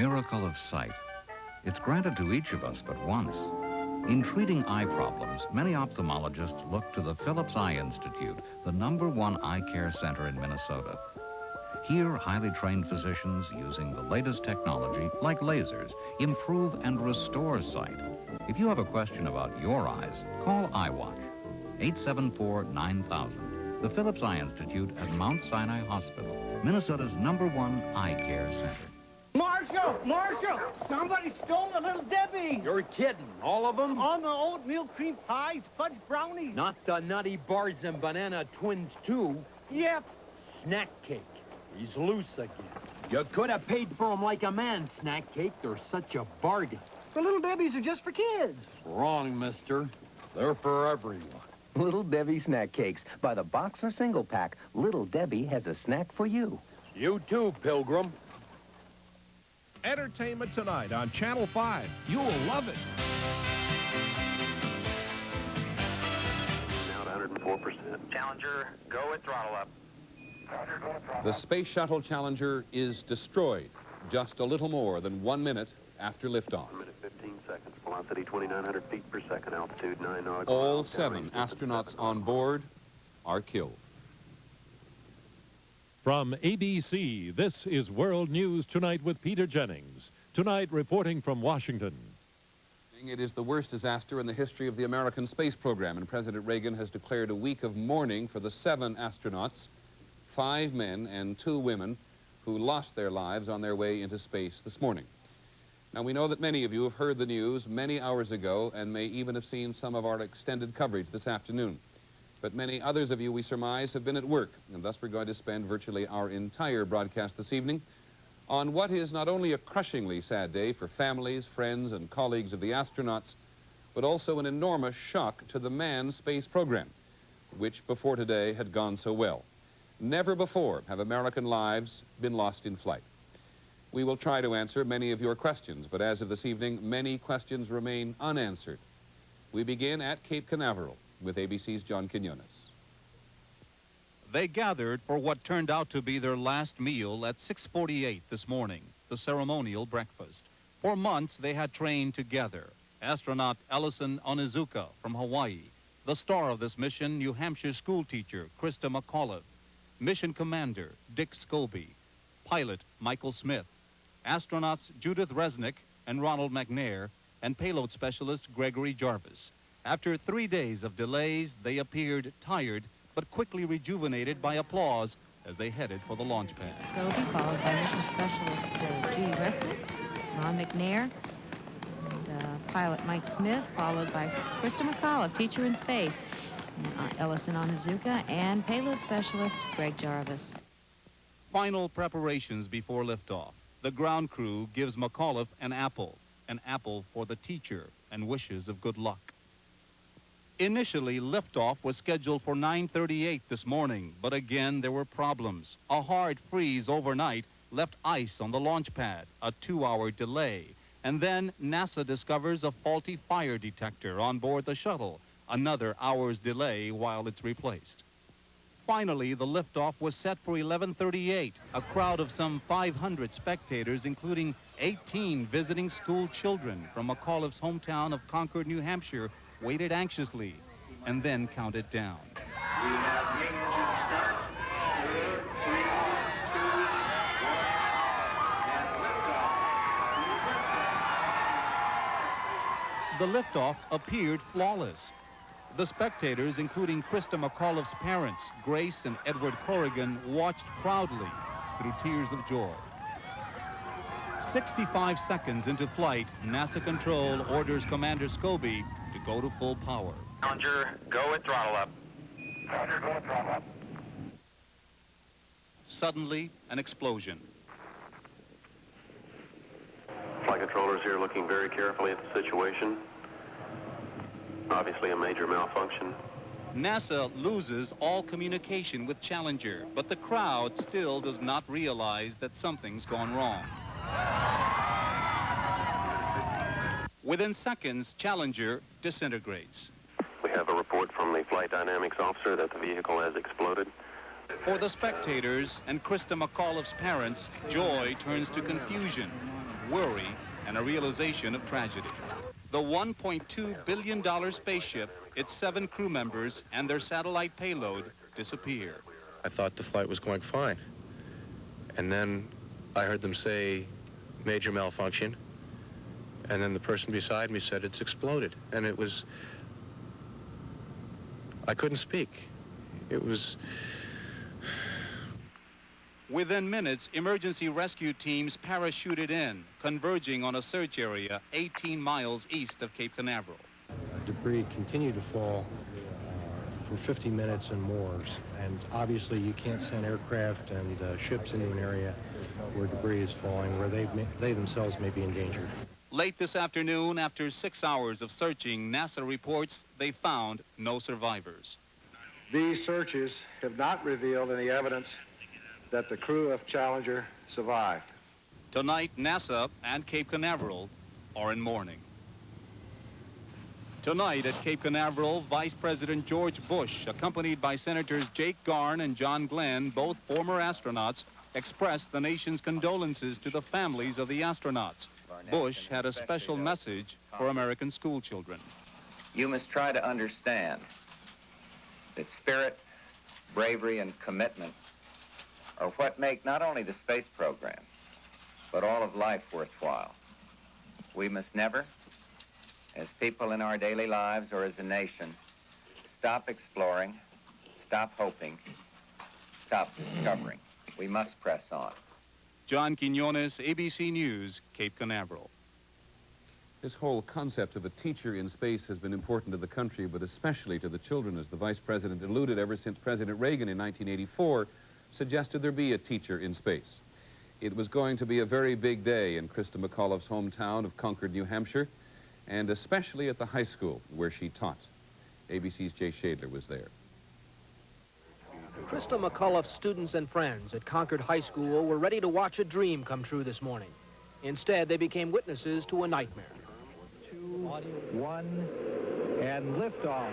miracle of sight. It's granted to each of us but once. In treating eye problems, many ophthalmologists look to the Phillips Eye Institute, the #1 eye care center in Minnesota. Here, highly trained physicians using the latest technology, like lasers, improve and restore sight. If you have a question about your eyes, call iWatch, 874-9000. The Phillips Eye Institute at Mount Sinai Hospital, Minnesota's #1 eye care center. Marshal! Marshal! Somebody stole the Little Debbie! You're kidding. All of them? On the oatmeal cream pies, fudge brownies. Not the Nutty Bars and Banana Twins, too. Yep. Snack cake. He's loose again. You could have paid for them like a man, Snack Cake. They're such a bargain. The Little Debbies are just for kids. Wrong, mister. They're for everyone. Little Debbie snack cakes. By the box or single pack, Little Debbie has a snack for you. You too, Pilgrim. Entertainment Tonight on Channel 5. You'll love it. Now at 104%. Challenger, go with throttle up. The Space Shuttle Challenger is destroyed just a little more than 1 minute after liftoff. 1 minute 15 seconds. Velocity 2,900 feet per second. Altitude 9 nautical All miles. 7 astronauts on board are killed. From ABC, this is World News Tonight with Peter Jennings. Tonight, reporting from Washington. It is the worst disaster in the history of the American space program, and President Reagan has declared a week of mourning for the 7 astronauts, 5 men and 2 women, who lost their lives on their way into space this morning. Now, we know that many of you have heard the news many hours ago and may even have seen some of our extended coverage this afternoon. But many others of you, we surmise, have been at work, and thus we're going to spend virtually our entire broadcast this evening on what is not only a crushingly sad day for families, friends, and colleagues of the astronauts, but also an enormous shock to the manned space program, which before today had gone so well. Never before have American lives been lost in flight. We will try to answer many of your questions, but as of this evening, many questions remain unanswered. We begin at Cape Canaveral with ABC's John Quinones. They gathered for what turned out to be their last meal at 6:48 this morning, the ceremonial breakfast. For months, they had trained together. Astronaut Ellison Onizuka from Hawaii, the star of this mission, New Hampshire schoolteacher Krista McAuliffe, mission commander Dick Scobie, pilot Michael Smith, astronauts Judith Resnick and Ronald McNair, and payload specialist Gregory Jarvis. After 3 days of delays, they appeared tired, but quickly rejuvenated by applause as they headed for the launch pad. Scobie, followed by mission specialist Judy Resnick, Ron McNair, and pilot Mike Smith, followed by Krista McAuliffe, teacher in space, Ellison Onizuka, and payload specialist Greg Jarvis. Final preparations before liftoff. The ground crew gives McAuliffe an apple for the teacher, and wishes of good luck. Initially, liftoff was scheduled for 9:38 this morning, but again there were problems. A hard freeze overnight left ice on the launch pad, a 2-hour delay, and then NASA discovers a faulty fire detector on board the shuttle, another hour's delay while it's replaced. Finally, the liftoff was set for 11:38. A crowd of some 500 spectators, including 18 visiting school children from McAuliffe's hometown of Concord, New Hampshire, waited anxiously and then counted down. The liftoff appeared flawless. The spectators, including Krista McAuliffe's parents, Grace and Edward Corrigan, watched proudly through tears of joy. 65 seconds into flight, NASA Control orders Commander Scobie to go to full power. Challenger, go with throttle up. Roger, go with throttle up. Suddenly, an explosion. Flight controllers here looking very carefully at the situation. Obviously a major malfunction. NASA loses all communication with Challenger, but the crowd still does not realize that something's gone wrong. Within seconds, Challenger disintegrates. We have a report from the flight dynamics officer that the vehicle has exploded. For the spectators and Krista McAuliffe's parents, joy turns to confusion. worry, and a realization of tragedy. The $1.2 billion spaceship, its 7 crew members, and their satellite payload disappear. I thought the flight was going fine. And then I heard them say, major malfunction. And then the person beside me said, it's exploded. And it was, I couldn't speak. It was... Within minutes, emergency rescue teams parachuted in, converging on a search area 18 miles east of Cape Canaveral. Debris continued to fall for 50 minutes and more, and obviously you can't send aircraft and ships into an area where debris is falling, where they themselves may be endangered. Late this afternoon, after 6 hours of searching, NASA reports they found no survivors. These searches have not revealed any evidence that the crew of Challenger survived. Tonight, NASA and Cape Canaveral are in mourning. Tonight at Cape Canaveral, Vice President George Bush, accompanied by Senators Jake Garn and John Glenn, both former astronauts, expressed the nation's condolences to the families of the astronauts. Bush had a special message for American school children. You must try to understand that spirit, bravery, and commitment are what make not only the space program, but all of life worthwhile. We must never, as people in our daily lives or as a nation, stop exploring, stop hoping, stop discovering. We must press on. John Quinones, ABC News, Cape Canaveral. This whole concept of a teacher in space has been important to the country, but especially to the children, as the Vice President alluded ever since President Reagan in 1984 suggested there be a teacher in space. It was going to be a very big day in Christa McAuliffe's hometown of Concord, New Hampshire, and especially at the high school where she taught. ABC's Jay Shadler was there. Christa McAuliffe's students and friends at Concord High School were ready to watch a dream come true this morning. Instead, they became witnesses to a nightmare. 2, 1, and liftoff.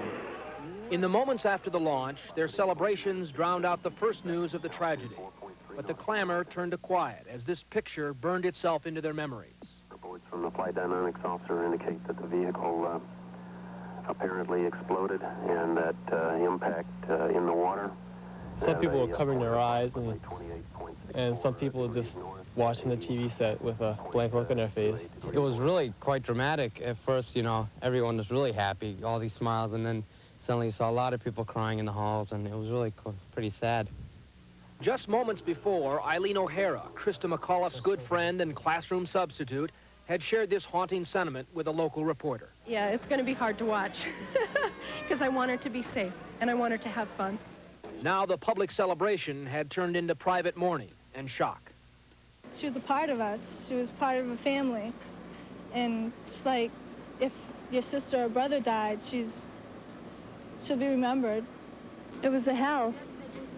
In the moments after the launch, their celebrations drowned out the first news of the tragedy. But the clamor turned to quiet as this picture burned itself into their memories. Reports from the flight dynamics officer indicate that the vehicle apparently exploded and that impact in the water. Some people were covering their eyes, and some people were just watching the TV set with a blank look on their face. It was really quite dramatic. At first, you know, everyone was really happy, all these smiles, and then suddenly you saw a lot of people crying in the halls, and it was really pretty sad. Just moments before, Eileen O'Hara, Christa McAuliffe's good friend and classroom substitute, had shared this haunting sentiment with a local reporter. Yeah, it's going to be hard to watch because I want her to be safe and I want her to have fun. Now the public celebration had turned into private mourning and shock. She was a part of us. She was part of a family. And just like if your sister or brother died, she'll be remembered. It was a hell,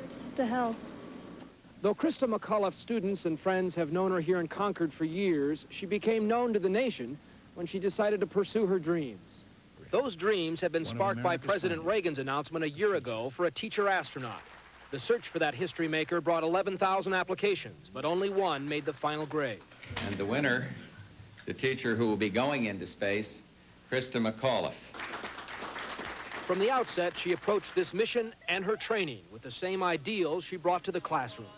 just a hell. Though Christa McAuliffe's students and friends have known her here in Concord for years, she became known to the nation when she decided to pursue her dreams. Those dreams have been sparked by President Reagan's announcement a year ago for a teacher astronaut. The search for that history maker brought 11,000 applications, but only one made the final grade. And the winner, the teacher who will be going into space, Christa McAuliffe. From the outset, she approached this mission and her training with the same ideals she brought to the classroom.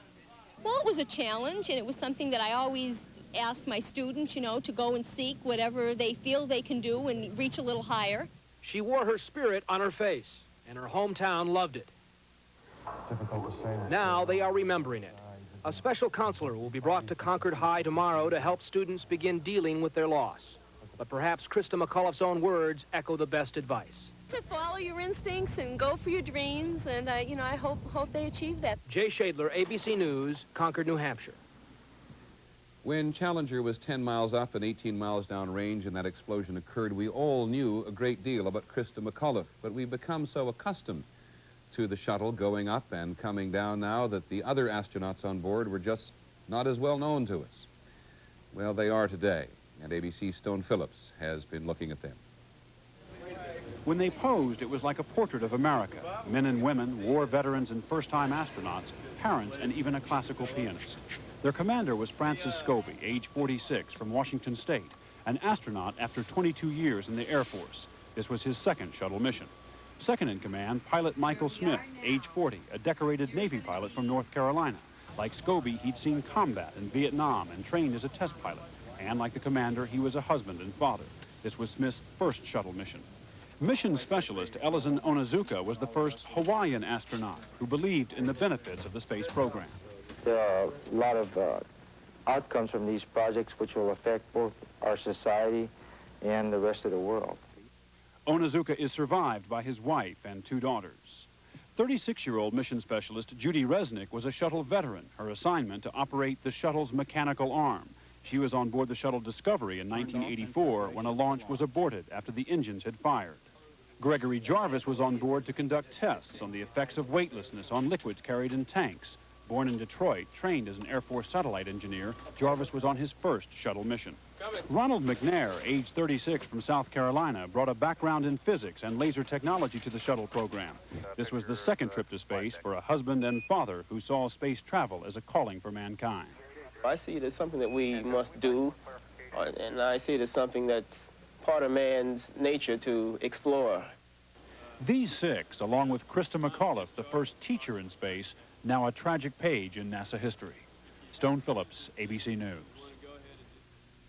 Well, it was a challenge, and it was something that I always ask my students, you know, to go and seek whatever they feel they can do and reach a little higher. She wore her spirit on her face, and her hometown loved it. Difficult to say. Now they are remembering it. A special counselor will be brought to Concord High tomorrow to help students begin dealing with their loss. But perhaps Christa McAuliffe's own words echo the best advice. To follow your instincts and go for your dreams, and you know, I hope they achieve that. Jay Shadler, ABC News, Concord, New Hampshire. When Challenger was 10 miles up and 18 miles down range and that explosion occurred, we all knew a great deal about Christa McAuliffe, but we've become so accustomed to the shuttle going up and coming down now that the other astronauts on board were just not as well known to us. Well, they are today, and ABC's Stone Phillips has been looking at them. When they posed, it was like a portrait of America. Men and women, war veterans and first-time astronauts, parents, and even a classical pianist. Their commander was Francis Scobie, age 46, from Washington State, an astronaut after 22 years in the Air Force. This was his second shuttle mission. Second in command, pilot Michael Smith, age 40, a decorated Navy pilot from North Carolina. Like Scobie, he'd seen combat in Vietnam and trained as a test pilot. And like the commander, he was a husband and father. This was Smith's first shuttle mission. Mission specialist Ellison Onizuka was the first Hawaiian astronaut who believed in the benefits of the space program. There are a lot of outcomes from these projects which will affect both our society and the rest of the world. Onizuka is survived by his wife and 2 daughters. 36-year-old mission specialist Judy Resnick was a shuttle veteran, her assignment to operate the shuttle's mechanical arm. She was on board the shuttle Discovery in 1984 when a launch was aborted after the engines had fired. Gregory Jarvis was on board to conduct tests on the effects of weightlessness on liquids carried in tanks. Born in Detroit, trained as an Air Force satellite engineer, Jarvis was on his first shuttle mission. Ronald McNair, age 36, from South Carolina, brought a background in physics and laser technology to the shuttle program. This was the second trip to space for a husband and father who saw space travel as a calling for mankind. I see it as something that we must do, and I see it as something that's part of man's nature to explore. These 6, along with Krista McAuliffe, the first teacher in space, now a tragic page in NASA history. Stone Phillips, ABC News.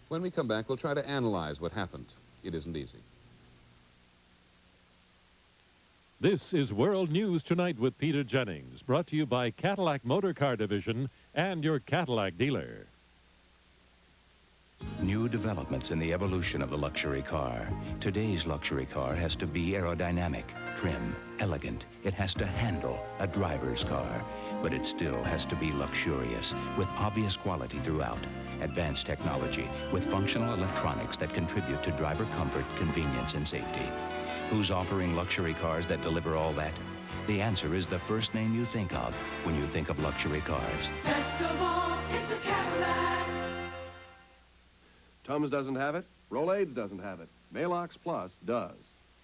When we come back, we'll try to analyze what happened. It isn't easy. This is World News Tonight with Peter Jennings, brought to you by Cadillac Motor Car Division and your Cadillac dealer. New developments in the evolution of the luxury car. Today's luxury car has to be aerodynamic, trim, elegant. It has to handle a driver's car, but it still has to be luxurious with obvious quality throughout. Advanced technology with functional electronics that contribute to driver comfort, convenience, and safety. Who's offering luxury cars that deliver all that? The answer is the first name you think of when you think of luxury cars. Best of all, it's a Cadillac. Tums doesn't have it. Rolaids doesn't have it. Maalox Plus does.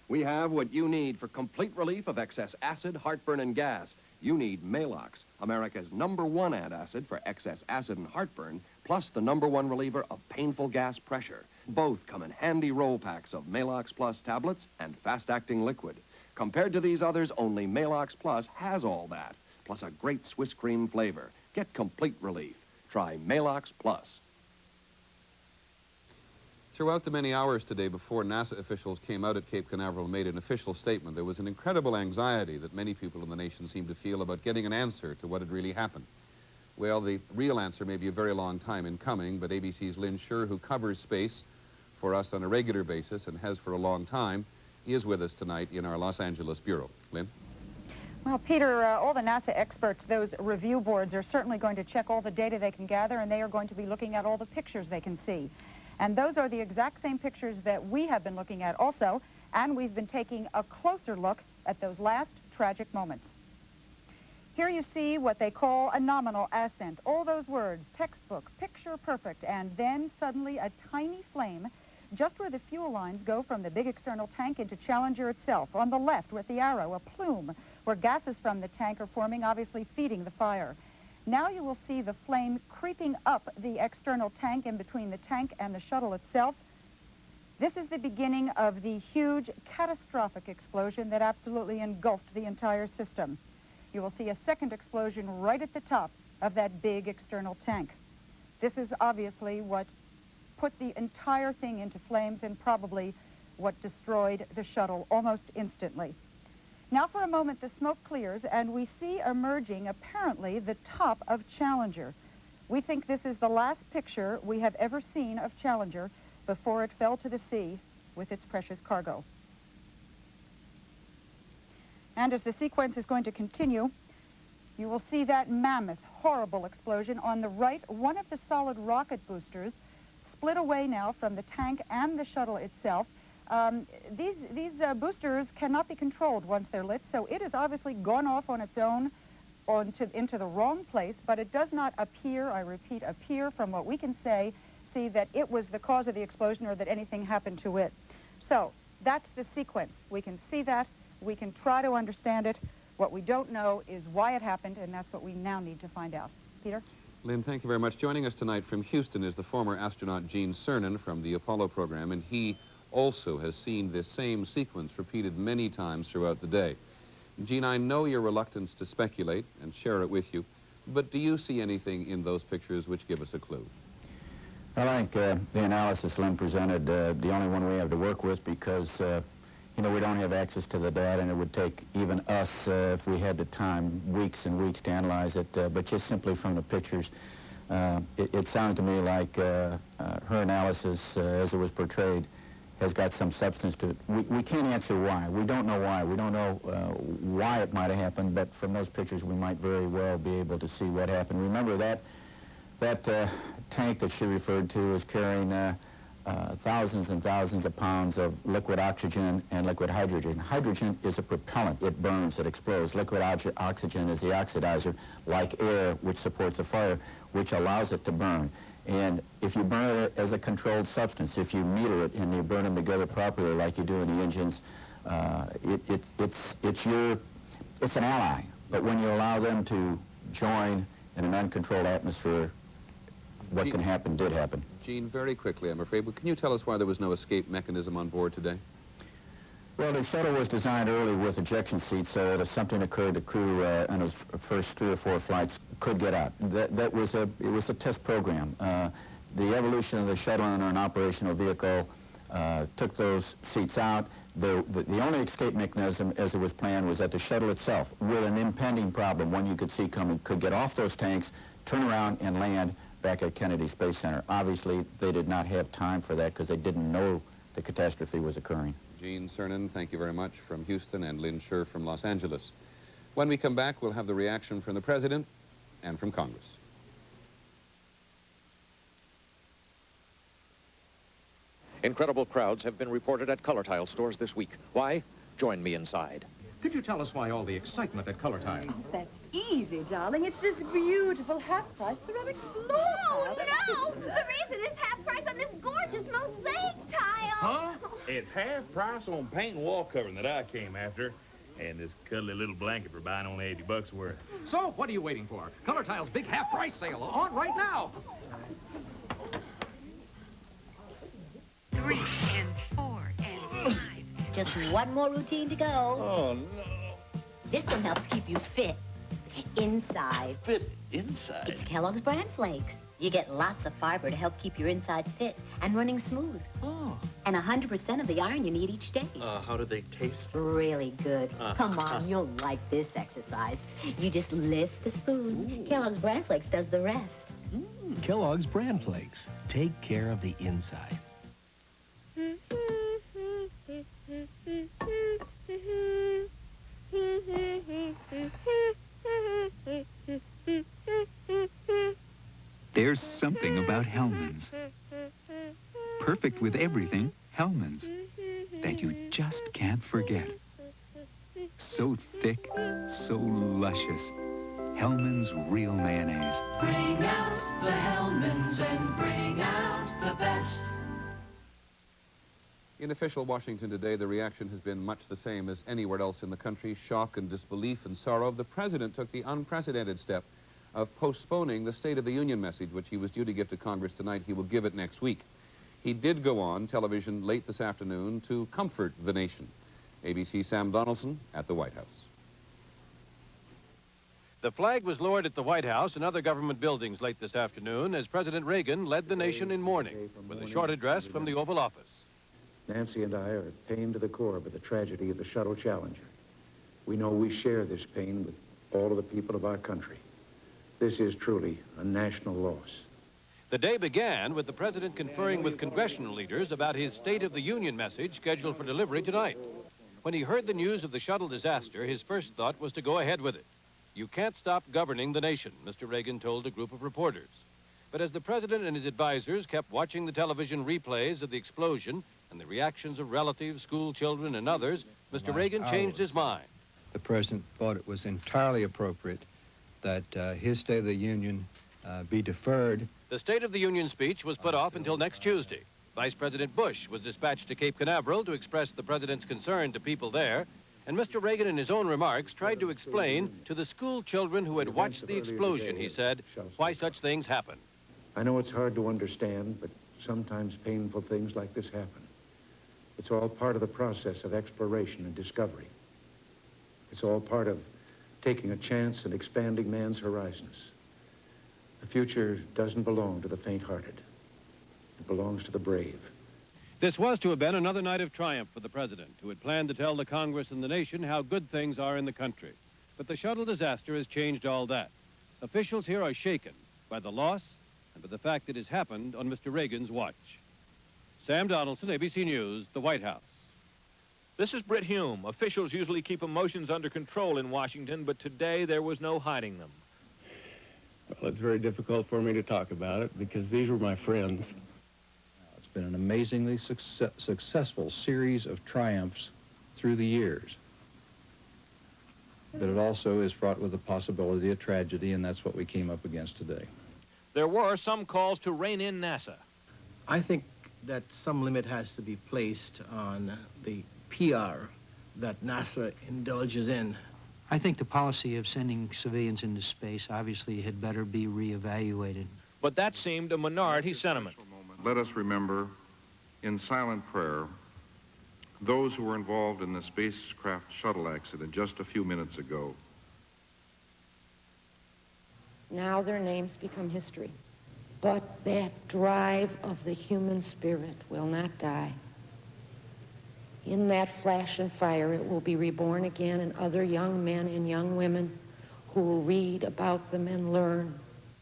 We have what you need for complete relief of excess acid, heartburn, and gas. You need Maalox, America's #1 antacid for excess acid and heartburn, plus the #1 reliever of painful gas pressure. Both come in handy roll packs of Maalox Plus tablets and fast-acting liquid. Compared to these others, only Maalox Plus has all that, plus a great Swiss cream flavor. Get complete relief. Try Maalox Plus. Throughout the many hours today before NASA officials came out at Cape Canaveral and made an official statement, there was an incredible anxiety that many people in the nation seemed to feel about getting an answer to what had really happened. Well, the real answer may be a very long time in coming, but ABC's Lynn Shure, who covers space for us on a regular basis and has for a long time, is with us tonight in our Los Angeles bureau. Lynn? Well, Peter, all the NASA experts, those review boards, are certainly going to check all the data they can gather, and they are going to be looking at all the pictures they can see. And those are the exact same pictures that we have been looking at also, and we've been taking a closer look at those last tragic moments. Here you see what they call a nominal ascent. All those words, textbook, picture perfect, and then suddenly a tiny flame just where the fuel lines go from the big external tank into Challenger itself. On the left, with the arrow, a plume where gases from the tank are forming, obviously feeding the fire. Now you will see the flame creeping up the external tank in between the tank and the shuttle itself. This is the beginning of the huge, catastrophic explosion that absolutely engulfed the entire system. You will see a second explosion right at the top of that big external tank. This is obviously what put the entire thing into flames and probably what destroyed the shuttle almost instantly. Now for a moment the smoke clears and we see emerging apparently the top of Challenger. We think this is the last picture we have ever seen of Challenger before it fell to the sea with its precious cargo. And as the sequence is going to continue, you will see that mammoth, horrible explosion on the right. One of the solid rocket boosters split away now from the tank and the shuttle itself. These boosters cannot be controlled once they're lit, so it has obviously gone off on its own into the wrong place, but it does not appear, I repeat, appear from what we can see that it was the cause of the explosion or that anything happened to it. So that's the sequence. We can see that. We can try to understand it. What we don't know is why it happened, and that's what we now need to find out. Peter? Lynn, thank you very much. Joining us tonight from Houston is the former astronaut Gene Cernan from the Apollo program, and he also has seen this same sequence repeated many times throughout the day. Gene, I know your reluctance to speculate and share it with you, but do you see anything in those pictures which give us a clue? Well, I think the analysis Lynn presented, the only one we have to work with because, you know, we don't have access to the data, and it would take even us, if we had the time, weeks and weeks to analyze it. But just simply from the pictures, it sounds to me like her analysis, as it was portrayed, has got some substance to it. We can't answer why. We don't know why. We don't know why it might have happened, but from those pictures we might very well be able to see what happened. Remember that tank that she referred to is carrying thousands and thousands of pounds of liquid oxygen and liquid hydrogen. Hydrogen is a propellant. It burns, it explodes. Liquid oxygen is the oxidizer, like air, which supports a fire, which allows it to burn. And if you burn it as a controlled substance, if you meter it and you burn them together properly like you do in the engines, it's an ally. But when you allow them to join in an uncontrolled atmosphere, what can happen did happen. Gene, very quickly, I'm afraid, but can you tell us why there was no escape mechanism on board today? Well, the shuttle was designed early with ejection seats so that if something occurred, the crew in its first 3 or 4 flights could get out. It was a test program. The evolution of the shuttle in an operational vehicle took those seats out. The only escape mechanism, as it was planned, was that the shuttle itself, with an impending problem, one you could see coming, could get off those tanks, turn around, and land back at Kennedy Space Center. Obviously, they did not have time for that because they didn't know the catastrophe was occurring. Gene Cernan, thank you very much from Houston, and Lynn Scherf from Los Angeles. When we come back, we'll have the reaction from the President and from Congress. Incredible crowds have been reported at Color Tile stores this week. Why? Join me inside. Could you tell us why all the excitement at Color Tile? Oh, that's easy, darling. It's this beautiful half-price ceramic floor tile. No! The reason is half price on this gorgeous mosaic tile. Huh? It's half price on paint and wall covering that I came after, and this cuddly little blanket for buying only 80 bucks worth. So, what are you waiting for? Color Tile's big half-price sale on right now. 3 and 4 and 5. Just one more routine to go. Oh, no. This one helps keep you fit inside. Fit inside? It's Kellogg's Bran Flakes. You get lots of fiber to help keep your insides fit and running smooth. Oh. And 100% of the iron you need each day. How do they taste? Really good. Come on, you'll like this exercise. You just lift the spoon. Ooh. Kellogg's Bran Flakes does the rest. Kellogg's Bran Flakes. Take care of the inside. There's something about Hellmann's. Perfect with everything, Hellmann's. That you just can't forget. So thick, so luscious. Hellmann's Real Mayonnaise. Bring out the Hellmann's and bring out the best. In official Washington today, the reaction has been much the same as anywhere else in the country. Shock and disbelief and sorrow. The President took the unprecedented step of postponing the State of the Union message, which he was due to give to Congress tonight. He will give it next week. He did go on television late this afternoon to comfort the nation. ABC's Sam Donaldson at the White House. The flag was lowered at the White House and other government buildings late this afternoon as President Reagan led the nation in mourning with a short address from the Oval Office. Nancy and I are pained to the core by the tragedy of the Shuttle Challenger. We know we share this pain with all of the people of our country. This is truly a national loss. The day began with the president conferring with congressional leaders about his State of the Union message scheduled for delivery tonight. When he heard the news of the shuttle disaster, his first thought was to go ahead with it. You can't stop governing the nation, Mr. Reagan told a group of reporters. But as the president and his advisors kept watching the television replays of the explosion and the reactions of relatives, school children, and others, Mr. Reagan changed his mind. The president thought it was entirely appropriate that his State of the Union be deferred. The State of the Union speech was put off until next Tuesday. Vice President Bush was dispatched to Cape Canaveral to express the president's concern to people there. And Mr. Reagan, in his own remarks, tried to explain to the school children who had watched the explosion, he said, why such things happen. I know it's hard to understand, but sometimes painful things like this happen. It's all part of the process of exploration and discovery. It's all part of taking a chance and expanding man's horizons. The future doesn't belong to the faint-hearted. It belongs to the brave. This was to have been another night of triumph for the president, who had planned to tell the Congress and the nation how good things are in the country. But the shuttle disaster has changed all that. Officials here are shaken by the loss and by the fact it has happened on Mr. Reagan's watch. Sam Donaldson, ABC News, the White House. This is Britt Hume. Officials usually keep emotions under control in Washington, but today there was no hiding them. Well, it's very difficult for me to talk about it because these were my friends. It's been an amazingly successful series of triumphs through the years. But it also is fraught with the possibility of tragedy, and that's what we came up against today. There were some calls to rein in NASA. I think that some limit has to be placed on the PR that NASA indulges in. I think the policy of sending civilians into space obviously had better be reevaluated. But that seemed a minority sentiment. Let us remember, in silent prayer, those who were involved in the spacecraft shuttle accident just a few minutes ago. Now their names become history. But that drive of the human spirit will not die. In that flash and fire, it will be reborn again in other young men and young women who will read about them and learn.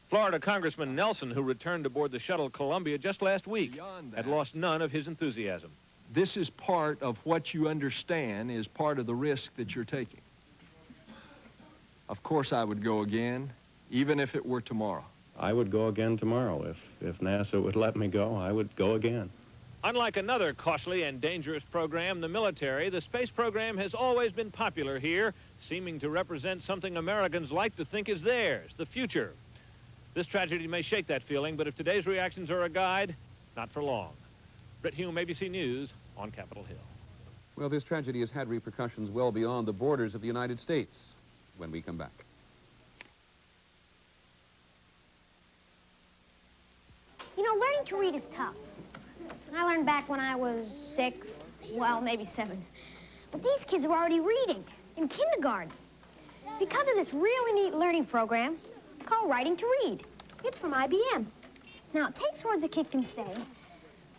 Florida Congressman Nelson, who returned aboard the shuttle Columbia just last week, had lost none of his enthusiasm. This is part of what you understand is part of the risk that you're taking. Of course I would go again, even if it were tomorrow. I would go again tomorrow. If NASA would let me go, I would go again. Unlike another costly and dangerous program, the military, the space program has always been popular here, seeming to represent something Americans like to think is theirs, the future. This tragedy may shake that feeling, but if today's reactions are a guide, not for long. Britt Hume, ABC News, on Capitol Hill. Well, this tragedy has had repercussions well beyond the borders of the United States. When we come back. You know, learning to read is tough. I learned back when I was 6, well, maybe 7. But these kids are already reading in kindergarten. It's because of this really neat learning program called Writing to Read. It's from IBM. Now, it takes words a kid can say,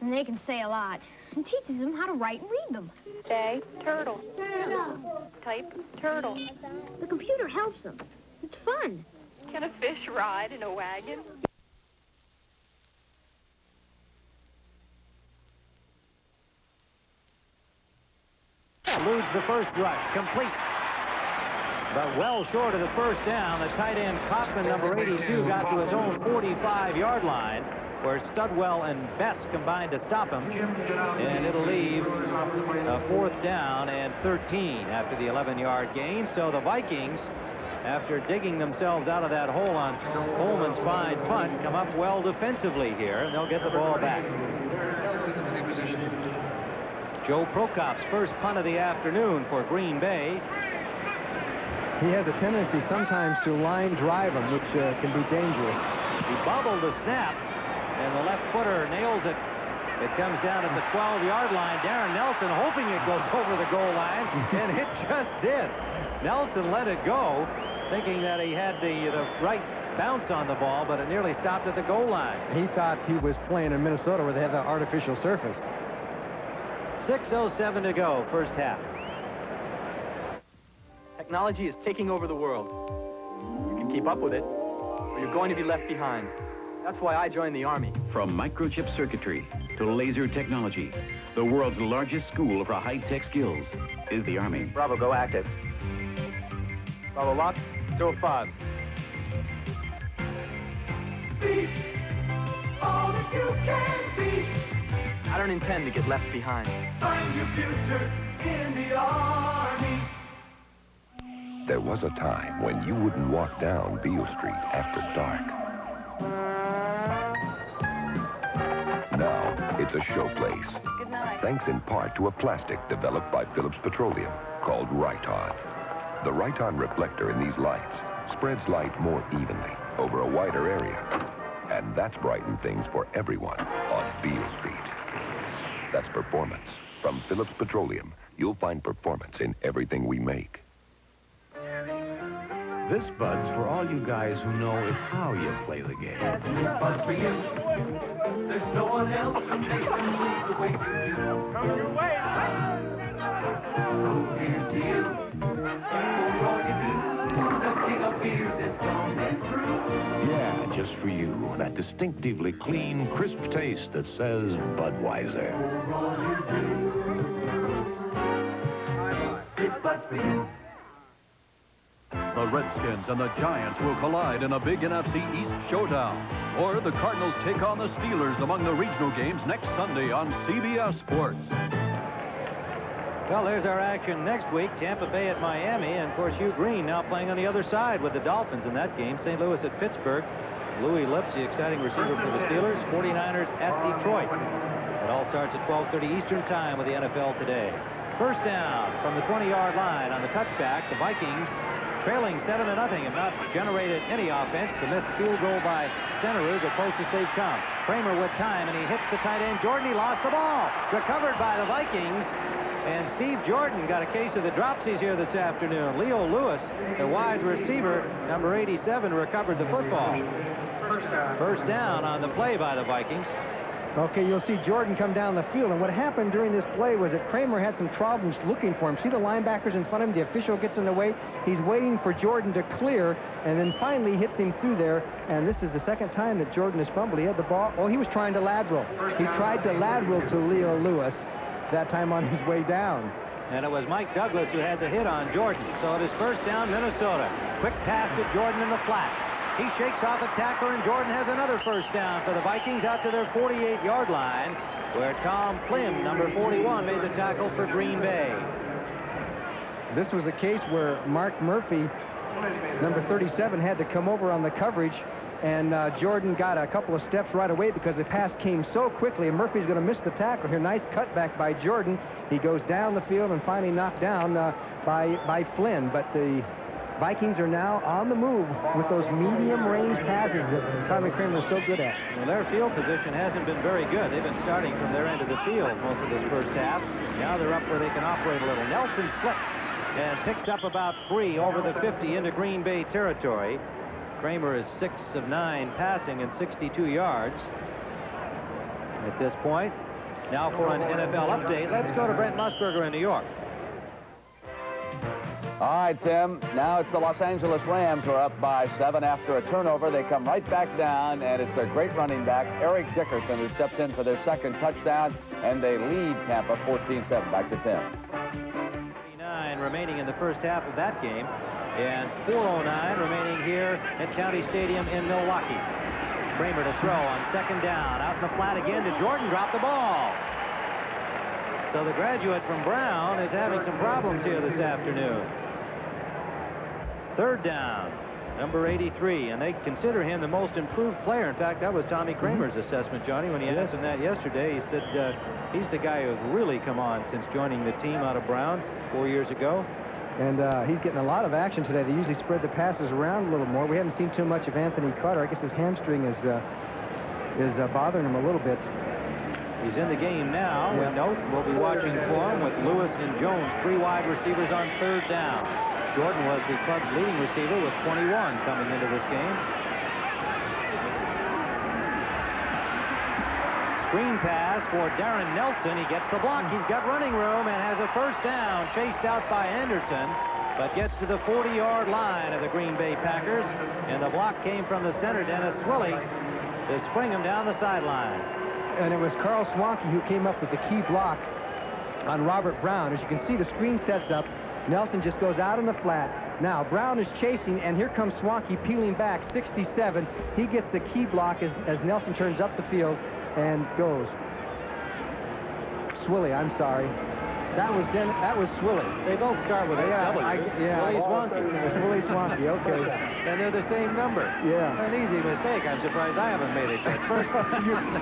and they can say a lot, and teaches them how to write and read them. Say, turtle. Turtle. Type, turtle. The computer helps them. It's fun. Can a fish ride in a wagon? Eludes the first rush, complete. But well short of the first down, the tight end Kaufman, number 82, got to his own 45-yard line, where Studwell and Best combined to stop him. And it'll leave a 4th down and 13 after the 11-yard gain. So the Vikings, after digging themselves out of that hole on Coleman's fine punt, come up well defensively here, and they'll get the ball back. Joe Prokop's first punt of the afternoon for Green Bay. He has a tendency sometimes to line drive him, which can be dangerous. He bobbled the snap, and the left footer nails it. It comes down at the 12-yard line. Darren Nelson hoping it goes over the goal line, and it just did. Nelson let it go, thinking that he had the right bounce on the ball, but it nearly stopped at the goal line. He thought he was playing in Minnesota where they have an artificial surface. 6:07 to go, first half. Technology is taking over the world. You can keep up with it, or you're going to be left behind. That's why I joined the Army. From microchip circuitry to laser technology, the world's largest school for high-tech skills is the Army. Bravo, go active. Bravo, lock, 05. Be all that you can be. I don't intend to get left behind. Find your future in the Army. There was a time when you wouldn't walk down Beale Street after dark. Now, it's a show place. Good night. thanks in part to a plastic developed by Phillips Petroleum called Riton. The Riton reflector in these lights spreads light more evenly over a wider area. And that's brightened things for everyone on Beale Street. That's performance. From Phillips Petroleum, you'll find performance in everything we make. This Bud's for all you guys who know it's how you play the game. This Bud's for you. There's no one else who makes the moves the way you do. Come your way. So here's to you. For all you do, the king of beers is coming through. Yeah, just for you. That distinctively clean, crisp taste that says Budweiser. For all you do. This Bud's for you. The Redskins and the Giants will collide in a big NFC East showdown. Or the Cardinals take on the Steelers among the regional games next Sunday on CBS Sports. Well, there's our action next week. Tampa Bay at Miami. And, of course, Hugh Green now playing on the other side with the Dolphins in that game. St. Louis at Pittsburgh. Louis Lips, the exciting receiver for the Steelers. 49ers at Detroit. It all starts at 12:30 Eastern Time with the NFL Today. First down from the 20-yard line on the touchback. The Vikings trailing 7-0, have not generated any offense. The missed field goal by Stenerud, the closest they've come. Kramer with time, and he hits the tight end. Jordan, he lost the ball. Recovered by the Vikings. And Steve Jordan got a case of the dropsies here this afternoon. Leo Lewis, the wide receiver, number 87, recovered the football. First down on the play by the Vikings. Okay, you'll see Jordan come down the field, and what happened during this play was that Kramer had some problems looking for him. See the linebackers in front of him? The official gets in the way. He's waiting for Jordan to clear, and then finally hits him through there, and this is the second time that Jordan has fumbled. He had the ball. Oh, he was trying to lateral. He tried to lateral to Leo Lewis, that time on his way down. And it was Mike Douglas who had the hit on Jordan. So it is first down, Minnesota. Quick pass to Jordan in the flat. He shakes off a tackler, and Jordan has another first down for the Vikings out to their 48-yard line, where Tom Flynn, number 41, made the tackle for Green Bay. This was a case where Mark Murphy, number 37, had to come over on the coverage, and Jordan got a couple of steps right away because the pass came so quickly, and Murphy's going to miss the tackle here. Nice cutback by Jordan. He goes down the field and finally knocked down by Flynn, but the Vikings are now on the move with those medium-range passes that Tommy Kramer is so good at. Well, their field position hasn't been very good. They've been starting from their end of the field most of this first half. Now they're up where they can operate a little. Nelson slips and picks up about 3 over the 50 into Green Bay territory. Kramer is 6 of 9 passing and 62 yards at this point. Now for an NFL update, let's go to Brent Musburger in New York. All right, Tim, now it's the Los Angeles Rams who are up by 7 after a turnover. They come right back down, and it's their great running back, Eric Dickerson, who steps in for their second touchdown, and they lead Tampa 14-7. Back to Tim. 39 remaining in the first half of that game, and 4:09 remaining here at County Stadium in Milwaukee. Kramer to throw on second down. Out in the flat again to Jordan, dropped the ball. So the graduate from Brown is having some problems here this afternoon. Third down, number 83, and they consider him the most improved player. In fact, that was Tommy Kramer's assessment, Johnny, when he asked him that yesterday. He said he's the guy who's really come on since joining the team out of Brown 4 years ago. And he's getting a lot of action today. They usually spread the passes around a little more. We haven't seen too much of Anthony Carter. I guess his hamstring is bothering him a little bit. He's in the game now. Yeah. We note we'll be watching for him with Lewis and Jones, 3 wide receivers on third down. Jordan was the club's leading receiver with 21 coming into this game. Screen pass for Darren Nelson. He gets the block. He's got running room and has a first down, chased out by Anderson, but gets to the 40-yard line of the Green Bay Packers. And the block came from the center, Dennis Swilly, to spring him down the sideline. And it was Carl Swanky who came up with the key block on Robert Brown. As you can see, the screen sets up. Nelson just goes out in the flat. Now, Brown is chasing, and here comes Swanky peeling back, 67. He gets the key block as Nelson turns up the field and goes. Swilly, I'm sorry. That was Swilly. They both start with a W. Willie Swanky. Willie Swanky, okay. And they're the same number. Yeah. An easy mistake. I'm surprised I haven't made it yet. First,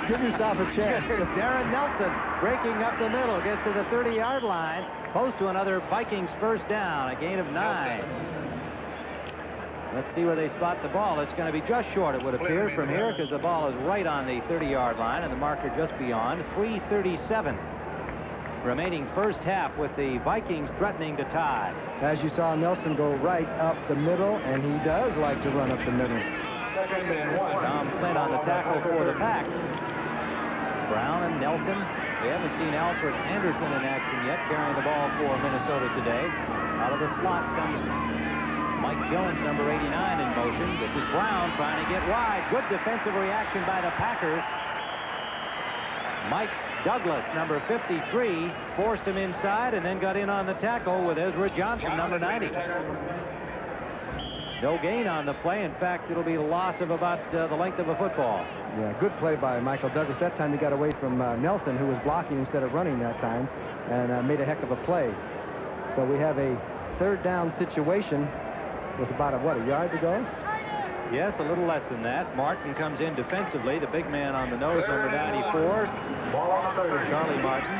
give yourself a chance. Darren Nelson breaking up the middle, gets to the 30-yard line, close to another Vikings first down, a gain of 9. Let's see where they spot the ball. It's going to be just short, it would appear, from here, because the ball is right on the 30-yard line and the marker just beyond. 3:37 remaining first half with the Vikings threatening to tie. As you saw Nelson go right up the middle, and he does like to run up the middle. Tom Flynn on the tackle for the Pack. Brown and Nelson. We haven't seen Alfred Anderson in action yet, carrying the ball for Minnesota today. Out of the slot comes Mike Jones, number 89, in motion. This is Brown trying to get wide. Good defensive reaction by the Packers. Mike Douglas, number 53, forced him inside and then got in on the tackle with Ezra Johnson, number 90. No gain on the play. In fact, it'll be a loss of about the length of a football. Yeah, good play by Michael Douglas. That time he got away from Nelson, who was blocking instead of running that time, and made a heck of a play. So we have a third down situation with about, a yard to go? Yes, a little less than that. Martin comes in defensively, the big man on the nose, number 94. Charlie Martin.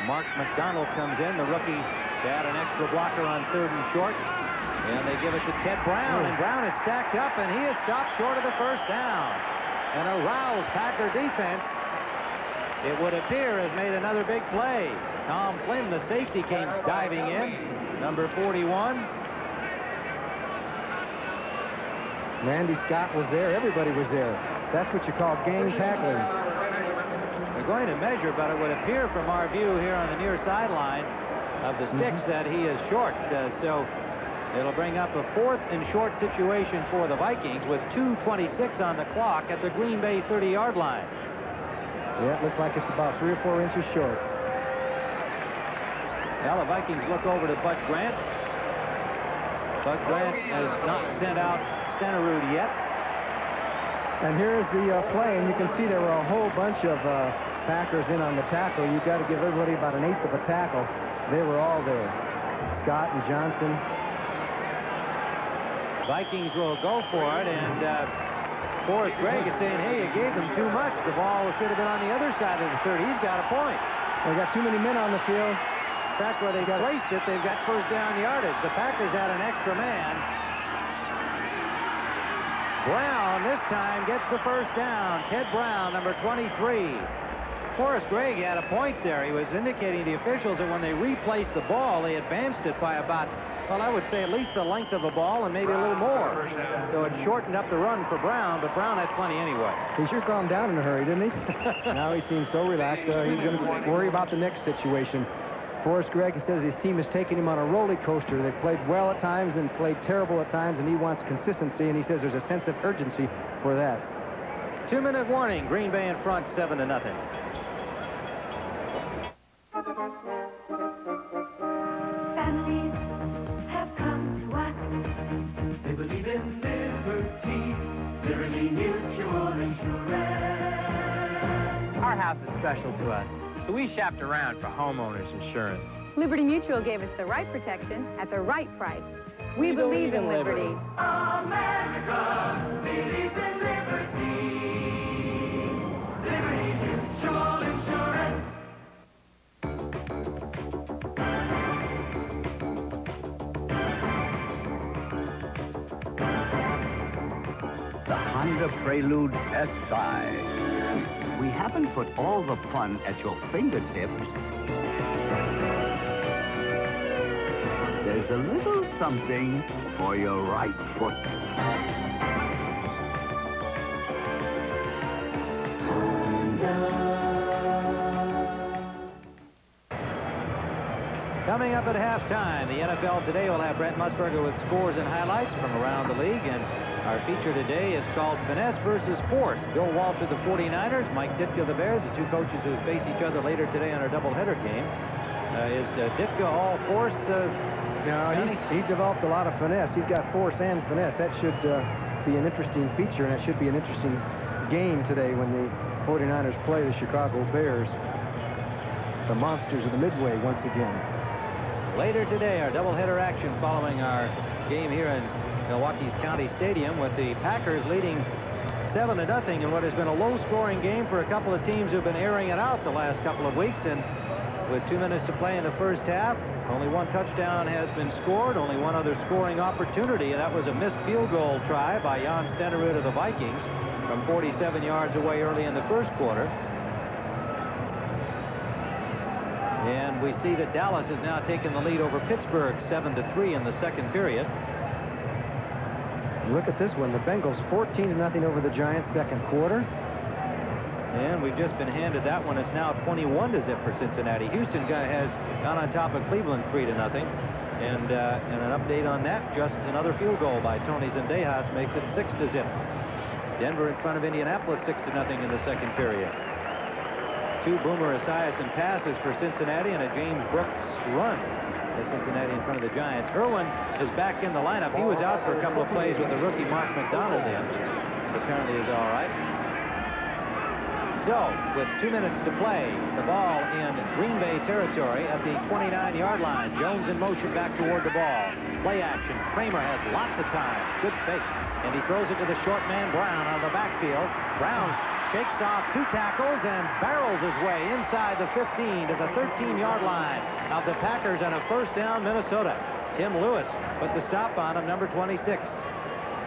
Mark McDonald comes in, the rookie, to add an extra blocker on 3rd and short. And they give it to Ted Brown, and Brown is stacked up, and he is stopped short of the first down. An aroused Packer defense, it would appear, has made another big play. Tom Flynn, the safety, came diving in, number 41. Randy Scott was there. Everybody was there. That's what you call gang tackling. They're going to measure, but it would appear from our view here on the near sideline of the sticks that he is short. So it'll bring up a 4th and short situation for the Vikings with 2:26 on the clock at the Green Bay 30-yard line. Yeah, it looks like it's about 3 or 4 inches short. Now the Vikings look over to Bud Grant. Bud Grant has not sent out Stenerud yet. And here's the play, and you can see there were a whole bunch of Packers in on the tackle. You've got to give everybody about 1/8 of a tackle. They were all there. Scott and Johnson. Vikings will go for it, and Forrest Gregg is saying, hey, you gave them too much. The ball should have been on the other side of the 30. He's got a point. They got too many men on the field. In fact, where they placed it, they've got first down yardage. The Packers had an extra man. Brown this time gets the first down. Ted Brown, number 23. Forrest Gregg had a point there. He was indicating to the officials that when they replaced the ball, they advanced it by about, well, I would say at least the length of the ball and maybe a little more. So it shortened up the run for Brown, but Brown had plenty anyway. He sure calmed down in a hurry, didn't he? Now he seems so relaxed. He's going to worry about the next situation. Forrest Gregg says his team has taken him on a roller coaster. They've played well at times and played terrible at times, and he wants consistency, and he says there's a sense of urgency for that. 2-minute warning. Green Bay in front, 7-0. Families have come to us. They believe in Liberty Mutual Insurance. Our house is special to us, so we shopped around for homeowners insurance. Liberty Mutual gave us the right protection at the right price. We believe in liberty. America believes in liberty. Liberty Mutual Insurance. The Honda Prelude SI. We haven't put all the fun at your fingertips. There's a little something for your right foot. Coming up at halftime, the NFL Today will have Brent Musburger with scores and highlights from around the league, and our feature today is called Finesse versus Force. Bill Walsh of the 49ers, Mike Ditka of the Bears, the two coaches who face each other later today on our doubleheader game. Is Ditka all force? No, he's developed a lot of finesse. He's got force and finesse. That should be an interesting feature, and it should be an interesting game today when the 49ers play the Chicago Bears. the monsters of the Midway once again. Later today, our doubleheader action following our game here in Milwaukee's County Stadium, with the Packers leading 7-0 in what has been a low-scoring game for a couple of teams who've been airing it out the last couple of weeks. And with 2 minutes to play in the first half, only one touchdown has been scored, only one other scoring opportunity, and that was a missed field goal try by Jan Stenerud of the Vikings from 47 yards away early in the first quarter. And we see that Dallas has now taken the lead over Pittsburgh 7-3 in the second period. Look at this one. The Bengals 14-0 over the Giants second quarter. And we've just been handed that one. It's now 21-0 for Cincinnati. Houston has gone on top of Cleveland 3-0. And an update on that, just another field goal by Tony Zendejas makes it 6-0. Denver in front of Indianapolis 6-0 in the second period. 2 Boomer Esiason passes for Cincinnati and a James Brooks run as Cincinnati in front of the Giants. Irwin is back in the lineup. He was out for a couple of plays with the rookie Mark McDonald in. Apparently is all right. So, with 2 minutes to play, the ball in Green Bay territory at the 29-yard line. Jones in motion back toward the ball. Play action. Kramer has lots of time. Good fake. And he throws it to the short man, Brown, on the backfield. Brown shakes off 2 tackles and barrels his way inside the 15 to the 13-yard line of the Packers, and a first down, Minnesota. Tim Lewis put the stop on him, number 26.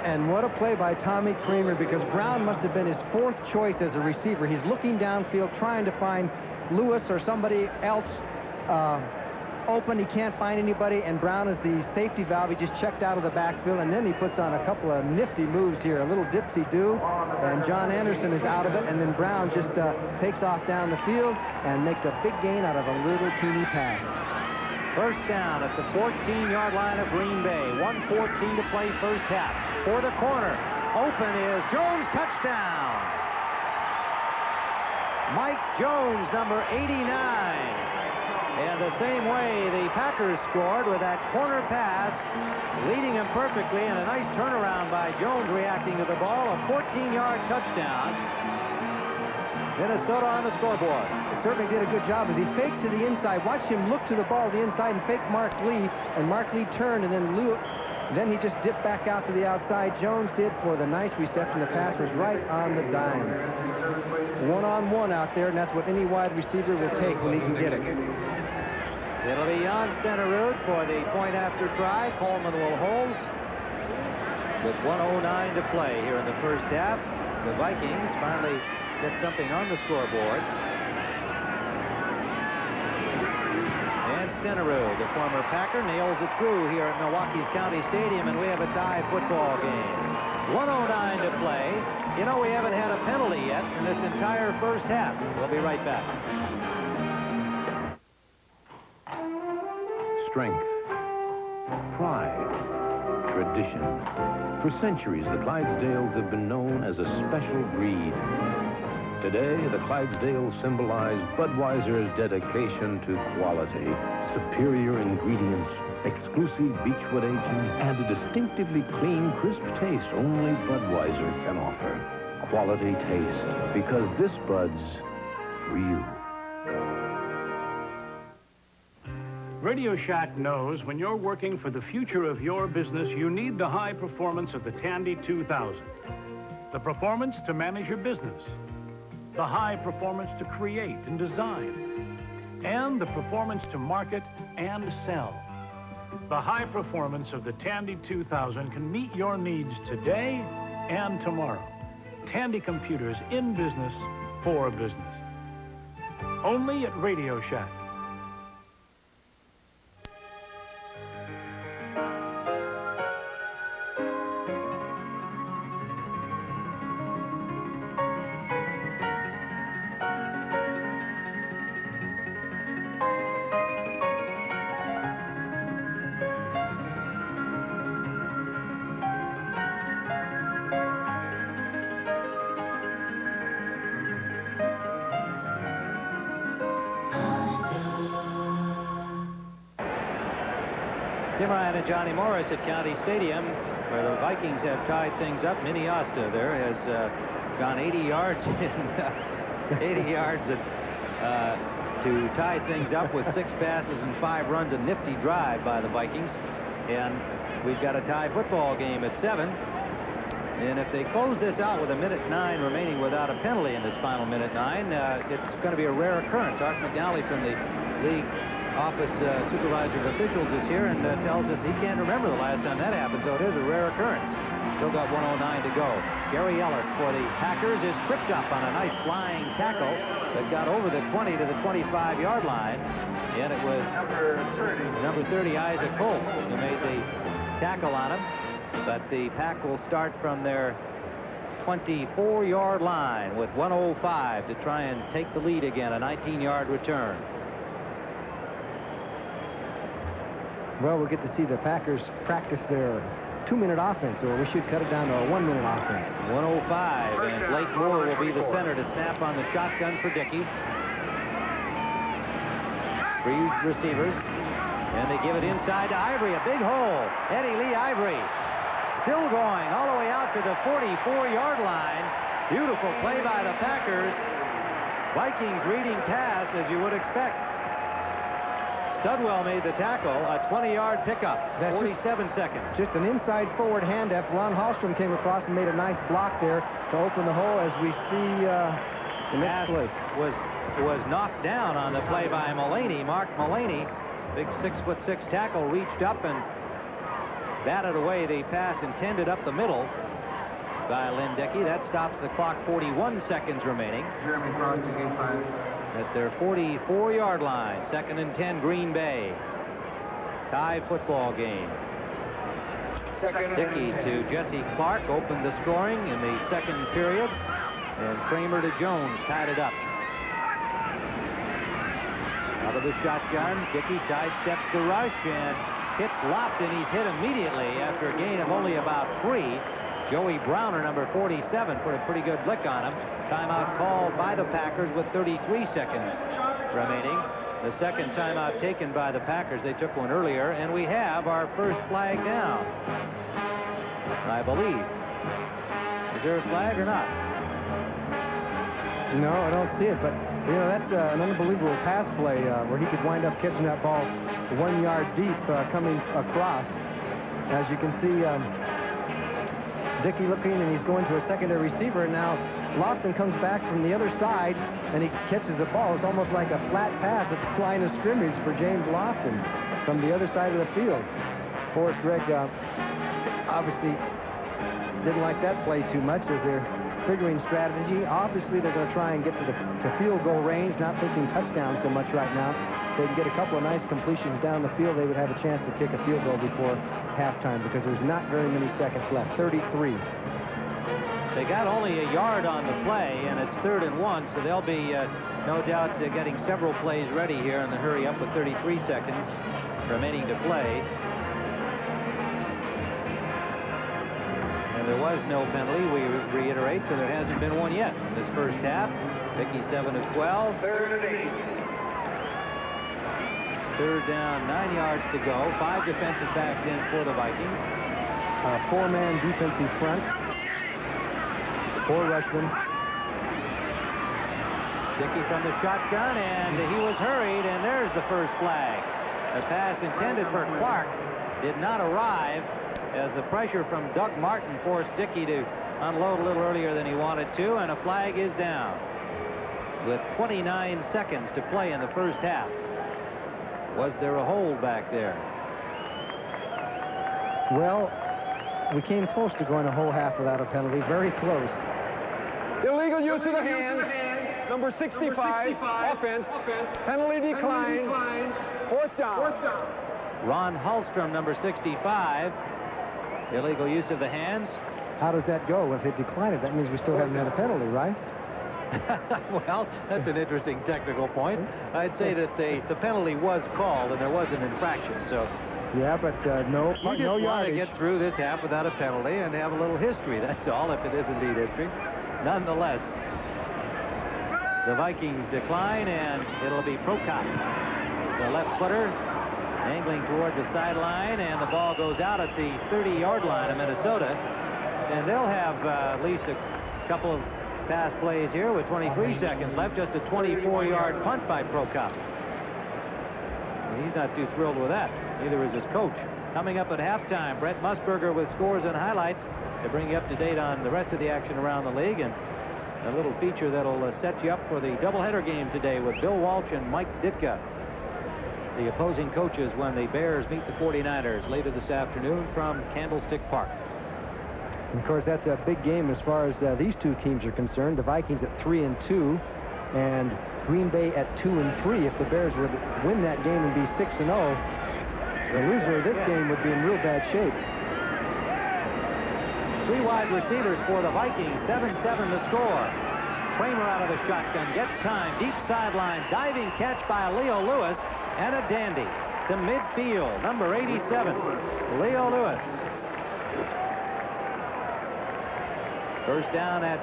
And what a play by Tommy Kramer, because Brown must have been his 4th choice as a receiver. He's looking downfield, trying to find Lewis or somebody else open. He can't find anybody, and Brown is the safety valve. He just checked out of the backfield, and then he puts on a couple of nifty moves here, a little dipsy-do, and John Anderson is out of it, and then Brown just takes off down the field and makes a big gain out of a little teeny pass. First down at the 14-yard line of Green Bay. 1:14 to play first half. For the corner, open is Jones, touchdown. Mike Jones, number 89. And the same way the Packers scored with that corner pass, leading him perfectly, and a nice turnaround by Jones reacting to the ball. A 14-yard touchdown. Minnesota on the scoreboard. He certainly did a good job as he faked to the inside. Watch him look to the ball the inside and fake Mark Lee, and Mark Lee turned, and then he just dipped back out to the outside. Jones did for the nice reception. The pass was right on the dime. One-on-one out there, and that's what any wide receiver will take when he can get it. It'll be Jan Stenerud for the point after try. Coleman will hold with 1:09 to play here in the first half. The Vikings finally get something on the scoreboard. And Stenerud, the former Packer, nails it through here at Milwaukee's County Stadium, and we have a tie football game. 1:09 to play. You know, we haven't had a penalty yet in this entire first half. We'll be right back. Strength, pride, tradition. For centuries, the Clydesdales have been known as a special breed. Today, the Clydesdales symbolize Budweiser's dedication to quality, superior ingredients, exclusive Beechwood aging, and a distinctively clean, crisp taste only Budweiser can offer. Quality taste, because this Bud's for you. Radio Shack knows when you're working for the future of your business, you need the high performance of the Tandy 2000. The performance to manage your business. The high performance to create and design. And the performance to market and sell. The high performance of the Tandy 2000 can meet your needs today and tomorrow. Tandy computers in business for business. Only at Radio Shack. Tim Ryan and Johnny Morris at County Stadium, where the Vikings have tied things up. Minnie Osta there has gone 80 yards in 80 yards to tie things up with 6 passes and 5 runs. A nifty drive by the Vikings. And we've got a tie football game at 7. And if they close this out with a minute 9 remaining without a penalty in this final minute 9, it's going to be a rare occurrence. Art McNally from the league office supervisor of officials is here and tells us he can't remember the last time that happened, so it is a rare occurrence. Still got 1:09 to go. Gary Ellis for the Packers is tripped up on a nice flying tackle that got over the 20 to the 25-yard line. And it was number 30, Isaac Holt, who made the tackle on him. But the Pack will start from their 24-yard line with 1:05 to try and take the lead again, a 19-yard return. Well, we'll get to see the Packers practice their 2-minute offense, or we should cut it down to a 1-minute offense. 1:05, and Blake Moore will be the center to snap on the shotgun for Dickey. 3 receivers, and they give it inside to Ivory, a big hole. Eddie Lee Ivory still going all the way out to the 44-yard line. Beautiful play by the Packers. Vikings reading pass, as you would expect. Studwell made the tackle, a 20-yard pickup, 47 seconds. Just an inside forward handoff. Ron Hallstrom came across and made a nice block there to open the hole, as we see the next play. Was knocked down on the play by Mullaney. Mark Mullaney, big 6'6" tackle, reached up and batted away the pass intended up the middle by Lynn Dickey. That stops the clock, 41 seconds remaining. Jeremy Brown, game 5. At their 44-yard line, 2nd and 10, Green Bay. Tie football game. Dickey to Jesse Clark opened the scoring in the 2nd period, and Kramer to Jones tied it up. Out of the shotgun, Dickey sidesteps the rush and hits Loft, and he's hit immediately after a gain of only about 3. Joey Browner, number 47, put a pretty good lick on him. Timeout called by the Packers with 33 seconds remaining. The second timeout taken by the Packers. They took one earlier, and we have our first flag down, I believe. Is there a flag or not? No, I don't see it, but you know, that's an unbelievable pass play where he could wind up catching that ball 1 yard deep coming across. As you can see, Dickey looking, and he's going to a secondary receiver. And now Lofton comes back from the other side, and he catches the ball. It's almost like a flat pass at the line of scrimmage for James Lofton from the other side of the field. Forrest Gregg obviously didn't like that play too much, as they're figuring strategy. Obviously, they're going to try and get to field goal range, not thinking touchdown so much right now. If they can get a couple of nice completions down the field, they would have a chance to kick a field goal before halftime, because there's not very many seconds left. 33. They got only a yard on the play, and it's 3rd and 1, so they'll be no doubt getting several plays ready here in the hurry up with 33 seconds remaining to play. And there was no penalty, we reiterate, so there hasn't been one yet in this first half. Dickey 7 of 12. 3rd and 8. Third down, 9 yards to go. 5 defensive backs in for the Vikings. 4-man defensive front. 4 rushmen. Dickey from the shotgun, and he was hurried, and there's the first flag. The pass intended for Clark did not arrive, as the pressure from Doug Martin forced Dickey to unload a little earlier than he wanted to, and a flag is down with 29 seconds to play in the first half. Was there a hold back there? Well, we came close to going a whole half without a penalty. Very close. Illegal use of the hands. Number 65. Offense. Penalty decline. 4th down. Ron Hallstrom, number 65. Illegal use of the hands. How does that go? If it declined, that means we still haven't had a penalty, right? Well, that's an interesting technical point. I'd say that the penalty was called and there was an infraction. So yeah, but no you just want yardage. to get through this half without a penalty and have a little history. That's all, if it is indeed history. Nonetheless, the Vikings decline, and it'll be Procott, the left footer, angling toward the sideline, and the ball goes out at the 30-yard line of Minnesota, and they'll have at least a couple of pass plays here with 23 seconds left. Just a 24-yard punt by Prokop. And he's not too thrilled with that. Neither is his coach. Coming up at halftime, Brett Musburger with scores and highlights to bring you up to date on the rest of the action around the league, and a little feature that'll set you up for the doubleheader game today with Bill Walsh and Mike Ditka, the opposing coaches, when the Bears meet the 49ers later this afternoon from Candlestick Park. And of course, that's a big game as far as these two teams are concerned. The Vikings at 3-2 and Green Bay at 2-3. If the Bears would win that game and be 6-0, the loser of this game would be in real bad shape. 3 wide receivers for the Vikings. 7-7 the score. Kramer out of the shotgun, gets time, deep sideline, diving catch by Leo Lewis, and a dandy to midfield. Number 87, Leo Lewis. First down at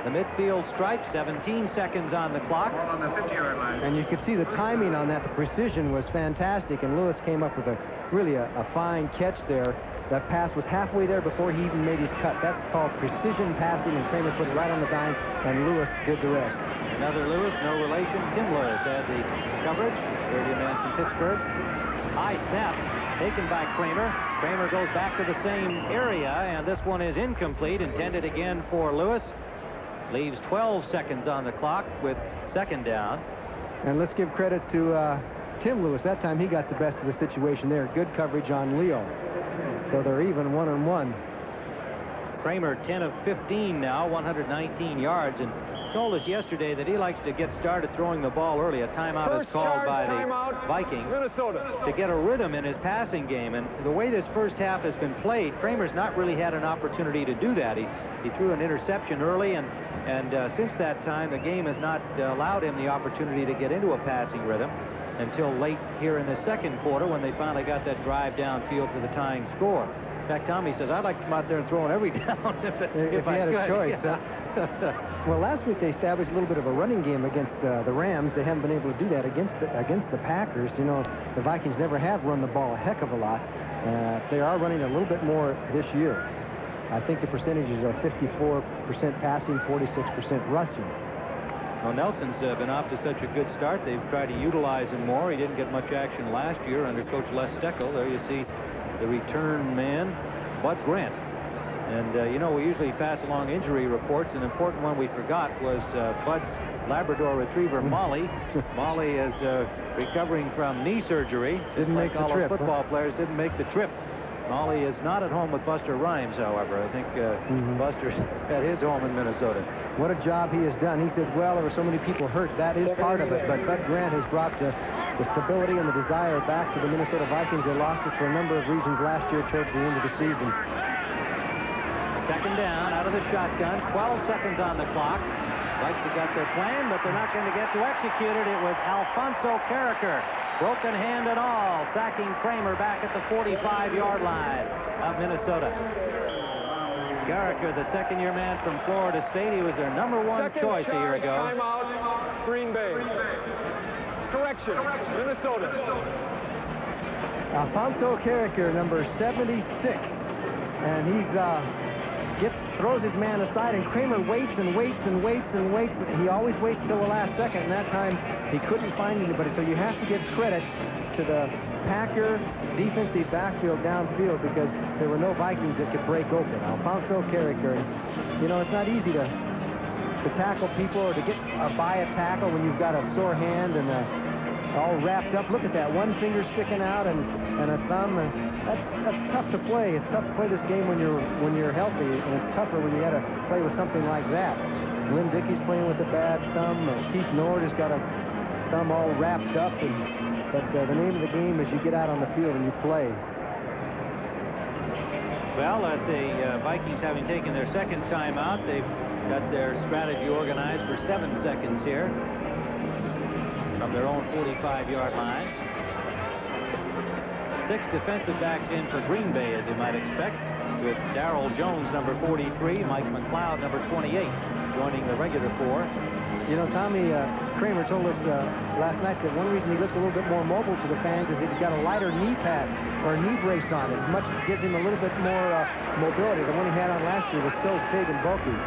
the midfield stripe. 17 seconds on the clock. On the 50-yard line. And you could see the timing on that. The precision was fantastic, and Lewis came up with really a fine catch there. That pass was halfway there before he even made his cut. That's called precision passing, and Kramer put it right on the dime, and Lewis did the rest. Another Lewis, no relation. Tim Lewis had the coverage. 30 man from Pittsburgh. High snap taken by Kramer. Kramer goes back to the same area, and this one is incomplete, intended again for Lewis. Leaves 12 seconds on the clock with second down. And let's give credit to Tim Lewis. That time he got the best of the situation there. Good coverage on Leo. So they're even 1-on-1. Kramer 10 of 15 now, 119 yards, and told us yesterday that he likes to get started throwing the ball early. A timeout is called by the Vikings to get a rhythm in his passing game. And the way this first half has been played, Kramer's not really had an opportunity to do that. He threw an interception early, and since that time, the game has not allowed him the opportunity to get into a passing rhythm until late here in the second quarter, when they finally got that drive downfield for the tying score. In fact, Tommy says, I'd like to come out there and throw it every down if I had could. a choice. Yeah. Well, last week they established a little bit of a running game against the Rams. They haven't been able to do that against the Packers. You know, the Vikings never have run the ball a heck of a lot. They are running a little bit more this year. I think the percentages are 54% passing, 46% rushing. Well, Nelson's been off to such a good start. They've tried to utilize him more. He didn't get much action last year under Coach Les Steckel. There you see the return man, Bud Grant. And, you know, we usually pass along injury reports. An important one we forgot was Bud's Labrador Retriever, Molly. Molly is recovering from knee surgery. Didn't make the all trip. Football players didn't make the trip. Molly is not at home with Buster Rhymes, however. I think Buster's at his home in Minnesota. What a job he has done. He says, well, there were so many people hurt. That is part of it. But Bud Grant has brought the stability and the desire back to the Minnesota Vikings. They lost it for a number of reasons last year towards the end of the season. Second down out of the shotgun. 12 seconds on the clock. Vikes have got their plan, but they're not going to get to execute it. It was Alfonso Carricker, broken hand and all, sacking Kramer back at the 45-yard line of Minnesota. Carricker, the second-year man from Florida State. He was their #1 choice a year ago. Timeout, Green Bay. Correction, Minnesota. Alfonso Carricker, number 76. And he's throws his man aside, and Kramer waits and waits and waits and waits. He always waits till the last second, and that time he couldn't find anybody. So you have to give credit to the Packer defensive backfield downfield, because there were no Vikings that could break open. Alfonso Carricker, you know, it's not easy to tackle people or to get by a tackle when you've got a sore hand and all wrapped up. Look at that, one finger sticking out and a thumb, and that's tough to play. It's tough to play this game when you're healthy, and it's tougher when you got to play with something like that. Lynn Dickey's playing with a bad thumb. Keith Nord has got a thumb all wrapped up, but the name of the game is you get out on the field and you play. Well, the Vikings, having taken their second timeout, they've got their strategy organized for 7 seconds here from their own 45-yard line. 6 defensive backs in for Green Bay, as you might expect, with Darrell Jones, number 43, Mike McLeod, number 28, joining the regular 4. You know, Tommy, Kramer told us last night that one reason he looks a little bit more mobile to the fans is that he's got a lighter knee pad or knee brace on. It gives him a little bit more mobility. The one he had on last year was so big and bulky.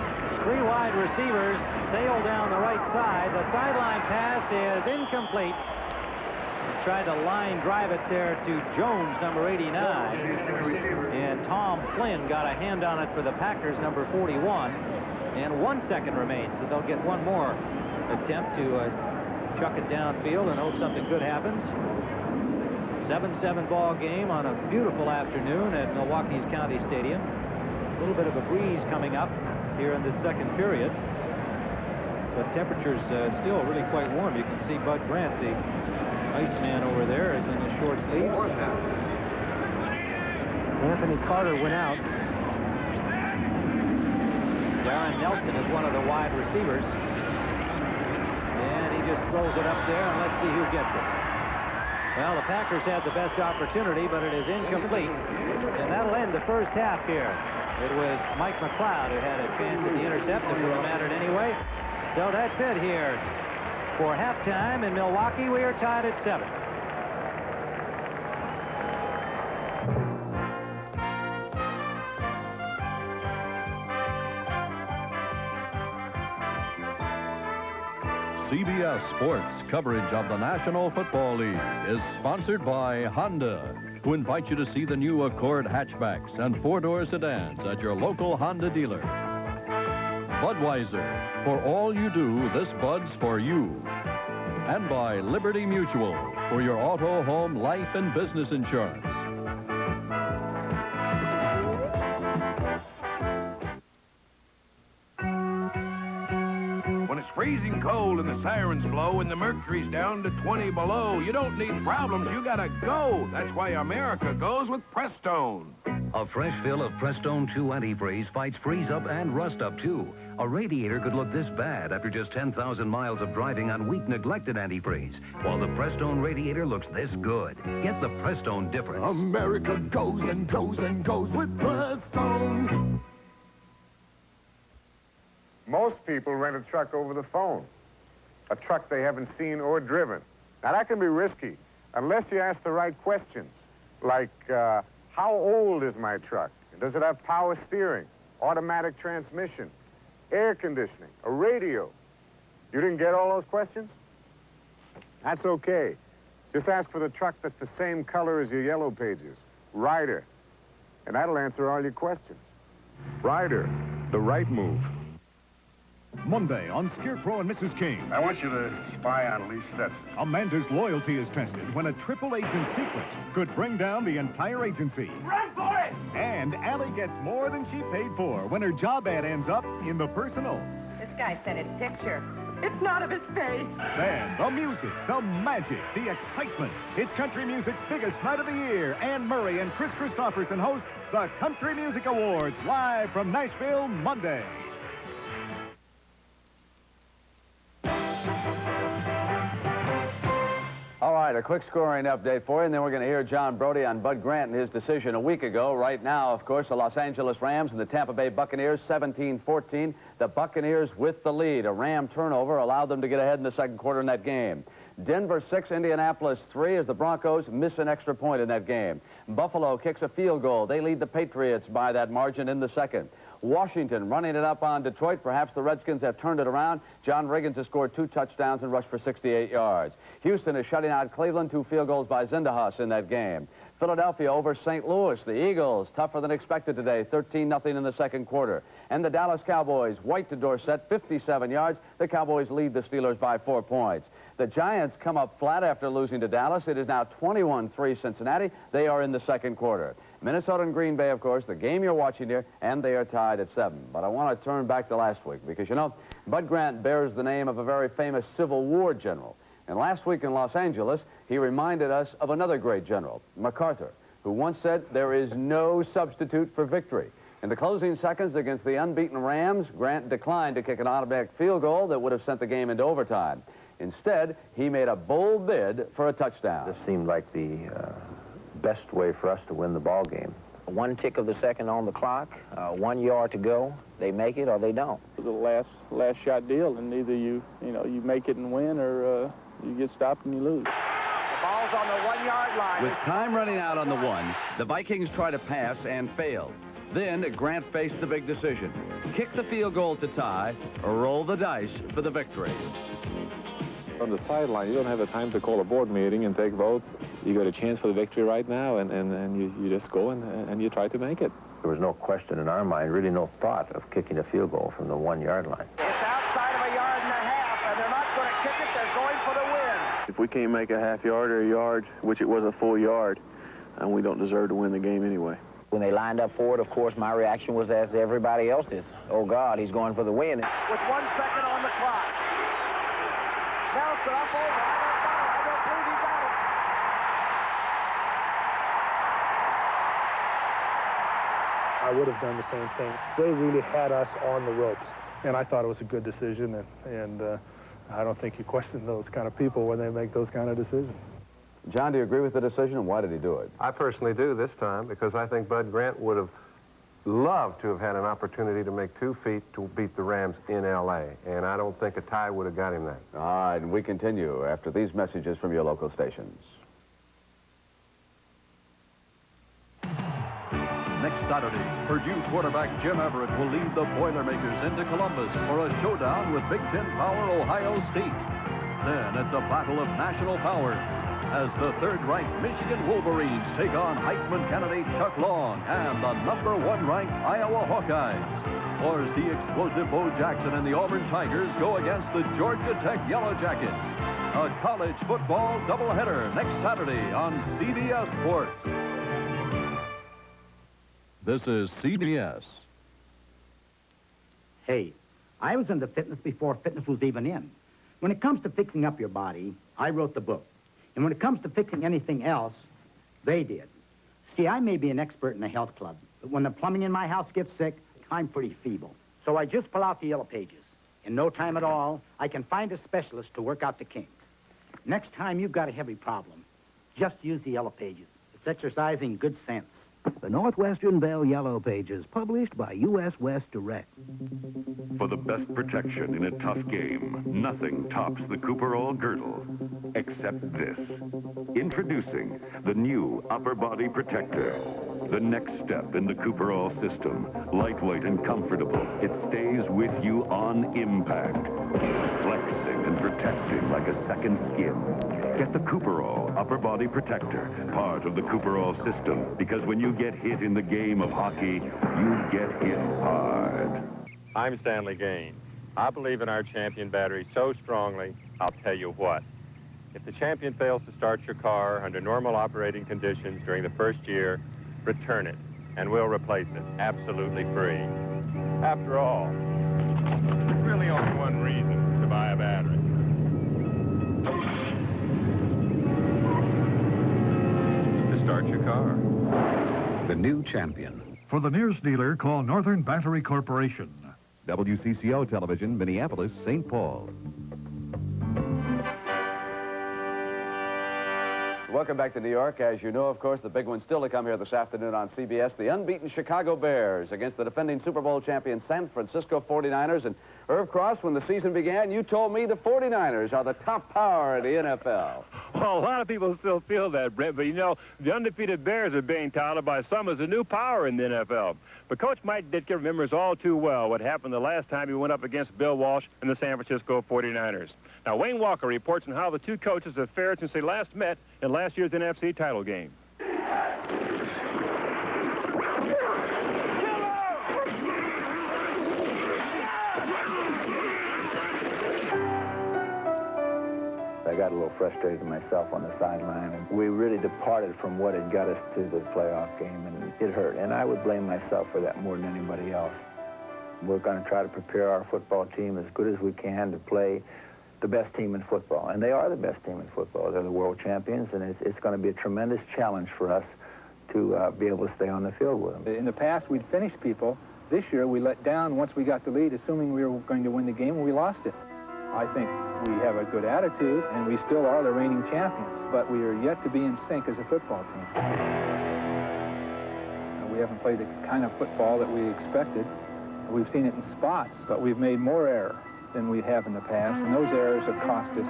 Three wide receivers sail down the right side. The sideline pass is incomplete. Tried to line drive it there to Jones, number 89. And Tom Flynn got a hand on it for the Packers, number 41. And 1 second remains, so they'll get one more attempt to chuck it downfield and hope something good happens. 7-7 ball game on a beautiful afternoon at Milwaukee's County Stadium. A little bit of a breeze coming up here in the second period. But temperatures still really quite warm. You can see Bud Grant, the Iceman over there, is in his short sleeves. Anthony Carter went out. Darren Nelson is one of the wide receivers. And he just throws it up there, and let's see who gets it. Well, the Packers had the best opportunity, but it is incomplete. And that'll end the first half here. It was Mike McLeod who had a chance at the intercept, if it mattered anyway. So that's it here. For halftime in Milwaukee, we are tied at 7. CBS Sports coverage of the National Football League is sponsored by Honda, who invite you to see the new Accord hatchbacks and four-door sedans at your local Honda dealer. Budweiser, for all you do, this Bud's for you. And by Liberty Mutual, for your auto, home, life, and business insurance. When it's freezing cold and the sirens blow and the mercury's down to 20 below, you don't need problems, you gotta go. That's why America goes with Prestone. A fresh fill of Prestone 2 antifreeze fights freeze up and rust up, too. A radiator could look this bad after just 10,000 miles of driving on weak, neglected antifreeze, while the Prestone radiator looks this good. Get the Prestone difference. America goes and goes and goes with Prestone. Most people rent a truck over the phone, a truck they haven't seen or driven. Now, that can be risky unless you ask the right questions, like, how old is my truck? Does it have power steering, automatic transmission, air conditioning, a radio? You didn't get all those questions? That's okay. Just ask for the truck that's the same color as your yellow pages, Ryder, and that'll answer all your questions. Ryder, the right move. Monday on Scarecrow and Mrs. King. I want you to spy on Lee Stetson. Amanda's loyalty is tested when a triple agent secret could bring down the entire agency. Run for it! And Allie gets more than she paid for when her job ad ends up in the personals. This guy sent his picture. It's not of his face. Then the music, the magic, the excitement. It's country music's biggest night of the year. Anne Murray and Chris Christopherson host the Country Music Awards live from Nashville Monday. All right, a quick scoring update for you, and then we're going to hear John Brody on Bud Grant and his decision a week ago. Right now, of course, the Los Angeles Rams and the Tampa Bay Buccaneers, 17-14. The Buccaneers with the lead. A Ram turnover allowed them to get ahead in the second quarter in that game. Denver 6, Indianapolis 3 as the Broncos miss an extra point in that game. Buffalo kicks a field goal. They lead the Patriots by that margin in the second. Washington running it up on Detroit. Perhaps the Redskins have turned it around. John Riggins has scored 2 touchdowns and rushed for 68 yards. Houston is shutting out Cleveland. 2 field goals by Zindehaus in that game. Philadelphia over St. Louis. The Eagles, tougher than expected today, 13-0 in the second quarter. And the Dallas Cowboys, White to Dorsett, 57 yards. The Cowboys lead the Steelers by 4 points. The Giants come up flat after losing to Dallas. It is now 21-3 Cincinnati. They are in the second quarter. Minnesota and Green Bay, of course, the game you're watching here, and they are tied at 7. But I want to turn back to last week because, you know, Bud Grant bears the name of a very famous Civil War general. And last week in Los Angeles, he reminded us of another great general, MacArthur, who once said, "There is no substitute for victory." In the closing seconds against the unbeaten Rams, Grant declined to kick an automatic field goal that would have sent the game into overtime. Instead, he made a bold bid for a touchdown. This seemed like the best way for us to win the ball game. 1 tick of the second on the clock, 1 yard to go. They make it or they don't. It's a last shot deal, and either you make it and win, or you get stopped and you lose. The ball's on the 1 yard line. With time running out on the 1, the Vikings try to pass and fail. Then Grant faced the big decision. Kick the field goal to tie, or roll the dice for the victory. On the sideline, you don't have the time to call a board meeting and take votes. You got a chance for the victory right now, and you just go and you try to make it. There was no question in our mind, really no thought of kicking a field goal from the 1-yard line. It's outside of 1.5 yards, and they're not going to kick it. They're going for the win. If we can't make a half yard or a yard, which it was a full yard, and we don't deserve to win the game anyway. When they lined up for it, of course, my reaction was as everybody else's. Oh, God, he's going for the win. With 1 second on the clock. Nelson up over. I don't believe he got it. I would have done the same thing. They really had us on the ropes, and I thought it was a good decision, and I don't think you question those kind of people when they make those kind of decisions. John, do you agree with the decision, and why did he do it? I personally do this time because I think Bud Grant would have loved to have had an opportunity to make 2 feet to beat the Rams in L.A., and I don't think a tie would have got him that. All right, and we continue after these messages from your local stations. Next Saturday, Purdue quarterback Jim Everett will lead the Boilermakers into Columbus for a showdown with Big Ten power Ohio State. Then it's a battle of national powers as the third-ranked Michigan Wolverines take on Heisman candidate Chuck Long and the #1 ranked Iowa Hawkeyes. Or see explosive Bo Jackson and the Auburn Tigers go against the Georgia Tech Yellow Jackets. A college football doubleheader next Saturday on CBS Sports. This is CBS. Hey, I was into fitness before fitness was even in. When it comes to fixing up your body, I wrote the book. And when it comes to fixing anything else, they did. See, I may be an expert in the health club, but when the plumbing in my house gets sick, I'm pretty feeble. So I just pull out the Yellow Pages. In no time at all, I can find a specialist to work out the kinks. Next time you've got a heavy problem, just use the Yellow Pages. It's exercising good sense. The Northwestern Bell Yellow Pages, published by U.S. West Direct. For the best protection in a tough game, nothing tops the Cooperall girdle, except this. Introducing the new Upper Body Protector. The next step in the Cooperall system. Lightweight and comfortable, it stays with you on impact. Flexing and protecting like a second skin. Get the Cooperall Upper Body Protector, part of the Cooperall system, because when you get hit in the game of hockey, you get hit hard. I'm Stanley Gain. I believe in our Champion battery so strongly, I'll tell you what. If the Champion fails to start your car under normal operating conditions during the first year, return it, and we'll replace it absolutely free. After all, there's really only one reason to buy a battery. To start your car. The new Champion. For the nearest dealer, call Northern Battery Corporation. WCCO Television, Minneapolis, St. Paul. Welcome back to New York. As you know, of course, the big one still to come here this afternoon on CBS, the unbeaten Chicago Bears against the defending Super Bowl champion San Francisco 49ers. And Irv Cross, when the season began, you told me the 49ers are the top power in the NFL. Well, a lot of people still feel that, Brett, but you know, the undefeated Bears are being touted by some as a new power in the NFL. But Coach Mike Ditka remembers all too well what happened the last time he went up against Bill Walsh and the San Francisco 49ers. Now, Wayne Walker reports on how the two coaches have fared since they last met in last year's NFC title game. I got a little frustrated myself on the sideline, and we really departed from what had got us to the playoff game, and it hurt. And I would blame myself for that more than anybody else. We're going to try to prepare our football team as good as we can to play the best team in football. And they are the best team in football. They're the world champions, and it's going to be a tremendous challenge for us to be able to stay on the field with them. In the past, we'd finish people. This year, we let down once we got the lead, assuming we were going to win the game, and we lost it. I think we have a good attitude, and we still are the reigning champions, but we are yet to be in sync as a football team. We haven't played the kind of football that we expected. We've seen it in spots, but we've made more error than we have in the past, and those errors have cost us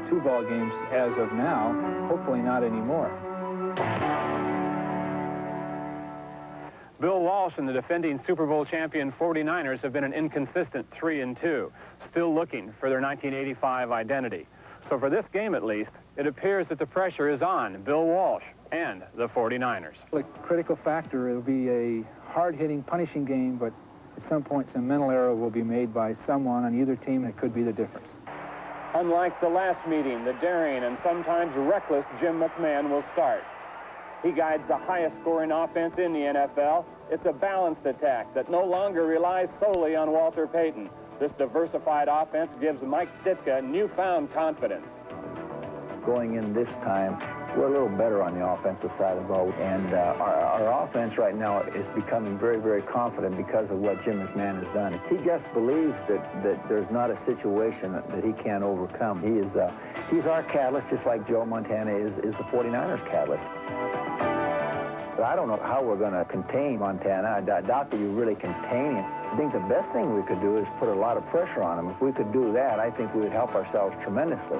2 ball games as of now, hopefully not anymore. Bill Walsh and the defending Super Bowl champion 49ers have been an inconsistent 3-2, still looking for their 1985 identity. So for this game at least, it appears that the pressure is on Bill Walsh and the 49ers. A critical factor, it'll be a hard-hitting, punishing game, but at some point some mental error will be made by someone on either team that could be the difference. Unlike the last meeting, the daring and sometimes reckless Jim McMahon will start. He guides the highest scoring offense in the NFL. It's a balanced attack that no longer relies solely on Walter Payton. This diversified offense gives Mike Ditka newfound confidence. Going in this time, we're a little better on the offensive side of the ball, and our offense right now is becoming very, very confident because of what Jim McMahon has done. He just believes that there's not a situation that he can't overcome. He's our catalyst, just like Joe Montana is the 49ers catalyst. But I don't know how we're going to contain Montana. I doubt that you really contain him. I think the best thing we could do is put a lot of pressure on him. If we could do that, I think we would help ourselves tremendously.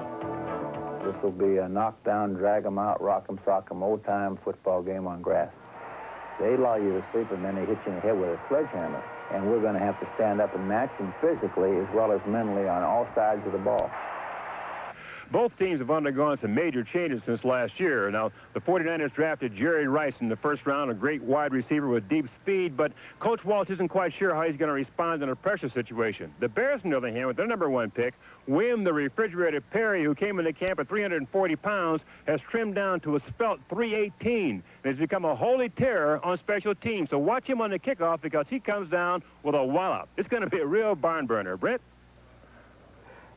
This will be a knockdown, drag them out, rock them, sock them, old-time football game on grass. They allow you to sleep, and then they hit you in the head with a sledgehammer. And we're going to have to stand up and match them physically as well as mentally on all sides of the ball. Both teams have undergone some major changes since last year. Now, the 49ers drafted Jerry Rice in the first round, a great wide receiver with deep speed, but Coach Walsh isn't quite sure how he's going to respond in a pressure situation. The Bears, on the other hand, with their #1 pick, William the Refrigerator Perry, who came into camp at 340 pounds, has trimmed down to a spelt 318 and has become a holy terror on special teams. So watch him on the kickoff because he comes down with a wallop. It's going to be a real barn burner. Brett?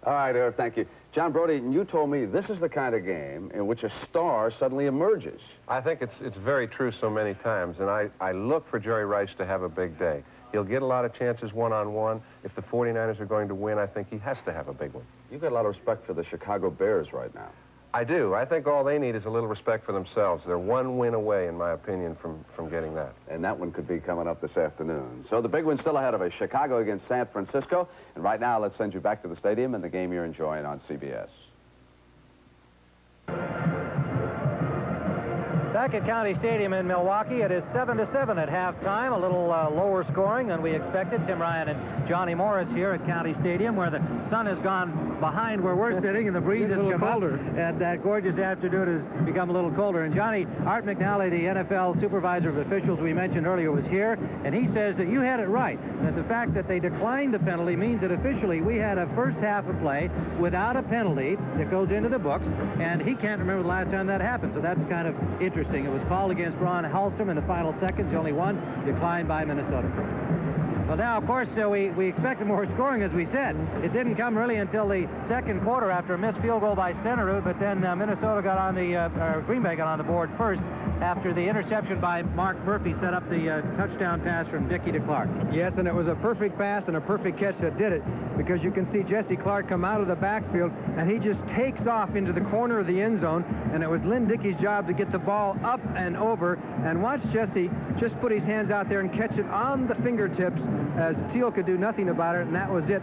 All right, Eric, thank you. John Brody, you told me this is the kind of game in which a star suddenly emerges. I think it's very true so many times, and I look for Jerry Rice to have a big day. He'll get a lot of chances one-on-one. If the 49ers are going to win, I think he has to have a big one. You've got a lot of respect for the Chicago Bears right now. I do. I think all they need is a little respect for themselves. They're one win away, in my opinion, from getting that. And that one could be coming up this afternoon. So the big one's still ahead of us, Chicago against San Francisco. And right now, let's send you back to the stadium and the game you're enjoying on CBS. Back at County Stadium in Milwaukee, it is 7-7 at halftime, a little lower scoring than we expected. Tim Ryan and Johnny Morris here at County Stadium, where the sun has gone behind where we're sitting and the breeze has come colder. And that gorgeous afternoon has become a little colder. And Johnny, Art McNally, the NFL supervisor of officials we mentioned earlier, was here, and he says that you had it right, that the fact that they declined the penalty means that officially we had a first half of play without a penalty that goes into the books, and he can't remember the last time that happened, so that's kind of interesting. It was called against Ron Hallstrom in the final seconds, only one, declined by Minnesota. Well, now, of course, we expected more scoring, as we said. It didn't come really until the second quarter after a missed field goal by Stenerud, but then Minnesota got on the, Green Bay got on the board first after the interception by Mark Murphy set up the touchdown pass from Dickey to Clark. Yes, and it was a perfect pass and a perfect catch that did it, because you can see Jesse Clark come out of the backfield, and he just takes off into the corner of the end zone, and it was Lynn Dickey's job to get the ball up and over, and watch Jesse just put his hands out there and catch it on the fingertips, as Teal could do nothing about it, and that was it.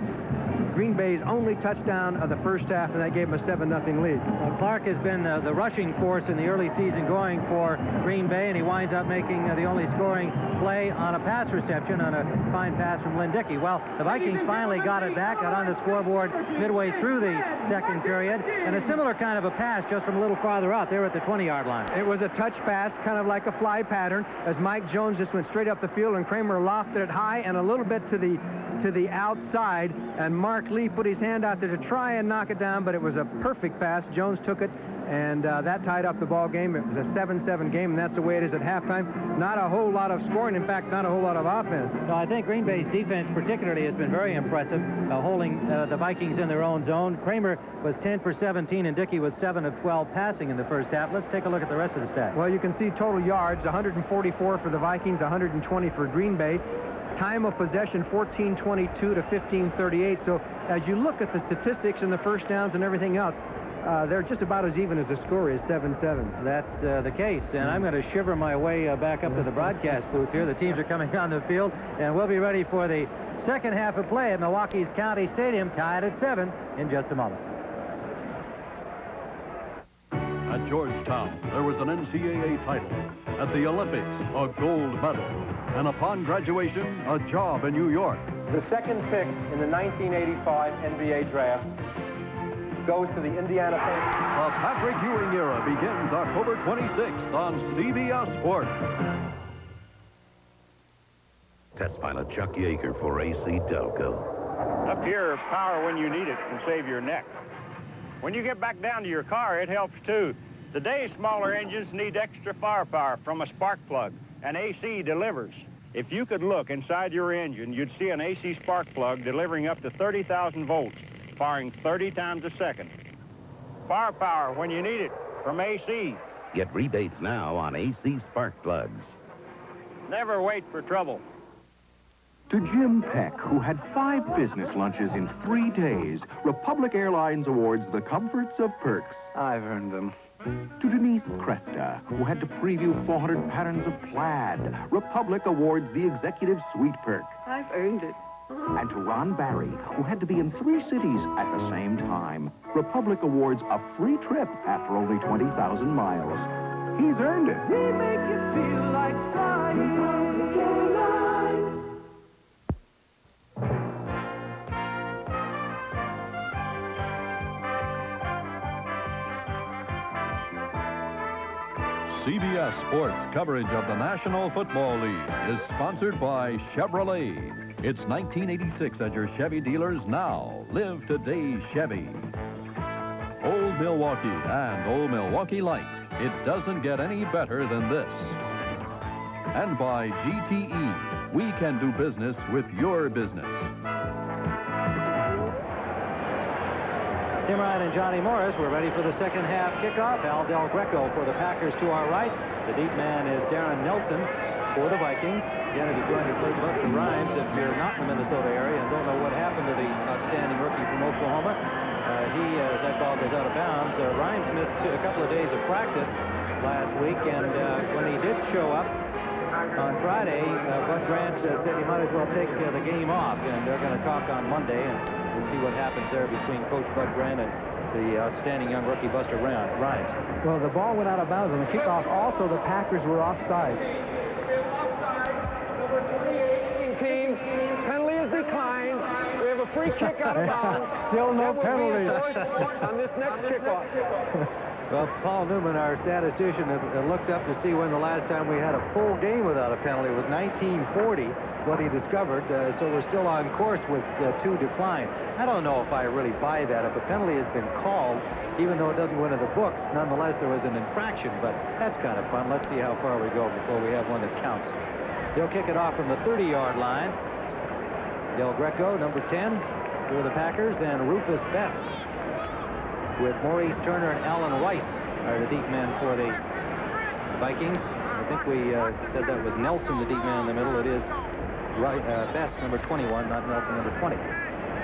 Green Bay's only touchdown of the first half, and that gave him a 7-0 lead. Well, Clark has been the rushing force in the early season going for Green Bay, and he winds up making the only scoring play on a pass reception on a fine pass from Lynn Dickey. Well, the Vikings finally got it back, got on the scoreboard midway through the second period, and a similar kind of a pass just from a little farther out there at the 20-yard line. It was a touch pass, kind of like a fly pattern, as Mike Jones just went straight up the field, and Kramer lofted it high and a little bit to the outside, and Mark Lee put his hand out there to try and knock it down, but it was a perfect pass. Jones took it, and that tied up the ball game. It was a 7-7 game, and that's the way it is at halftime. Not a whole lot of scoring. In fact, not a whole lot of offense. No, I think Green Bay's defense particularly has been very impressive, holding the Vikings in their own zone. Kramer was 10 for 17, and Dickey was 7 of 12 passing in the first half. Let's take a look at the rest of the stats. Well, you can see total yards, 144 for the Vikings, 120 for Green Bay. Time of possession, 14:22 to 15:38. So as you look at the statistics and the first downs and everything else, they're just about as even as the score is, 7-7. That's the case, and I'm going to shiver my way back up to the broadcast booth here. The teams are coming on the field, and we'll be ready for the second half of play at Milwaukee's County Stadium, tied at 7 in just a moment. At Georgetown, there was an NCAA title. At the Olympics, a gold medal. And upon graduation, a job in New York. The second pick in the 1985 NBA draft goes to the Indiana Pacers. The Patrick Ewing era begins October 26th on CBS Sports. Test pilot Chuck Yeager for AC Delco. Up here, power when you need it can save your neck. When you get back down to your car, it helps too. Today's smaller engines need extra firepower from a spark plug, and AC delivers. If you could look inside your engine, you'd see an AC spark plug delivering up to 30,000 volts, firing 30 times a second. Firepower when you need it from AC. Get rebates now on AC spark plugs. Never wait for trouble. To Jim Peck, who had 5 business lunches in 3 days, Republic Airlines awards the comforts of perks. I've earned them. To Denise Cresta, who had to preview 400 patterns of plaid, Republic awards the Executive Suite perk. I've earned it. And to Ron Barry, who had to be in 3 cities at the same time, Republic awards a free trip after only 20,000 miles. He's earned it. We make you feel like flying. CBS Sports coverage of the National Football League is sponsored by Chevrolet. It's 1986 at your Chevy dealers now. Live today's Chevy. Old Milwaukee and Old Milwaukee Light. It doesn't get any better than this. And by GTE. We can do business with your business. Tim Ryan and Johnny Morris, we're ready for the second half kickoff. Al Del Greco for the Packers to our right. The deep man is Darren Nelson for the Vikings. Again, if you joined us late, Buster Rhymes, if you're not in the Minnesota area and don't know what happened to the outstanding rookie from Oklahoma, he, as I call it, is out of bounds. Rhymes missed a couple of days of practice last week, and when he did show up on Friday, Bud Grant said he might as well take the game off, and they're going to talk on Monday, and we'll see what happens there between Coach Bud Grant and the outstanding young rookie Buster Rhymes. Well, the ball went out of bounds on the kickoff. Also, the Packers were offsides. Team, penalty is declined. We have a free kick out of bounds. Still no penalty. On this next kickoff. Well, Paul Newman, our statistician, had looked up to see when the last time we had a full game without a penalty. It was 1940, what he discovered. So we're still on course with 2 decline. I don't know if I really buy that. If a penalty has been called, even though it doesn't go into the books, nonetheless, there was an infraction. But that's kind of fun. Let's see how far we go before we have one that counts. They'll kick it off from the 30-yard line. Del Greco, number 10, for the Packers, and Rufus Bess with Maurice Turner and Alan Rice are the deep men for the Vikings. I think we said that was Nelson, the deep man in the middle. It is Bess, number 21, not Nelson, number 20.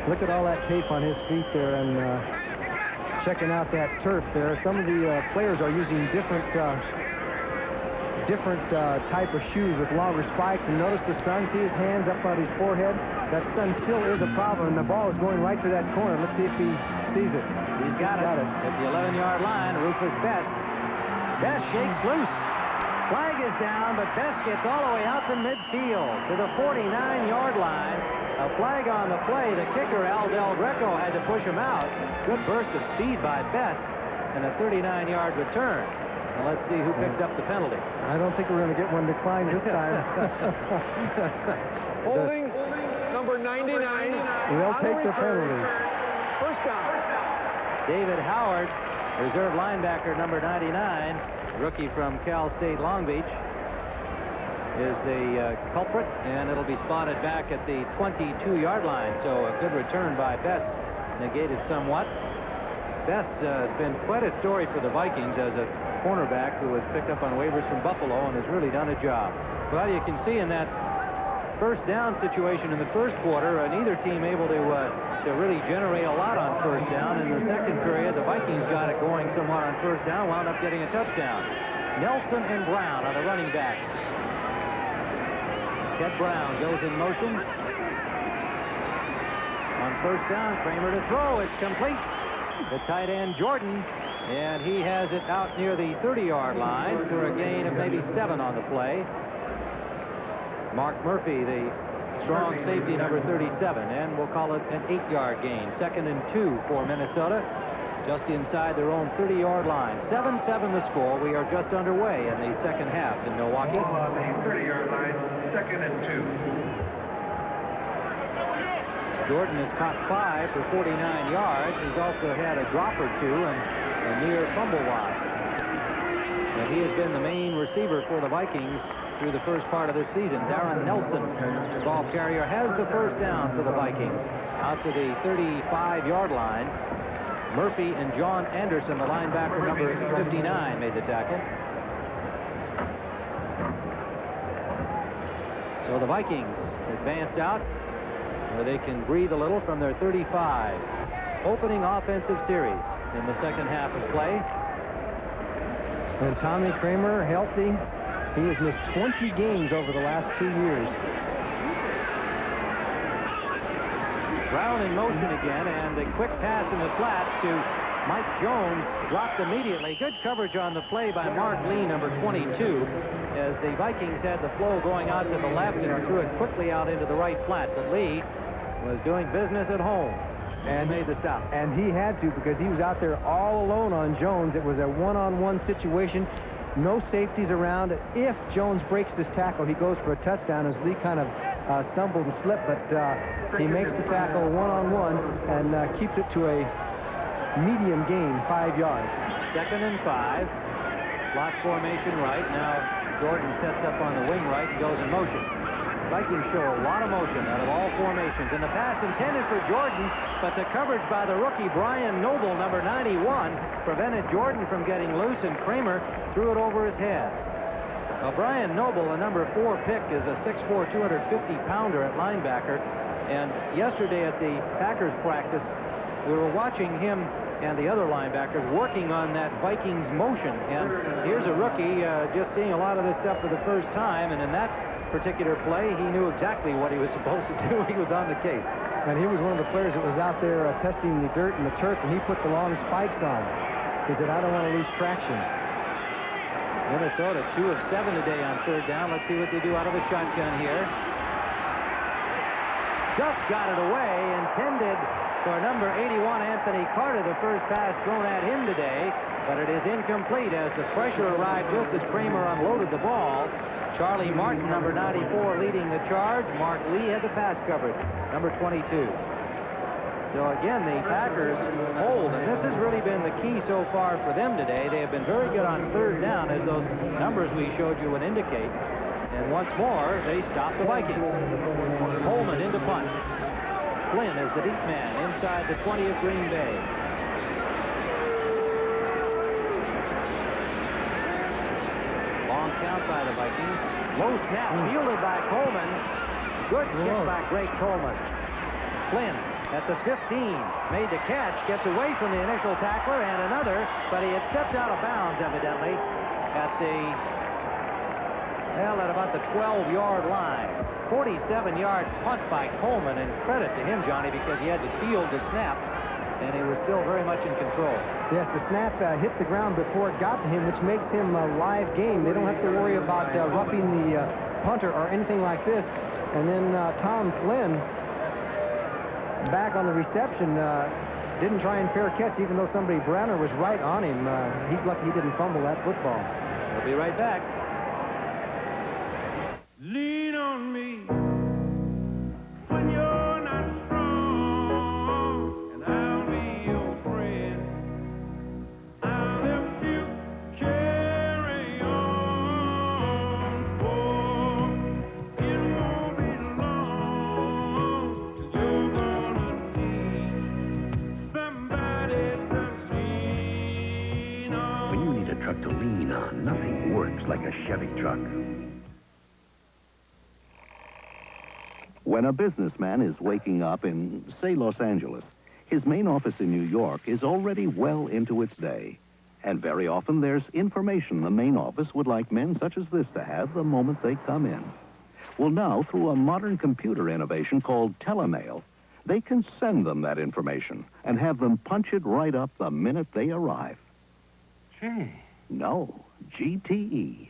Look at all that tape on his feet there and checking out that turf there. Some of the players are using different type of shoes with longer spikes. And notice the sun, see his hands up on his forehead. That sun still is a problem, and the ball is going right to that corner. Let's see if he sees it. He's got it. At the 11-yard line, Rufus Bess. Bess shakes loose. Flag is down, but Bess gets all the way out to midfield to the 49-yard line. A flag on the play. The kicker, Al Del Greco, had to push him out. Good burst of speed by Bess and a 39-yard return. And let's see who picks up the penalty. I don't think we're going to get one declined this time. Holding number 99. They'll take the penalty. First down. David Howard, reserve linebacker, number 99, rookie from Cal State Long Beach, is the culprit, and it'll be spotted back at the 22-yard line. So a good return by Bess, negated somewhat. Bess has been quite a story for the Vikings as a cornerback who was picked up on waivers from Buffalo and has really done a job. Well, you can see in that first down situation in the first quarter, neither team able to really generate a lot on first down. In the second period, the Vikings got it going somewhat on first down, wound up getting a touchdown. Nelson and Brown are the running backs. Ted Brown goes in motion. On first down, Kramer to throw. It's complete. The tight end, Jordan, And he has it out near the 30-yard line for a gain of maybe 7 on the play. Mark Murphy, the strong safety, number 37, and we'll call it an 8-yard gain. 2nd and 2 for Minnesota, just inside their own 30-yard line. 7-7 the score. We are just underway in the second half in Milwaukee. On the 30-yard line, 2nd and 2. Jordan has caught 5 for 49 yards. He's also had a drop or 2 and a near fumble loss. But he has been the main receiver for the Vikings through the first part of this season. Darren Nelson, the ball carrier, has the first down for the Vikings. Out to the 35-yard line. Murphy and John Anderson, the linebacker, number 59, made the tackle. So the Vikings advance out where they can breathe a little from their 35. Opening offensive series in the second half of play. And Tommy Kramer, healthy. He has missed 20 games over the last 2 years. Brown in motion again, and a quick pass in the flat to Mike Jones, dropped immediately. Good coverage on the play by Mark Lee, number 22, as the Vikings had the flow going out to the left and threw it quickly out into the right flat. But Lee was doing business at home and made the stop. And he had to, because he was out there all alone on Jones. It was a one-on-one situation. No safeties around. If Jones breaks this tackle, he goes for a touchdown, as Lee kind of stumbled and slipped, but he makes the tackle one-on-one and keeps it to a medium gain, 5 yards. 2nd and 5. Slot formation right. Now Jordan sets up on the wing right and goes in motion. Vikings show a lot of motion out of all formations. And the pass intended for Jordan, but the coverage by the rookie Brian Noble, number 91, prevented Jordan from getting loose, and Kramer threw it over his head. Now, Brian Noble, the number 4 pick, is a 6'4", 250-pounder at linebacker. And yesterday at the Packers practice, we were watching him and the other linebackers working on that Vikings motion. And here's a rookie just seeing a lot of this stuff for the first time. And in that particular play, he knew exactly what he was supposed to do. He was on the case. And he was one of the players that was out there testing the dirt and the turf, and he put the long spikes on. He said, I don't want to lose traction. Minnesota 2 of 7 today on 3rd down. Let's see what they do out of the shotgun here. Just got it away, intended for number 81, Anthony Carter, the first pass thrown at him today, but it is incomplete as the pressure arrived just as Kramer unloaded the ball. Charlie Martin, number 94, leading the charge. Mark Lee had the pass coverage, number 22. So again, the Packers hold, and this has really been the key so far for them today. They have been very good on 3rd down, as those numbers we showed you would indicate. And once more, they stop the Vikings. Coleman into punt. Flynn is the deep man inside the 20 of Green Bay. Long count by the Vikings. Low snap fielded by Coleman. Good kick by Greg Coleman. Flynn at the 15 made the catch, gets away from the initial tackler, and another, but he had stepped out of bounds evidently at about the 12-yard line. 47-yard punt by Coleman, and credit to him, Johnny, because he had to field the snap, and he was still very much in control. Yes, the snap hit the ground before it got to him, which makes him a live game. They don't have to worry about roughing the punter or anything like this. And then Tom Flynn, back on the reception, didn't try and fair catch, even though somebody, Browner, was right on him. He's lucky he didn't fumble that football. We'll be right back. Lean on me when you're not strong, and I'll be your friend. I'll help you carry on, for it won't be long till you're gonna need somebody to lean on. When you need a truck to lean on, nothing works like a Chevy truck. When a businessman is waking up in, say, Los Angeles, his main office in New York is already well into its day. And very often there's information the main office would like men such as this to have the moment they come in. Well, now, through a modern computer innovation called telemail, they can send them that information and have them punch it right up the minute they arrive. Porsche? No, GTE.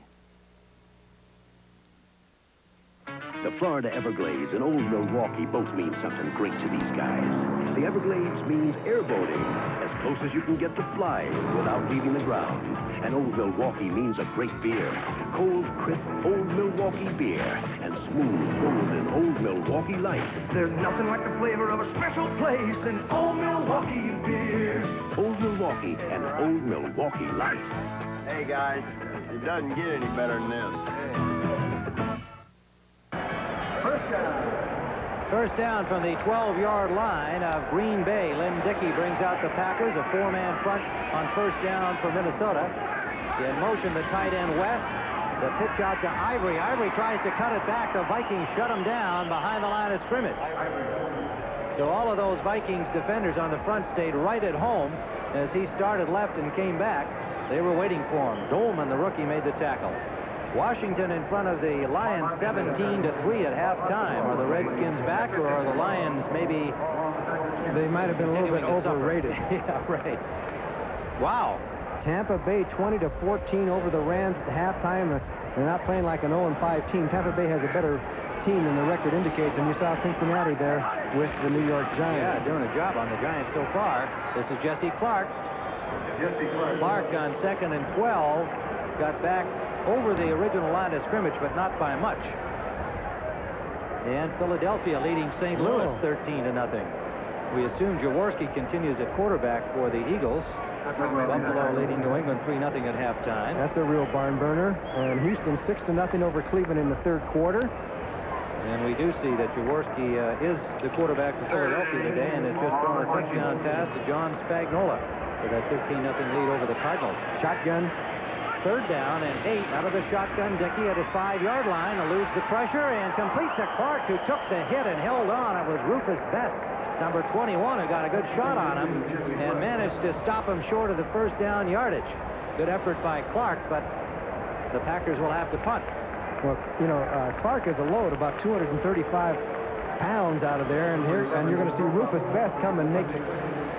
The Florida Everglades and Old Milwaukee both mean something great to these guys. The Everglades means airboating, as close as you can get to flying without leaving the ground. And Old Milwaukee means a great beer. Cold, crisp Old Milwaukee beer and smooth, golden Old Milwaukee Light. There's nothing like the flavor of a special place in Old Milwaukee beer. Old Milwaukee and Old Milwaukee Light. Hey, guys, it doesn't get any better than this. First down from the 12-yard line of Green Bay. Lynn Dickey brings out the Packers, a four-man front on first down for Minnesota. In motion, the tight end West. The pitch out to Ivory. Ivory tries to cut it back. The Vikings shut him down behind the line of scrimmage. So all of those Vikings defenders on the front stayed right at home as he started left and came back. They were waiting for him. Dolman, the rookie, made the tackle. Washington in front of the Lions 17-3 at halftime. Are the Redskins back, or are the Lions maybe... They might have been a little bit overrated. Yeah, right. Wow. Tampa Bay 20-14 over the Rams at halftime. They're not playing like an 0-5 team. Tampa Bay has a better team than the record indicates, and you saw Cincinnati there with the New York Giants. Yeah, doing a job on the Giants so far. This is Jesse Clark. Clark on 2nd and 12 got back over the original line of scrimmage, but not by much. And Philadelphia leading St. Louis 13-0. We assume Jaworski continues at quarterback for the Eagles. Buffalo leading New England 3-0 at halftime. That's a real barn burner. And Houston 6-0 over Cleveland in the third quarter. And we do see that Jaworski is the quarterback for Philadelphia today, and has just thrown a touchdown pass to John Spagnola for that 13-0 lead over the Cardinals. Shotgun. Third down and 8 out of the shotgun. Dickey at his 5-yard line, eludes the pressure and complete to Clark, who took the hit and held on. It was Rufus Best, number 21, who got a good shot on him and managed to stop him short of the first down yardage. Good effort by Clark, but the Packers will have to punt. Well, you know, Clark is a load, about 235 pounds out of there, and you're going to see Rufus Best come and make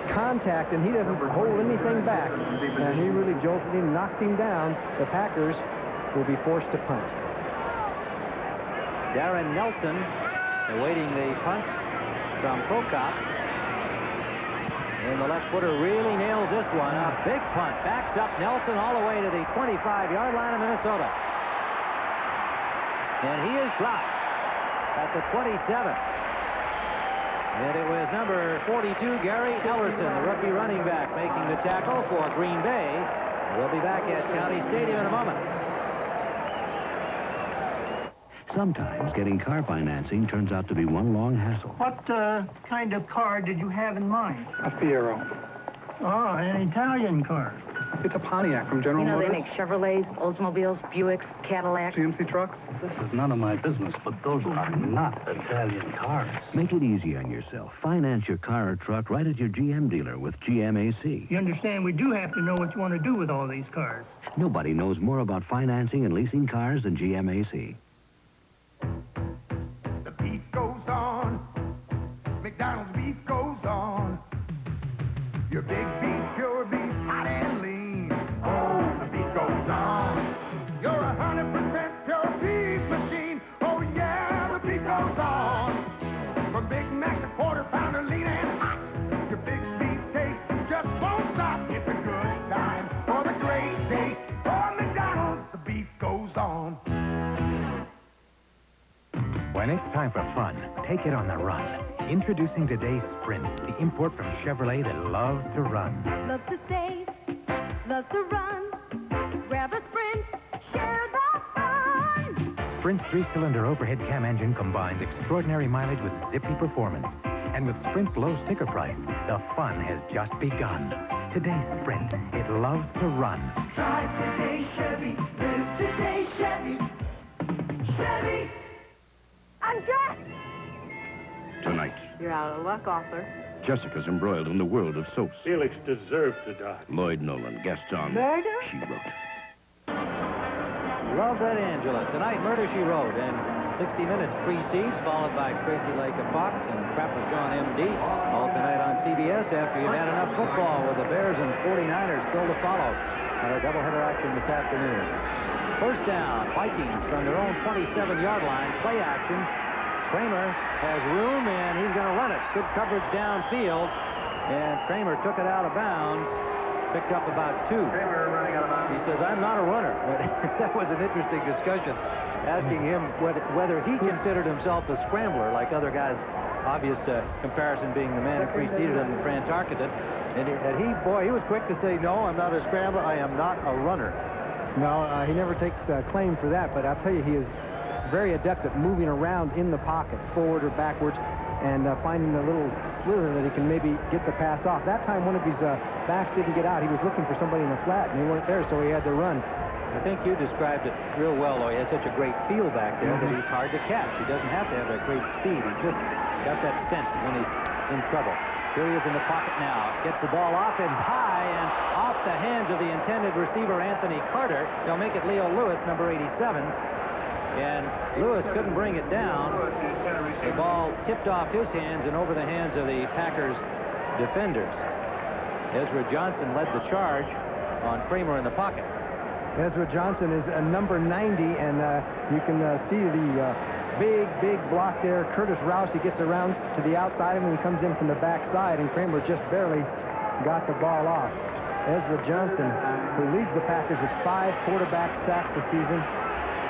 contact, and he doesn't hold anything back. And he really jolted him, knocked him down. The Packers will be forced to punt. Darren Nelson awaiting the punt from Prokop. And the left footer really nails this one. A big punt. Backs up Nelson all the way to the 25-yard line of Minnesota. And he is dropped at the 27. And it was number 42, Gary Ellerson, the rookie running back, making the tackle for Green Bay. We'll be back at County Stadium in a moment. Sometimes getting car financing turns out to be one long hassle. What kind of car did you have in mind? A Fiero. Oh, an Italian car. It's a Pontiac from General Motors. They make Chevrolets, Oldsmobiles, Buicks, Cadillacs. GMC trucks. This is none of my business, but those are not Italian cars. Make it easy on yourself. Finance your car or truck right at your GM dealer with GMAC. You understand, we do have to know what you want to do with all these cars. Nobody knows more about financing and leasing cars than GMAC. The beef goes on. McDonald's beef goes on. Your big beef, pure beef, hot and lean. Oh, the beef goes on. You're 100% pure beef machine. Oh, yeah, the beef goes on. From Big Mac to quarter pounder, lean and hot. Your big beef taste just won't stop. It's a good time for the great taste. For McDonald's, the beef goes on. When it's time for fun, take it on the run. Introducing today's Sprint, the import from Chevrolet that loves to run. Loves to save, loves to run. Grab a Sprint, share the fun. Sprint's 3-cylinder overhead cam engine combines extraordinary mileage with zippy performance. And with Sprint's low sticker price, the fun has just begun. Today's Sprint, it loves to run. Drive today, Chevy. Live today, Chevy. Chevy. I'm Jack. Tonight, You're out of luck, Arthur. Jessica's embroiled in the world of soaps. Felix deserved to die. Lloyd Nolan, Gaston. Murder? She wrote. Love that Angela. Tonight, Murder, She Wrote. And 60 Minutes precedes, followed by Tracy Lake of Fox and Crap with John M.D. All tonight on CBS after you've had enough football with the Bears and 49ers still to follow. on our doubleheader action this afternoon. First down, Vikings from their own 27-yard line. Play action. Kramer has room, and he's going to run it. Good coverage downfield, and Kramer took it out of bounds. Picked up about 2. Kramer running out of bounds. He says, I'm not a runner. That was an interesting discussion, asking him whether he considered himself a scrambler like other guys. Obvious comparison being the man who preceded him, France Arcandon. And he was quick to say, no, I'm not a scrambler. I am not a runner. No, he never takes claim for that, but I'll tell you, he is very adept at moving around in the pocket, forward or backwards, and finding a little slither that he can maybe get the pass off. That time one of his backs didn't get out. He was looking for somebody in the flat, and they weren't there, so he had to run. I think you described it real well, though. He has such a great feel back there that he's hard to catch. He doesn't have to have that great speed. He just got that sense when he's in trouble. Here he is in the pocket now. Gets the ball off. It's high and off the hands of the intended receiver, Anthony Carter. They'll make it Leo Lewis, number 87. And Lewis couldn't bring it down. The ball tipped off his hands and over the hands of the Packers defenders. Ezra Johnson led the charge on Kramer in the pocket. Ezra Johnson is number 90, and you can see the big block there. Curtis Rouse, he gets around to the outside of him and comes in from the backside, and Kramer just barely got the ball off. Ezra Johnson, who leads the Packers with 5 quarterback sacks this season.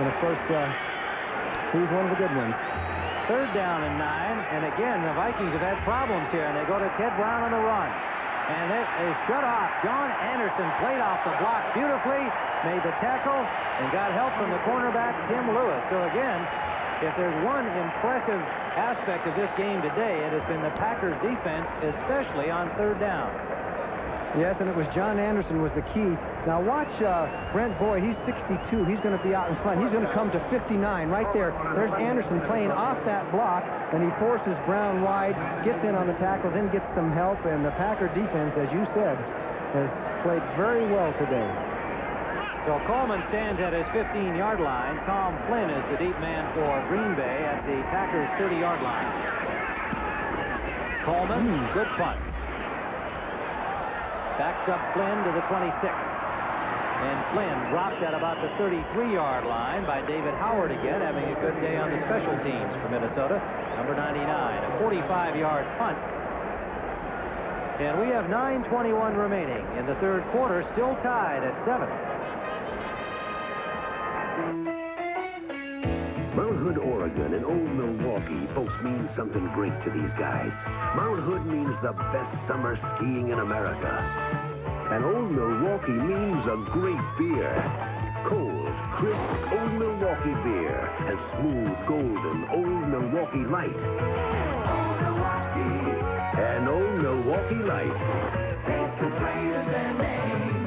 And of course, he's one of the good ones. Third down and 9, and again, the Vikings have had problems here, and they go to Ted Brown on the run. And they shut off. John Anderson played off the block beautifully, made the tackle, and got help from the cornerback, Tim Lewis. So again, if there's one impressive aspect of this game today, it has been the Packers' defense, especially on third down. Yes, and it was John Anderson was the key. Now watch Brent Boyd. He's 62. He's going to be out in front. He's going to come to 59 right there. There's Anderson playing off that block, and he forces Brown wide, gets in on the tackle, then gets some help, and the Packer defense, as you said, has played very well today. So Coleman stands at his 15-yard line. Tom Flynn is the deep man for Green Bay at the Packers' 30-yard line. Coleman, good punt. Backs up Flynn to the 26. And Flynn dropped at about the 33-yard line by David Howard again, having a good day on the special teams for Minnesota. Number 99, a 45-yard punt. And we have 9:21 remaining in the third quarter, still tied at 7. Mount Hood, Oregon and Old Milwaukee both mean something great to these guys. Mount Hood means the best summer skiing in America. And Old Milwaukee means a great beer. Cold, crisp Old Milwaukee beer and smooth, golden Old Milwaukee Light. Old Milwaukee. And Old Milwaukee Light. Taste as great as their name.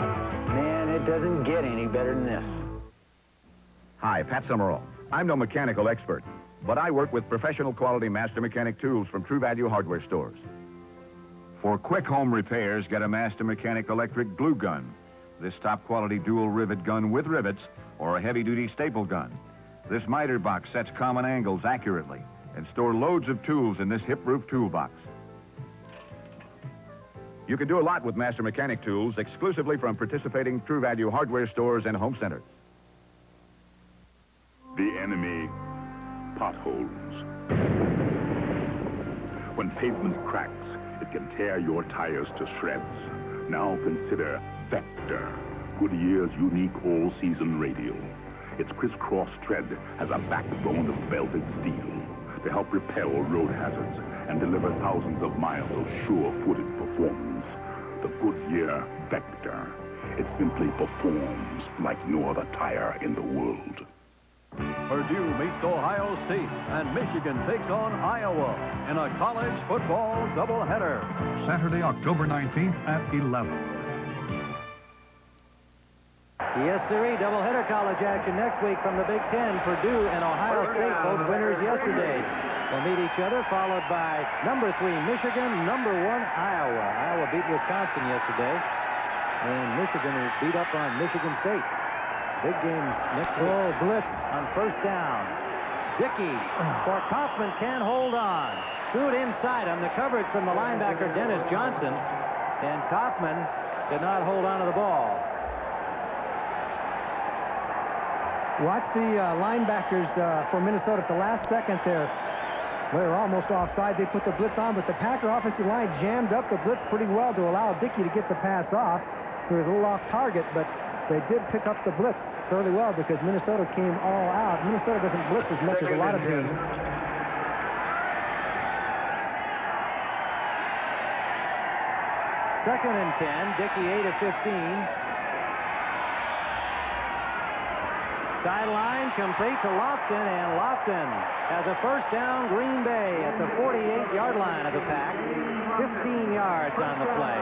Man, it doesn't get any better than this. Hi, Pat Summerall. I'm no mechanical expert, but I work with professional quality Master Mechanic tools from True Value hardware stores. For quick home repairs, get a Master Mechanic electric glue gun. This top quality dual rivet gun with rivets or a heavy duty staple gun. This miter box sets common angles accurately and store loads of tools in this hip-proof toolbox. You can do a lot with Master Mechanic tools exclusively from participating True Value hardware stores and home centers. The enemy, potholes. When pavement cracks, it can tear your tires to shreds. Now consider Vector, Goodyear's unique all-season radial. Its crisscross tread has a backbone of belted steel to help repel road hazards and deliver thousands of miles of sure-footed performance. The Goodyear Vector. It simply performs like no other tire in the world. Purdue meets Ohio State, and Michigan takes on Iowa in a college football doubleheader. Saturday, October 19th at 11. Yes, sirree, doubleheader college action next week from the Big Ten. Purdue and Ohio State, both winners yesterday, will meet each other, followed by number 3 Michigan, number 1 Iowa. Iowa beat Wisconsin yesterday, and Michigan will beat up on Michigan State. Big games next week. Oh, blitz on first down. Dickey for Kaufman, can hold on. Threw it inside him. The coverage from the linebacker, Dennis Johnson. And Kaufman did not hold on to the ball. Watch the linebackers for Minnesota at the last second there. They're almost offside. They put the blitz on, but the Packer offensive line jammed up the blitz pretty well to allow Dickey to get the pass off. He was a little off target, but they did pick up the blitz fairly well because Minnesota came all out. Minnesota doesn't blitz as much as a lot of teams. Second and 10. Dickey 8 of 15. Sideline complete to Lofton, and Lofton has a first down. Green Bay at the 48-yard line of the Pack. 15 yards on the play.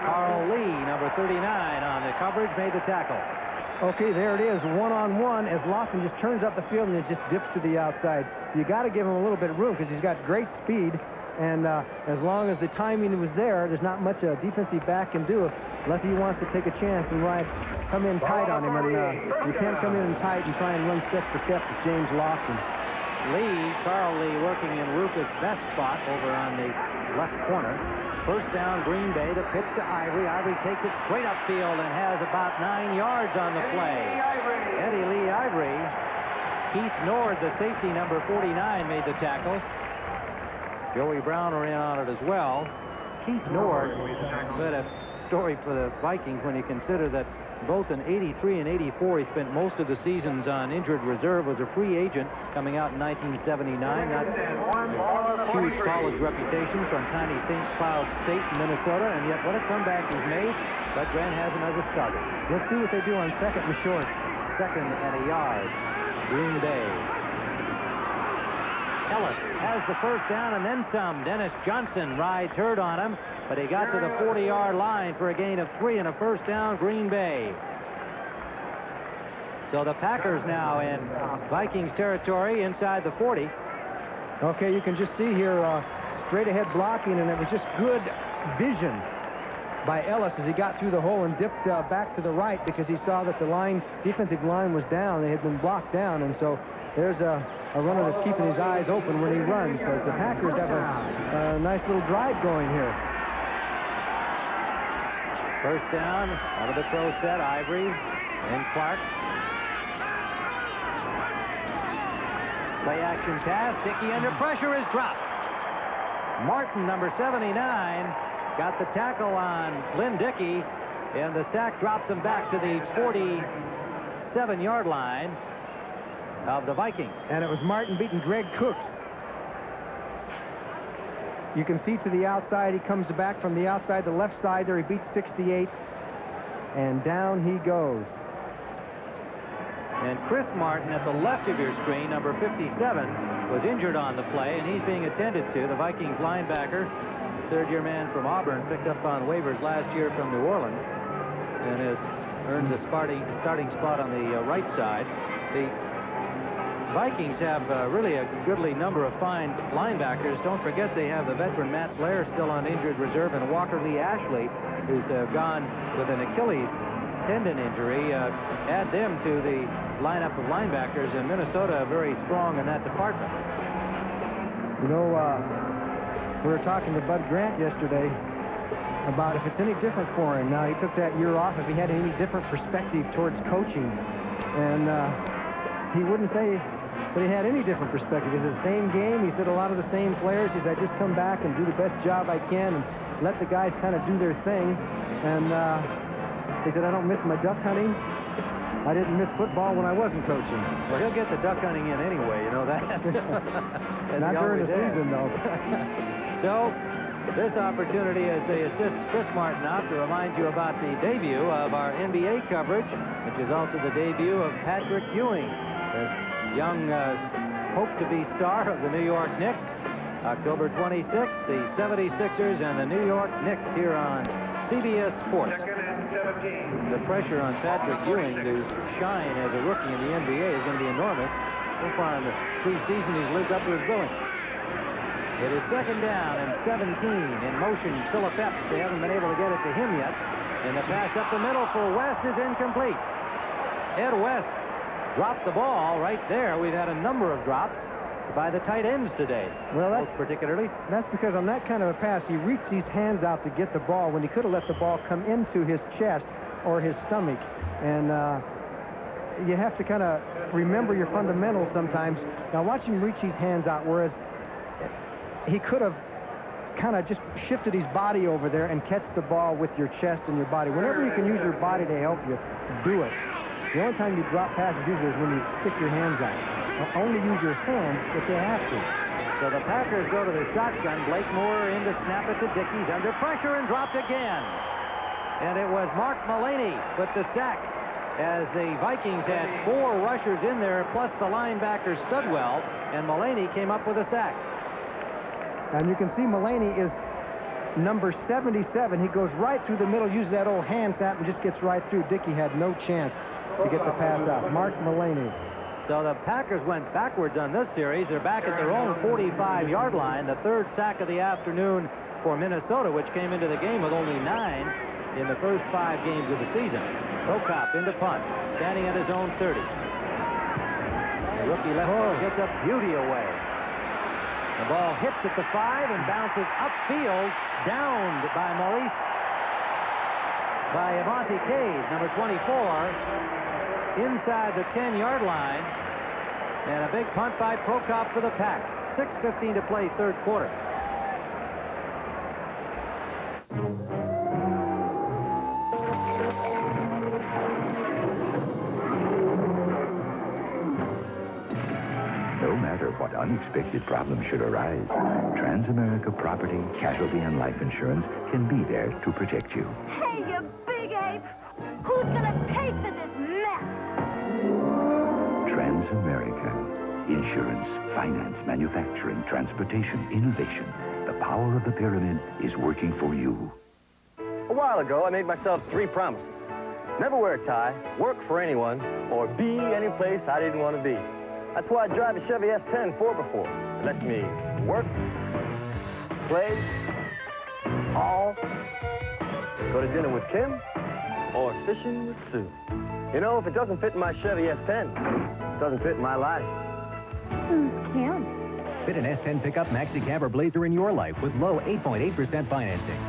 Carl Lee, number 39, on the coverage, made the tackle. Okay, there it is, one-on-one as Lofton just turns up the field and it just dips to the outside. You got to give him a little bit of room because he's got great speed, and as long as the timing was there, there's not much a defensive back can do unless he wants to take a chance and come in tight on him, and you can't come in tight and try and run step for step with James Lofton. Carl Lee working in Rufus' best spot over on the left corner. First down, Green Bay. The pitch to Ivory. Ivory takes it straight upfield and has about 9 yards on the play. Eddie Lee Ivory. Keith Nord, the safety, number 49, made the tackle. Joey Browner in on it as well. Keith Nord, but a story for the Vikings when you consider that both in 83 and 84, he spent most of the seasons on injured reserve, was a free agent coming out in 1979. Not a huge college reputation from tiny St. Cloud State, Minnesota, and yet what a comeback he's made. But Grant has him as a starter. Let's see what they do on second and short. Second and a yard. Green Bay. Ellis has the first down and then some. Dennis Johnson rides herd on him, but he got to the 40-yard line for a gain of 3 and a first down, Green Bay. So the Packers now in Vikings territory inside the 40. Okay, you can just see here straight ahead blocking, and it was just good vision by Ellis as he got through the hole and dipped back to the right because he saw that the defensive line was down. They had been blocked down, and so there's a runner that's keeping his eyes open when he runs, as the Packers have a nice little drive going here. First down, out of the throw set, Ivory and Clark. Play action pass, Dickey under pressure is dropped. Martin, number 79, got the tackle on Lynn Dickey, and the sack drops him back to the 47-yard line of the Vikings. And it was Martin beating Greg Cooks. You can see to the outside, he comes back from the outside, the left side there, he beats 68, and down he goes. And Chris Martin at the left of your screen, number 57, was injured on the play, and he's being attended to. The Vikings linebacker, third-year man from Auburn, picked up on waivers last year from New Orleans, and has earned the starting spot on the right side. The Vikings have really a goodly number of fine linebackers. Don't forget they have the veteran Matt Blair still on injured reserve, and Walker Lee Ashley, who's gone with an Achilles tendon injury. Add them to the lineup of linebackers, and Minnesota very strong in that department. You know, we were talking to Bud Grant yesterday about if it's any different for him. Now, he took that year off, if he had any different perspective towards coaching. And he wouldn't say that he had any different perspective. It's the same game. He said a lot of the same players. He said, I just come back and do the best job I can and let the guys kind of do their thing. And he said, I don't miss my duck hunting. I didn't miss football when I wasn't coaching. Well, he'll get the duck hunting in anyway, you know that. Not during the season, though. So, this opportunity as they assist Chris Martin out to remind you about the debut of our NBA coverage, which is also the debut of Patrick Ewing, the young hope-to-be star of the New York Knicks. October 26th, the 76ers and the New York Knicks here on CBS Sports. The pressure on Patrick Ewing to shine as a rookie in the NBA is going to be enormous. So far in the preseason, he's lived up to his billing. It is second down and 17. In motion, Philip Epps. They haven't been able to get it to him yet. And the pass up the middle for West is incomplete. Ed West dropped the ball right there. We've had a number of drops by the tight ends today. Well, that's particularly. That's because on that kind of a pass, he reached his hands out to get the ball when he could have let the ball come into his chest or his stomach. And you have to kind of remember your fundamentals sometimes. Now watch him reach his hands out, whereas he could have kind of just shifted his body over there and catch the ball with your chest and your body. Whenever you can use your body to help you, do it. The only time you drop passes usually is when you stick your hands out. Only use your hands if you have to. So the Packers go to the shotgun. Blake Moore in to snap it to Dickey's under pressure and dropped again. And it was Mark Mullaney with the sack, as the Vikings had 4 rushers in there, plus the linebacker Studwell, and Mullaney came up with a sack. And you can see Mullaney is number 77. He goes right through the middle, uses that old hand snap, and just gets right through. Dickey had no chance to get the pass out. Mark Mullaney. So the Packers went backwards on this series. They're back at their own 45-yard line. The 3rd sack of the afternoon for Minnesota, which came into the game with only 9 in the first 5 games of the season. Prokop into punt, standing at his own 30. The rookie left guard gets a beauty away. The ball hits at the 5 and bounces upfield, downed by Mossy Cade, number 24. Inside the 10-yard line, and a big punt by Prokop for the Pack. 6:15 to play, 3rd quarter. No matter what unexpected problems should arise, Transamerica Property, Casualty, and Life Insurance can be there to protect you. Hey, you big ape! Who's gonna pay for this mess? Transamerica. Insurance, finance, manufacturing, transportation, innovation. The power of the pyramid is working for you. A while ago, I made myself 3 promises. Never wear a tie, work for anyone, or be any place I didn't want to be. That's why I drive a Chevy S10 4x4. It lets me work, play, haul, go to dinner with Kim, or fishing with Sue. You know, if it doesn't fit in my Chevy S10, it doesn't fit in my life. Who's Kim? Fit an S10 pickup, maxi cab, or Blazer in your life with low 8.8% financing.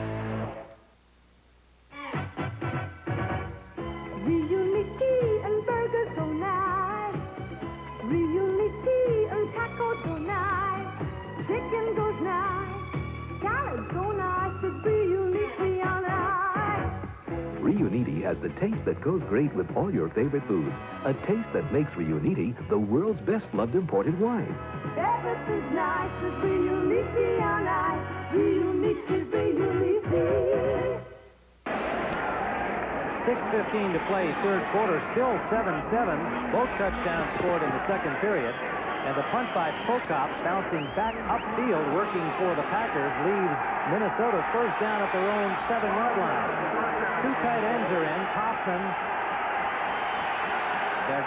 Reunity and burgers go nice. Reunity and tacos go nice. Chicken goes nice. Salads go nice with Reunity on ice. Reuniti has the taste that goes great with all your favorite foods. A taste that makes Reuniti the world's best-loved imported wine. Everything's nice with Reunity on ice. Reunity, Reunity. 6:15 to play, 3rd quarter, still 7-7. Both touchdowns scored in the 2nd period. And the punt by Prokop, bouncing back upfield, working for the Packers, leaves Minnesota first down at their own 7-yard line. 2 tight ends are in, Kaufman,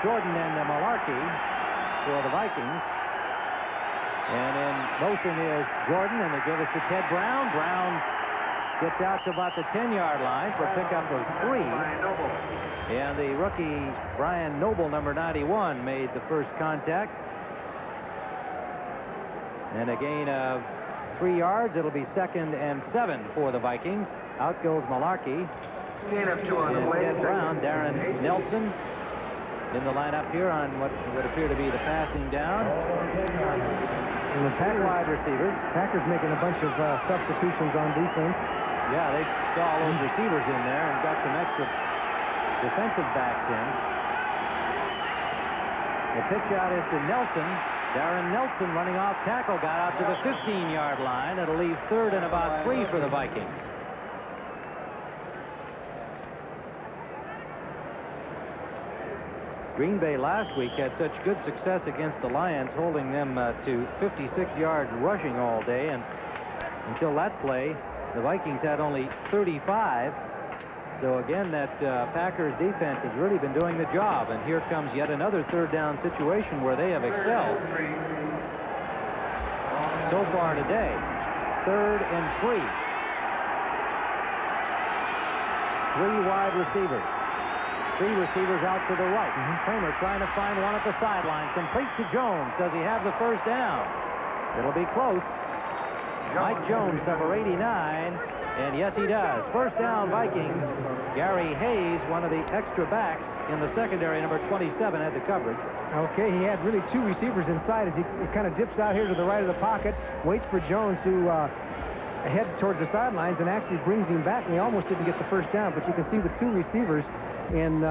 Jordan, and Malarkey for the Vikings. And in motion is Jordan, and they give us to Ted Brown. Brown gets out to about the 10-yard line for a pickup of 3. And the rookie, Brian Noble, number 91, made the first contact. And a gain of 3 yards. It'll be 2nd and 7 for the Vikings. Out goes Malarkey. Gain of 2 on the play. Ted Brown, Darren Nelson in the lineup here on what would appear to be the passing down. And the Packers, wide receivers. Packers making a bunch of substitutions on defense. Yeah, they saw all those receivers in there and got some extra defensive backs in. The pitch out is to Nelson. Darren Nelson running off tackle, got out to the 15-yard line. It'll leave 3rd and about 3 for the Vikings. Green Bay last week had such good success against the Lions, holding them to 56 yards rushing all day, and until that play, the Vikings had only 35. So again, that Packers defense has really been doing the job, and here comes yet another 3rd down situation where they have excelled so far today. 3rd and 3. 3 wide receivers. 3 receivers out to the right. Kramer trying to find one at the sideline. Complete to Jones. Does he have the first down? It'll be close. Mike Jones, number 89, And yes, he does. First down, Vikings. Gary Hayes, one of the extra backs in the secondary, number 27, had the coverage. Okay, he had really two receivers inside as he kind of dips out here to the right of the pocket, waits for Jones to head towards the sidelines and actually brings him back, and he almost didn't get the first down, but you can see the two receivers in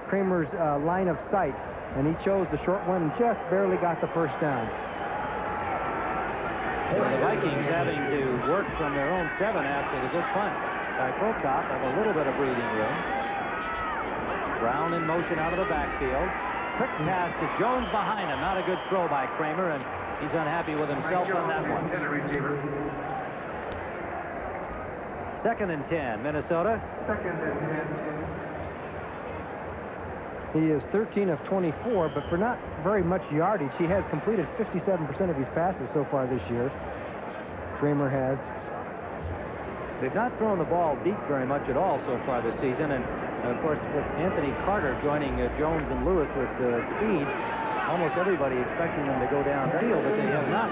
Kramer's line of sight, and he chose the short one and just barely got the first down. So the Vikings having to work from their own 7 after the good punt by Prokop, have a little bit of breathing room. Brown in motion out of the backfield. Quick pass to Jones behind him. Not a good throw by Kramer, and he's unhappy with himself on that one. 2nd and 10, Minnesota. 2nd and 10. He is 13 of 24, but for not very much yardage. He has completed 57% of his passes so far this year. Kramer has. They've not thrown the ball deep very much at all so far this season, and of course with Anthony Carter joining Jones and Lewis with speed, almost everybody expecting them to go downfield, but they have not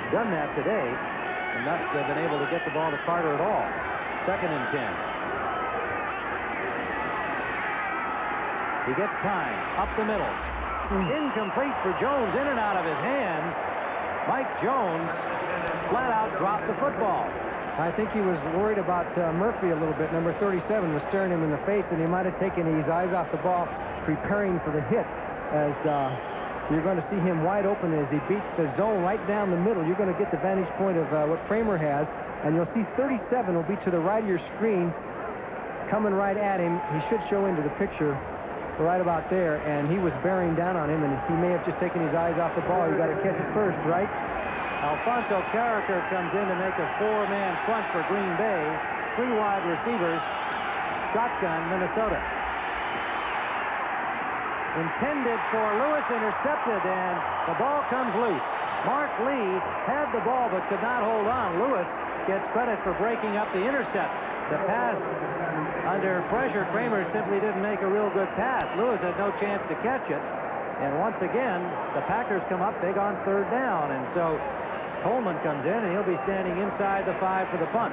done that today and not been able to get the ball to Carter at all. 2nd and 10. He gets time up the middle. Incomplete for Jones, in and out of his hands. Mike Jones flat out dropped the football. I think he was worried about Murphy a little bit. Number 37 was staring him in the face, and he might have taken his eyes off the ball, preparing for the hit, as you're going to see him wide open as he beat the zone right down the middle. You're going to get the vantage point of what Kramer has, and you'll see 37 will be to the right of your screen, coming right at him. He should show into the picture right about there, and he was bearing down on him, and he may have just taken his eyes off the ball. You got to catch it first, right? Alfonso Carricker comes in to make a 4-man front for Green Bay. 3 wide receivers. Shotgun, Minnesota. Intended for Lewis, intercepted, and the ball comes loose. Mark Lee had the ball but could not hold on. Lewis gets credit for breaking up the intercept. The pass under pressure, Kramer simply didn't make a real good pass. Lewis had no chance to catch it. And once again, the Packers come up big on 3rd down. And so Coleman comes in, and he'll be standing inside the 5 for the punt.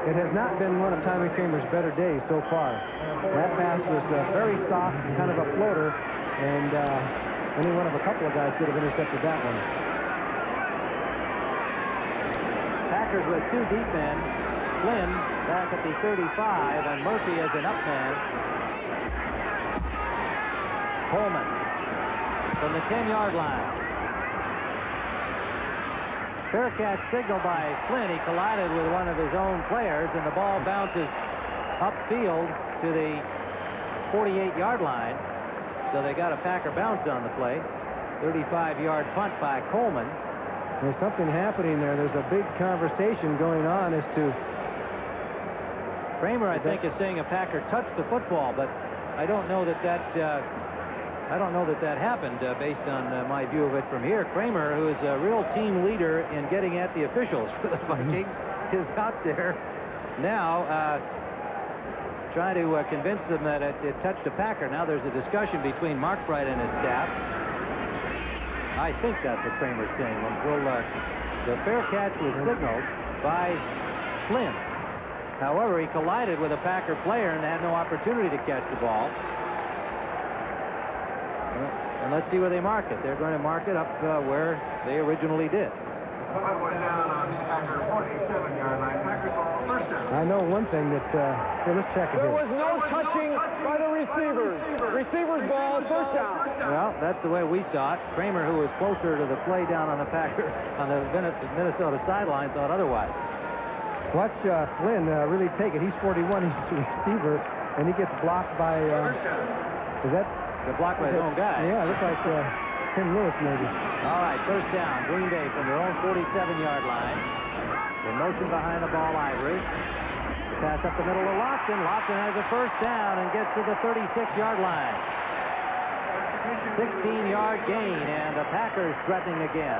It has not been one of Tommy Kramer's better days so far. That pass was very soft, kind of a floater, and any one of a couple of guys could have intercepted that one. Packers with 2 deep men. Flynn back at the 35, and Murphy as an up man. Coleman from the 10-yard line. Fair catch signal by Flynn. He collided with one of his own players, and the ball bounces upfield to the 48-yard line. So they got a Packer bounce on the play. 35-yard punt by Coleman. There's something happening there. There's a big conversation going on as to... Kramer, I think, is saying a Packer touched the football, but I don't know that that happened based on my view of it from here. Kramer, who is a real team leader in getting at the officials for the Vikings, is out there now trying to convince them that it touched a Packer. Now there's a discussion between Mark Bright and his staff. I think that's what Kramer's saying. Well, the fair catch was signaled by Flynn. However, he collided with a Packer player and had no opportunity to catch the ball. And let's see where they mark it. They're going to mark it up where they originally did. Punt went down on Packer 47-yard line. Packers ball, first down. I know one thing that... here, let's check it There here. was no touching by the receivers. Receivers ball, first down. Well, that's the way we saw it. Kramer, who was closer to the play down on the Packer, on the Minnesota sideline, thought otherwise. Watch Flynn really take it. He's 41. He's the receiver, and he gets blocked by... is that... They're blocked by his own guy. Yeah, it looked like Tim Lewis, maybe. All right, first down. Green Bay from their own 47-yard line. In motion behind the ball, Ivory. The pass up the middle to Lofton. Lofton has a first down and gets to the 36-yard line. 16-yard gain, and the Packers threatening again.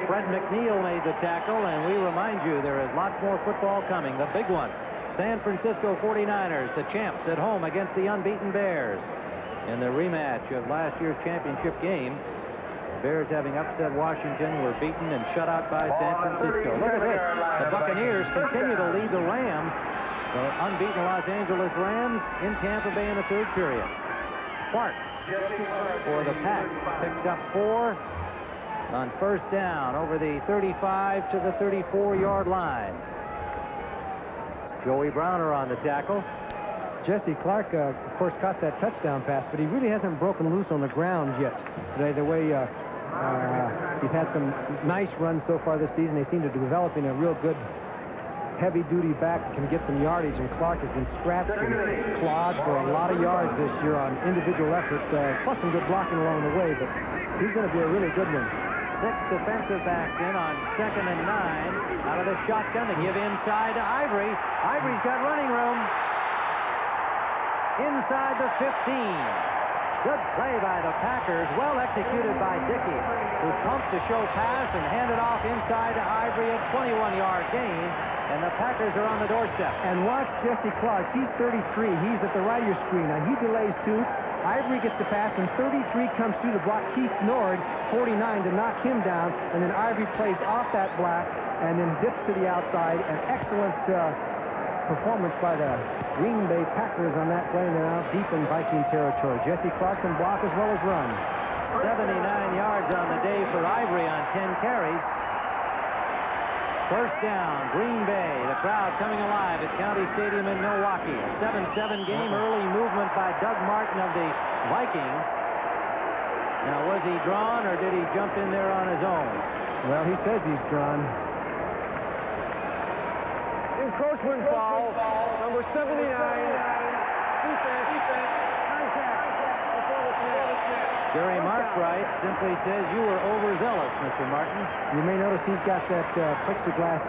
Fred McNeil made the tackle, and we remind you there is lots more football coming. The big one. San Francisco 49ers, the champs, at home against the unbeaten Bears in the rematch of last year's championship game. Bears, having upset Washington, were beaten and shut out by San Francisco. Look at this. The Buccaneers continue to lead the Rams. The unbeaten Los Angeles Rams in Tampa Bay in the third period. Clark for the Pack picks up 4 on first down over the 35 to the 34-yard line. Joey Browner on the tackle. Jesse Clark, of course, caught that touchdown pass, but he really hasn't broken loose on the ground yet today. The way he's had some nice runs so far this season. They seem to be developing a real good heavy-duty back, can get some yardage, and Clark has been scratched and clawed for a lot of yards this year on individual effort, plus some good blocking along the way, but he's going to be a really good one. 6 defensive backs in on 2nd and 9. Out of the shotgun to give inside to Ivory. Ivory's got running room. Inside the 15. Good play by the Packers. Well executed by Dickey, who pumped a show pass and handed off inside to Ivory, a 21-yard gain. And the Packers are on the doorstep. And watch Jesse Clark. He's 33. He's at the right of your screen. Now, he delays 2. Ivory gets the pass, and 33 comes through to block Keith Nord, 49, to knock him down. And then Ivory plays off that block and then dips to the outside. An excellent performance by the Green Bay Packers on that play, and they're out deep in Viking territory. Jesse Clark can block as well as run. 79 yards on the day for Ivory on 10 carries. First down, Green Bay. The crowd coming alive at County Stadium in Milwaukee. A 7-7 game. Early movement by Doug Martin of the Vikings. Now, was he drawn or did he jump in there on his own? Well, he says he's drawn. Encroachment foul, number 79. Jerry Markwright simply says you were overzealous, Mr. Martin. You may notice he's got that plexiglass.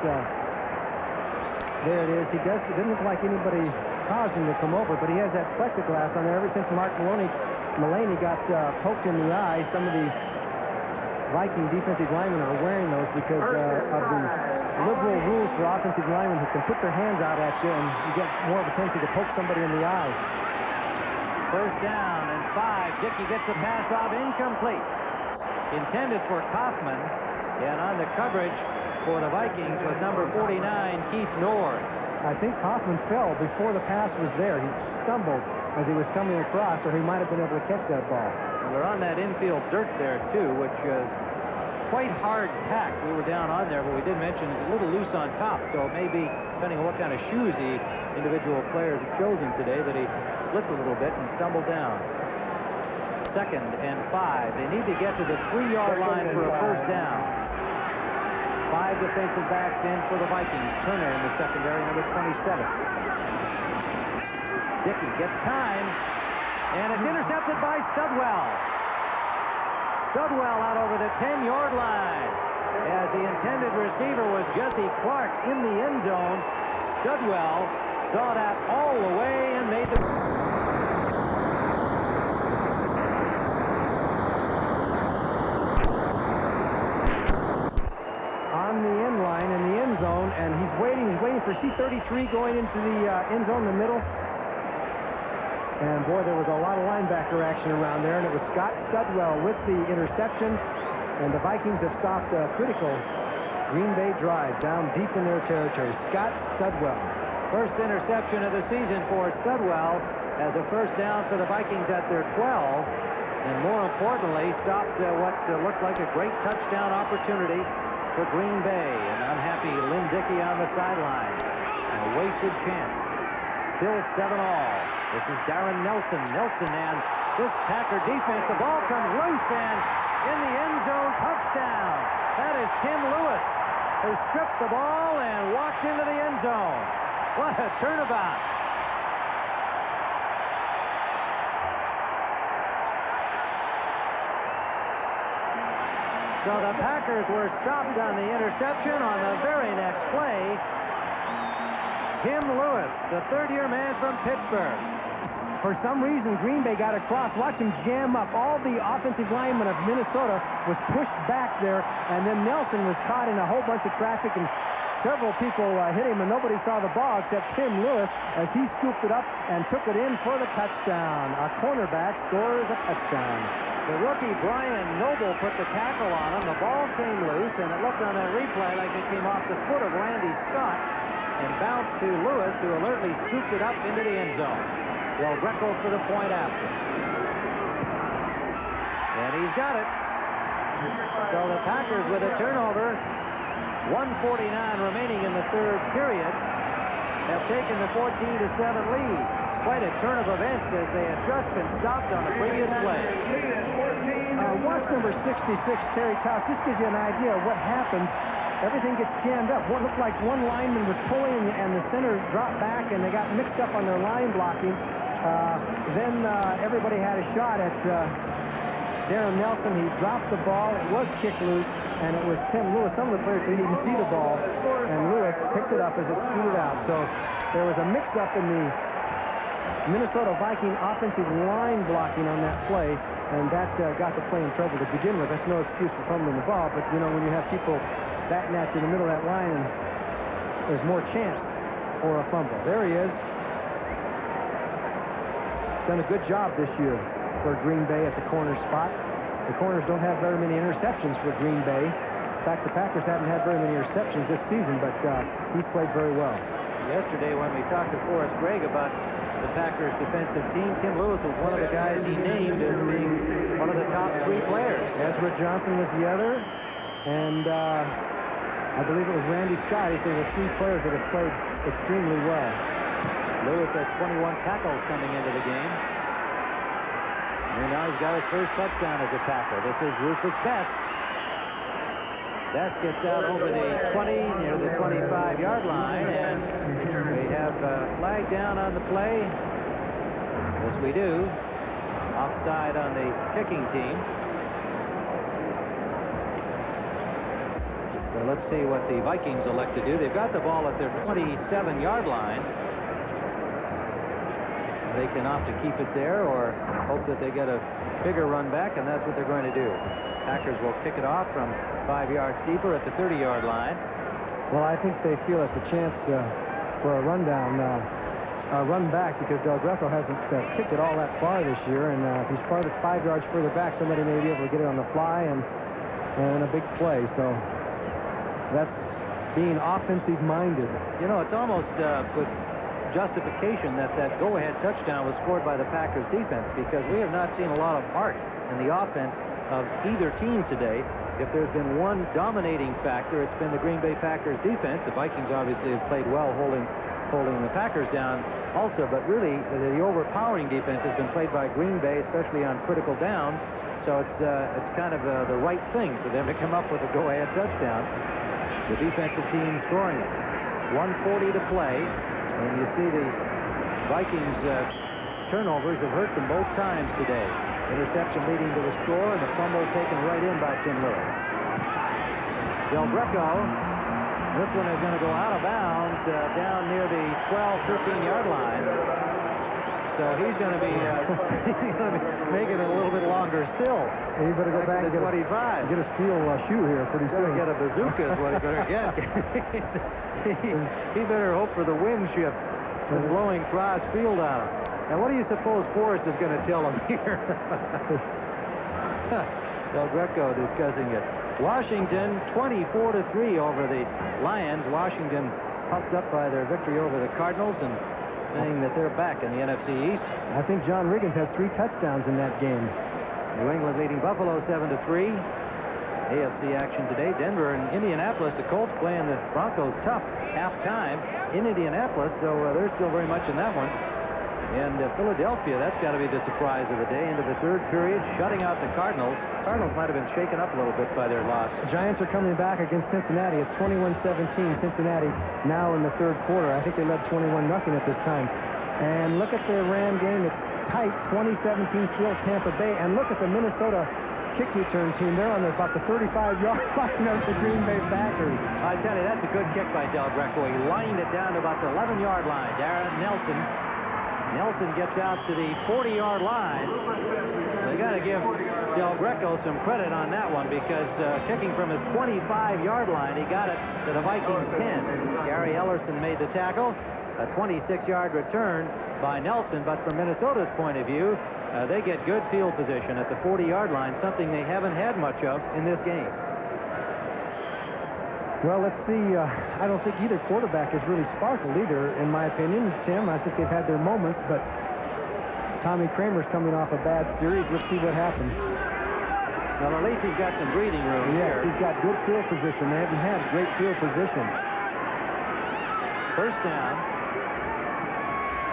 There it is. It doesn't look like anybody caused him to come over, but he has that plexiglass on there ever since Mark Mullaney got poked in the eye. Some of the Viking defensive linemen are wearing those because of the liberal rules for offensive linemen who can put their hands out at you, and you get more of a tendency to poke somebody in the eye. First down and 5. Dickey gets the pass off, incomplete. Intended for Kaufman, and on the coverage for the Vikings was number 49, Keith Nord. I think Kaufman fell before the pass was there. He stumbled as he was coming across, or he might have been able to catch that ball. And we're on that infield dirt there, too, which is quite hard packed. We were down on there, but we did mention it's a little loose on top, so it may be, depending on what kind of shoes the individual players have chosen today, that he slipped a little bit and stumbled down. 2nd and 5. They need to get to the 3-yard line for a first down. 5 defensive backs in for the Vikings. Turner in the secondary, number 27. Dickey gets time, and it's intercepted by Studwell. Studwell out over the 10-yard line. As the intended receiver was Jesse Clark in the end zone, Studwell saw that all the way and made the... On the end line in the end zone, and he's waiting for C-33 going into the end zone in the middle. And boy, there was a lot of linebacker action around there, and it was Scott Studwell with the interception. And the Vikings have stopped a critical Green Bay drive down deep in their territory. Scott Studwell. First interception of the season for Studwell as a first down for the Vikings at their 12. And more importantly, stopped what looked like a great touchdown opportunity for Green Bay. An unhappy Lynn Dickey on the sideline. And a wasted chance. Still 7-all. This is Darren Nelson. Nelson and this Packer defense. The ball comes loose and in the end zone, touchdown. That is Tim Lewis, who stripped the ball and walked into the end zone. What a turnabout. So the Packers were stopped on the interception. On the very next play, Tim Lewis, the third-year man from Pittsburgh. For some reason, Green Bay got across. Watch him jam up. All the offensive linemen of Minnesota was pushed back there, and then Nelson was caught in a whole bunch of traffic, and several people hit him, and nobody saw the ball except Tim Lewis as he scooped it up and took it in for the touchdown. A cornerback scores a touchdown. The rookie Brian Noble put the tackle on him. The ball came loose, and it looked on that replay like it came off the foot of Randy Scott and bounced to Lewis, who alertly scooped it up into the end zone. Del Greco for the point after. And he's got it. So the Packers with a turnover, 1:49 remaining in the third period, have taken the 14-7 lead. Quite a turn of events as they had just been stopped on the previous play. Watch number 66, Terry Toss. This gives you an idea of what happens. Everything gets jammed up. What looked like one lineman was pulling and the center dropped back and they got mixed up on their line blocking. Then everybody had a shot at Darren Nelson. He dropped the ball. It was kicked loose, and it was Tim Lewis. Some of the players didn't even see the ball, and Lewis picked it up as it scooted out. So there was a mix-up in the Minnesota Viking offensive line blocking on that play, and that got the play in trouble to begin with. That's no excuse for fumbling the ball, but, you know, when you have people batting at you in the middle of that line, and there's more chance for a fumble. There he is. Done a good job this year for Green Bay at the corner spot. The corners don't have very many interceptions for Green Bay. In fact, the Packers haven't had very many interceptions this season, but he's played very well. Yesterday when we talked to Forrest Gregg about the Packers defensive team, Tim Lewis was one of the guys he named as being one of the top 3 players. Ezra Johnson was the other, and I believe it was Randy Scott. He said the 3 players that have played extremely well. Lewis had 21 tackles coming into the game. And now he's got his first touchdown as a Packer. This is Rufus Best. Best gets out over the 20, near the 25-yard line, and we have a flag down on the play. Yes, we do. Offside on the kicking team. So let's see what the Vikings elect to do. They've got the ball at their 27-yard line. They can opt to keep it there or hope that they get a bigger run back, and that's what they're going to do. Packers will kick it off from 5 yards deeper at the 30-yard line. Well, I think they feel it's a chance for a run back, because Del Greco hasn't kicked it all that far this year, and if he's farther 5 yards further back, somebody may be able to get it on the fly and a big play. So that's being offensive-minded. You know, it's almost with justification that go-ahead touchdown was scored by the Packers defense, because we have not seen a lot of art in the offense of either team today. If there's been one dominating factor, it's been the Green Bay Packers defense. The Vikings obviously have played well holding the Packers down also, but really the overpowering defense has been played by Green Bay, especially on critical downs. So it's kind of the right thing for them to come up with a go-ahead touchdown. The defensive team scoring it. 1:40 to play. And you see the Vikings turnovers have hurt them both times today. Interception leading to the score, and the fumble taken right in by Tim Lewis. Del Greco, this one is going to go out of bounds down near the 12, 13-yard line. So he's going to be making it a little bit longer still. And you better go back and get 25. Get a steel shoe here pretty soon. Get a bazooka is what he better get. He better hope for the wind shift. It's been blowing Cross Field on him. Now, what do you suppose Forrest is going to tell him here? Del Greco discussing it. Washington 24-3 over the Lions. Washington puffed up by their victory over the Cardinals and saying that they're back in the NFC East. I think John Riggins has 3 touchdowns in that game. New England leading Buffalo 7-3. AFC action today. Denver and Indianapolis. The Colts playing the Broncos tough halftime in Indianapolis, so they're still very much in that one. And Philadelphia, that's got to be the surprise of the day. Into the third period, shutting out the Cardinals. Cardinals might have been shaken up a little bit by their loss. Giants are coming back against Cincinnati. It's 21-17. Cincinnati now in the third quarter. I think they led 21-0 at this time. And look at the Ram game. It's tight. 20-17 still Tampa Bay. And look at the Minnesota kick return team. They're on about the 35-yard line of the Green Bay Packers. I tell you, that's a good kick by Del Greco. He lined it down to about the 11-yard line. Darren Nelson gets out to the 40-yard line. They got to give Del Greco some credit on that one, because kicking from his 25-yard line, he got it to the Vikings 10. Gary Ellerson made the tackle. A 26-yard return by Nelson, but from Minnesota's point of view, they get good field position at the 40-yard line, something they haven't had much of in this game. Well, let's see. I don't think either quarterback has really sparkled either, in my opinion. Tim, I think they've had their moments, but Tommy Kramer's coming off a bad series. Let's see what happens. Well, at least he's got some breathing room here. Yes, he's got good field position. They haven't had great field position. First down.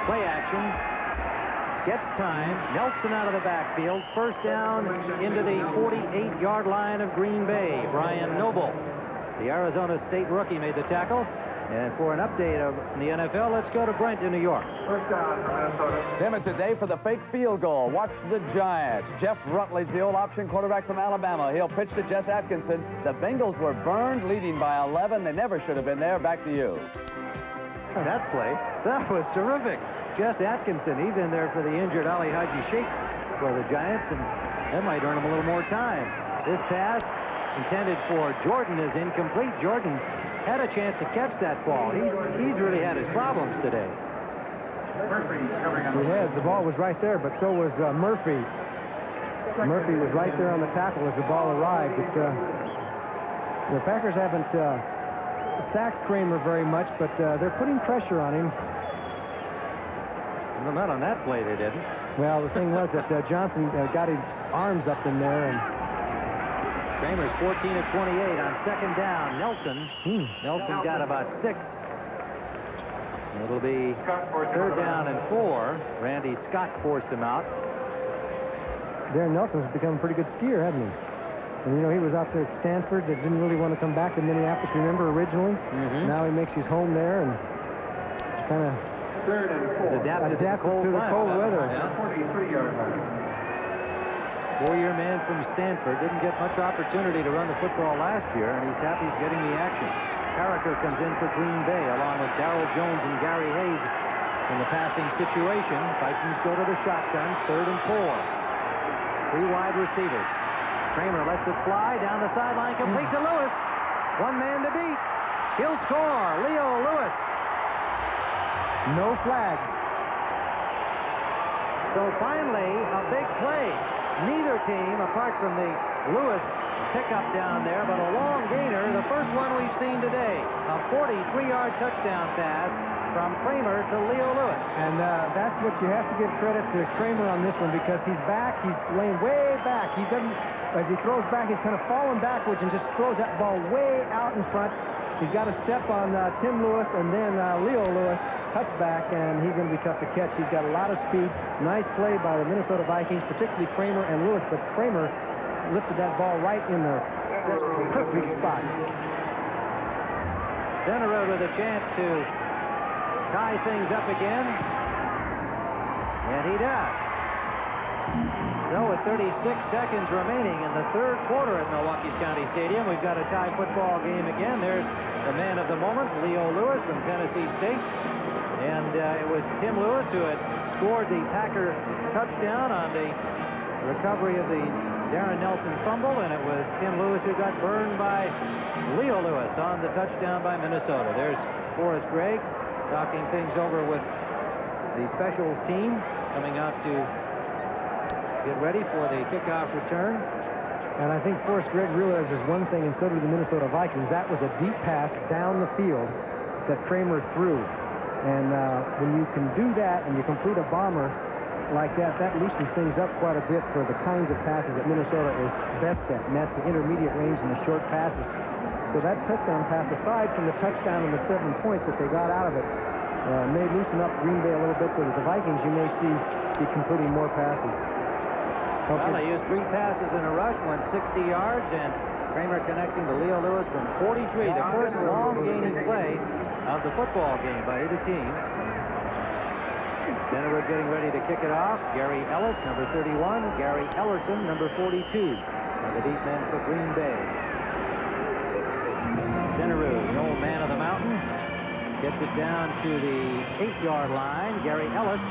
Play action. Gets time. Nelson out of the backfield. First down into the 48-yard line of Green Bay. Brian Noble, the Arizona State rookie, made the tackle. And for an update of the NFL, let's go to Brent in New York. First down for Minnesota. Tim, it's a day for the fake field goal. Watch the Giants. Jeff Rutledge, the old option quarterback from Alabama. He'll pitch to Jess Atkinson. The Bengals were burned, leading by 11. They never should have been there. Back to you. That play, that was terrific. Jess Atkinson, he's in there for the injured Ali Haji Sheikh for the Giants, and that might earn him a little more time. This pass intended for Jordan is incomplete. Jordan had a chance to catch that ball. He's really had his problems today. He has. The ball was right there, but so was Murphy. Murphy was right there on the tackle as the ball arrived. The Packers haven't sacked Kramer very much, but they're putting pressure on him. Well, not on that play, they didn't. Well, the thing was that Johnson got his arms up in there, and Kramer's 14 of 28 on second down. Nelson got about 6. It'll be third down and 4. Randy Scott forced him out. Darren Nelson's become a pretty good skier, hasn't he? And, you know, he was out there at Stanford that didn't really want to come back to Minneapolis, remember, originally? Now he makes his home there and kind of adapted to the cold weather. 43-yard line. 4-year man from Stanford, didn't get much opportunity to run the football last year, and he's happy he's getting the action. Carricker comes in for Green Bay, along with Darrell Jones and Gary Hayes in the passing situation. Vikings go to the shotgun, 3rd and 4. 3 wide receivers. Kramer lets it fly down the sideline, complete to Lewis. 1 man to beat. He'll score. Leo Lewis. No flags. So finally, a big play. Neither team, apart from the Lewis pickup down there, but a long gainer, the first one we've seen today. A 43-yard touchdown pass from Kramer to Leo Lewis. And that's what you have to give credit to Kramer on this one, because he's back. He's laying way back. He doesn't, as he throws back, he's kind of falling backwards and just throws that ball way out in front. He's got to step on Tim Lewis, and then Leo Lewis cuts back, and he's going to be tough to catch. He's got a lot of speed. Nice play by the Minnesota Vikings, particularly Kramer and Lewis, but Kramer lifted that ball right in the perfect spot. Stenerud with a chance to tie things up again, and he does. So with 36 seconds remaining in the 3rd quarter at Milwaukee County Stadium, we've got a tie football game again. There's the man of the moment, Leo Lewis from Tennessee State. And it was Tim Lewis who had scored the Packer touchdown on the recovery of the Darren Nelson fumble, and it was Tim Lewis who got burned by Leo Lewis on the touchdown by Minnesota. There's Forrest Gregg talking things over with the specials team, coming out to get ready for the kickoff return. And I think Forrest Gregg realizes one thing, and so do the Minnesota Vikings. That was a deep pass down the field that Kramer threw. And when you can do that and you complete a bomber like that, that loosens things up quite a bit for the kinds of passes that Minnesota is best at, and that's the intermediate range and the short passes. So that touchdown pass, aside from the touchdown and the 7 points that they got out of it, may loosen up Green Bay a little bit, so that the Vikings, you may see, be completing more passes. Well, they used 3 passes in a rush, went 60 yards, and Kramer connecting to Leo Lewis from 43, the first long gaining play of the football game by either team. Stenerud getting ready to kick it off. Gary Ellis, number 31. Gary Ellerson, number 42. Are the deep men for Green Bay. Stenerud, the old man of the mountain, gets it down to the 8-yard line. Gary Ellis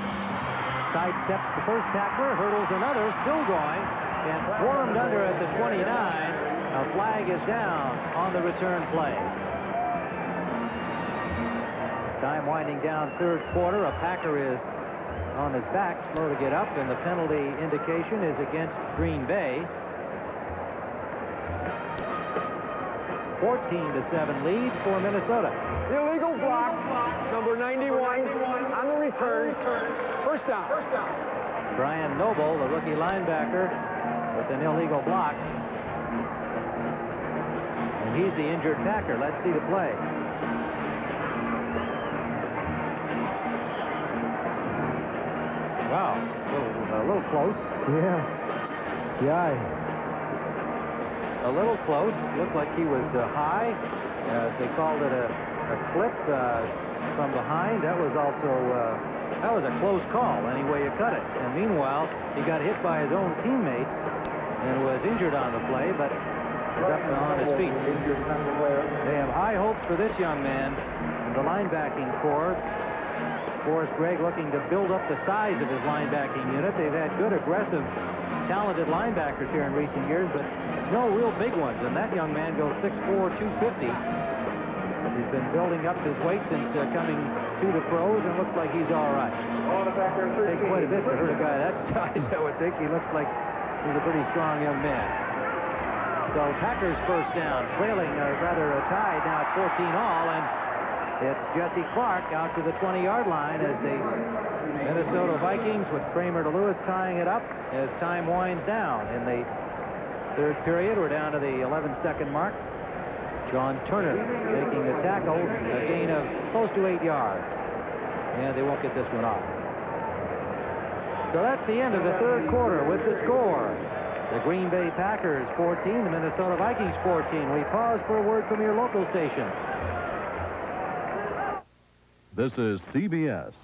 sidesteps the first tackler, hurdles another, still going, and swarmed under at the 29. A flag is down on the return play. Time winding down 3rd quarter. A Packer is on his back, slow to get up, and the penalty indication is against Green Bay. 14-7 lead for Minnesota. Illegal block, number 91 on the return. First down. Brian Noble, the rookie linebacker, with an illegal block. And he's the injured Packer. Let's see the play. Wow, a little close. Yeah. A little close. Looked like he was high. They called it a clip from behind. That was also that was a close call, any way you cut it. And meanwhile, he got hit by his own teammates and was injured on the play, but is up on his feet. They have high hopes for this young man in the linebacking corps. Forrest Gregg looking to build up the size of his linebacking unit. They've had good, aggressive, talented linebackers here in recent years, but no real big ones. And that young man goes 6'4", 250. He's been building up his weight since coming to the pros, and looks like he's all right. Take quite a bit to hurt a guy that size, I would think. He looks like he's a pretty strong young man. So Packers first down, trailing, or rather tied now at 14-all, and it's Jesse Clark out to the 20-yard line as the Minnesota Vikings, with Kramer to Lewis tying it up as time winds down. In the third period, we're down to the 11-second mark. John Turner making the tackle, a gain of close to 8 yards. And they won't get this one off. So that's the end of the third quarter with the score. The Green Bay Packers 14, the Minnesota Vikings 14. We pause for a word from your local station. This is CBS.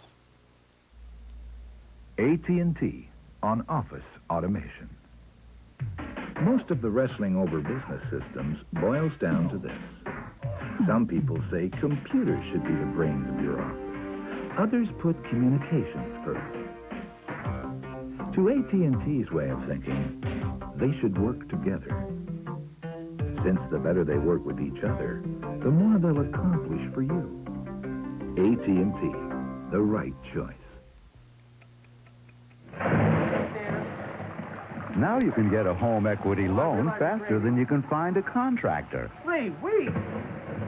AT&T on office automation. Most of the wrestling over business systems boils down to this. Some people say computers should be the brains of your office. Others put communications first. To AT&T's way of thinking, they should work together. Since the better they work with each other, the more they'll accomplish for you. AT&T, the right choice. Now you can get a home equity loan faster than you can find a contractor. 3 weeks.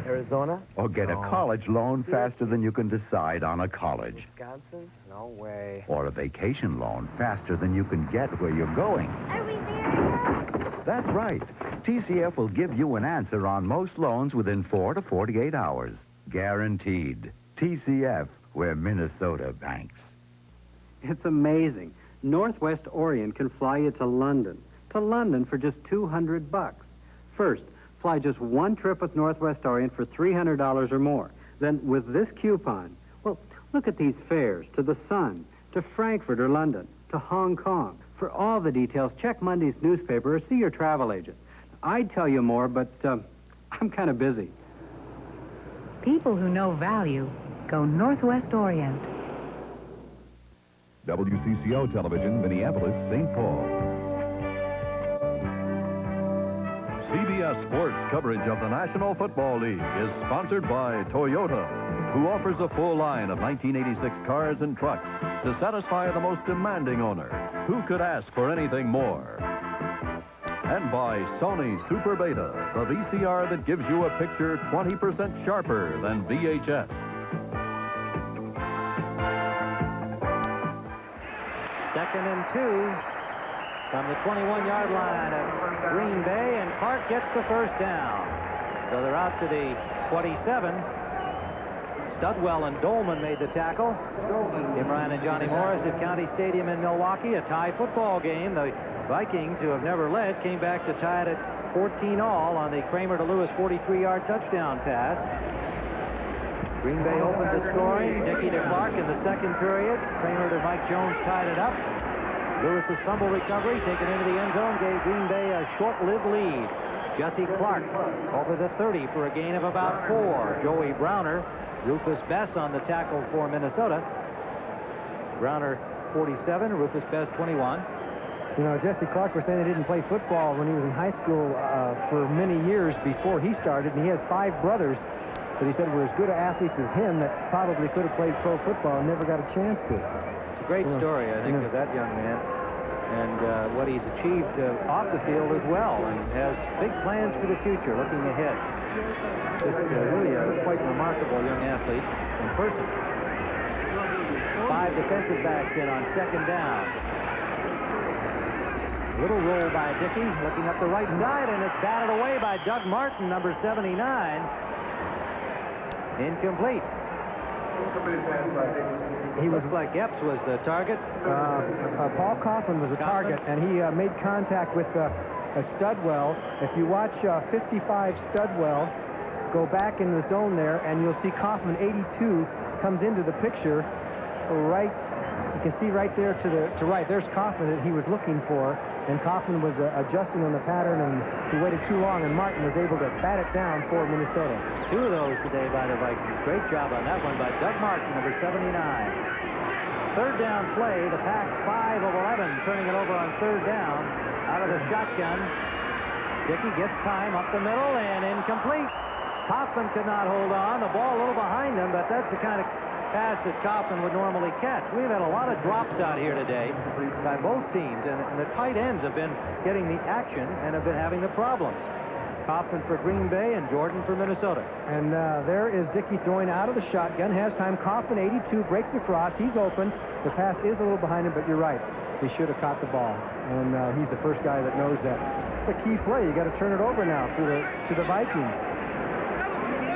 Arizona? Or get a college loan faster than you can decide on a college. Wisconsin? No way. Or a vacation loan faster than you can get where you're going. Are we there? That's right. TCF will give you an answer on most loans within 4 to 48 hours. Guaranteed. TCF, where Minnesota banks. It's amazing. Northwest Orient can fly you to London. To London for just $200. First, fly just one trip with Northwest Orient for $300 or more. Then, with this coupon, well, look at these fares to the Sun, to Frankfurt or London, to Hong Kong. For all the details, check Monday's newspaper or see your travel agent. I'd tell you more, but I'm kind of busy. People who know value go Northwest Orient. WCCO Television, Minneapolis, St. Paul. CBS Sports coverage of the National Football League is sponsored by Toyota, who offers a full line of 1986 cars and trucks to satisfy the most demanding owner. Who could ask for anything more? And by Sony Super Beta, the VCR that gives you a picture 20% sharper than VHS. Second and 2 from the 21-yard line of Green Bay, and Clark gets the first down. So they're out to the 27. Studwell and Dolman made the tackle. Tim Ryan and Johnny Morris at County Stadium in Milwaukee, a tie football game. The Vikings, who have never led, came back to tie it at 14-all on the Kramer to Lewis 43-yard touchdown pass. Green Bay opened the scoring. Dickey to Clark in the second period. Kramer to Mike Jones tied it up. Lewis's fumble recovery taken into the end zone gave Green Bay a short-lived lead. Jesse Clark over the 30 for a gain of about 4. Joey Browner, Rufus Bess on the tackle for Minnesota. Browner 47, Rufus Bess 21. You know, Jesse Clark was saying he didn't play football when he was in high school for many years before he started, and he has 5 brothers that he said were as good athletes as him that probably could have played pro football and never got a chance to. Great story, I think, of that young man. And what he's achieved off the field as well, and has big plans for the future, looking ahead. Just really a quite remarkable young athlete in person. 5 defensive backs in on second down. Little roll by Dickey, looking up the right side, and it's batted away by Doug Martin, number 79. Incomplete. He was like Epps was the target. Paul Kaufman was a target, and he made contact with a Studwell. If you watch 55 Studwell, go back in the zone there, and you'll see Kaufman 82 comes into the picture right. You can see right there to right. There's Kaufman that he was looking for, and Kaufman was adjusting on the pattern, and he waited too long, and Martin was able to bat it down for Minnesota. 2 of those today by the Vikings. Great job on that one by Doug Martin, number 79. Third down play, the Pack 5 of 11, turning it over on third down out of the shotgun. Dickey gets time up the middle and incomplete. Kaufman could not hold on. The ball a little behind him, but that's the kind of pass that Kaufman would normally catch. We've had a lot of drops out here today by both teams, and the tight ends have been getting the action and have been having the problems. Kaufman for Green Bay and Jordan for Minnesota. And there is Dickey throwing out of the shotgun. Has time. Kaufman, 82, breaks across. He's open. The pass is a little behind him, but you're right. He should have caught the ball. And he's the first guy that knows that. It's a key play. You got to turn it over now to the Vikings.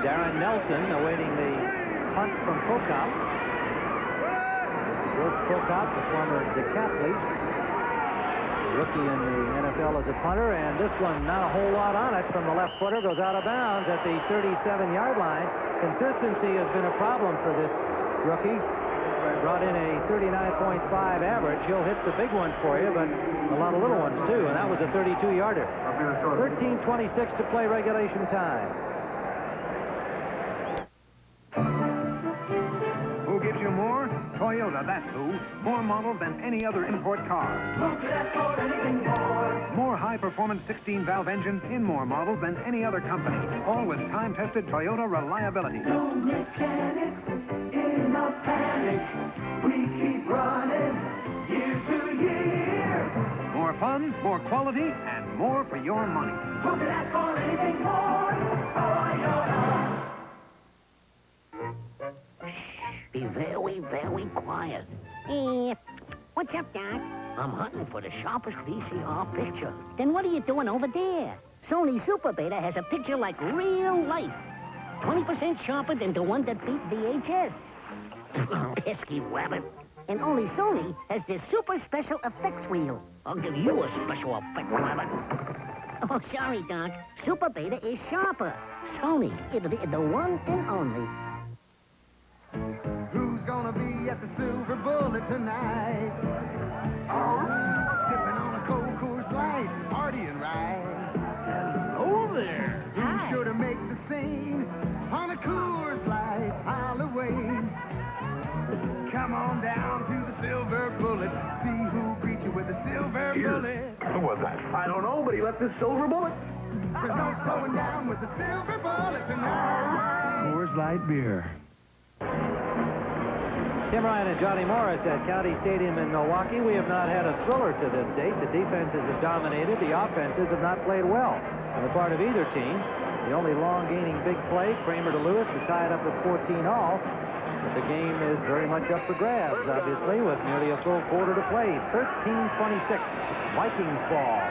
Darren Nelson awaiting the punt from Prokop. George Prokop, the former decathlete. Rookie in the NFL as a punter, and this one not a whole lot on it from the left footer, goes out of bounds at the 37-yard line. Consistency has been a problem for this rookie. Brought in a 39.5 average. He'll hit the big one for you, but a lot of little ones too, and that was a 32-yarder. 13:26 to play regulation time. Who gives you more? Toyota, that's who. More models than any other import car. Who could ask for anything more? More high-performance 16-valve engines in more models than any other company. All with time-tested Toyota reliability. No mechanics in a panic. We keep running year to year. More fun, more quality, and more for your money. Who could ask for anything more? Toyota. Be very, very quiet. What's up, Doc? I'm hunting for the sharpest VCR picture. Then what are you doing over there? Sony Super Beta has a picture like real life. 20% sharper than the one that beat VHS. Pesky rabbit. And only Sony has this super special effects wheel. I'll give you a special effect, rabbit. Oh, sorry, Doc. Super Beta is sharper. Sony, the one and only. Who's gonna be at the Silver Bullet tonight? Sipping on a cold Coors Light, partying right. Hello there. Who's sure to make the scene on a Coors Light Halloween? Come on down to the Silver Bullet. See who greets you with the Silver Bullet. Who was that? I don't know, but he left this Silver Bullet. There's no slowing down with the Silver Bullet tonight. Coors Light beer. Tim Ryan and Johnny Morris at County Stadium in Milwaukee. We have not had a thriller to this date. The defenses have dominated. The offenses have not played well on the part of either team. The only long-gaining big play, Kramer to Lewis, to tie it up at 14-all. But the game is very much up for grabs, obviously, with nearly a full quarter to play. 13:26, Vikings ball.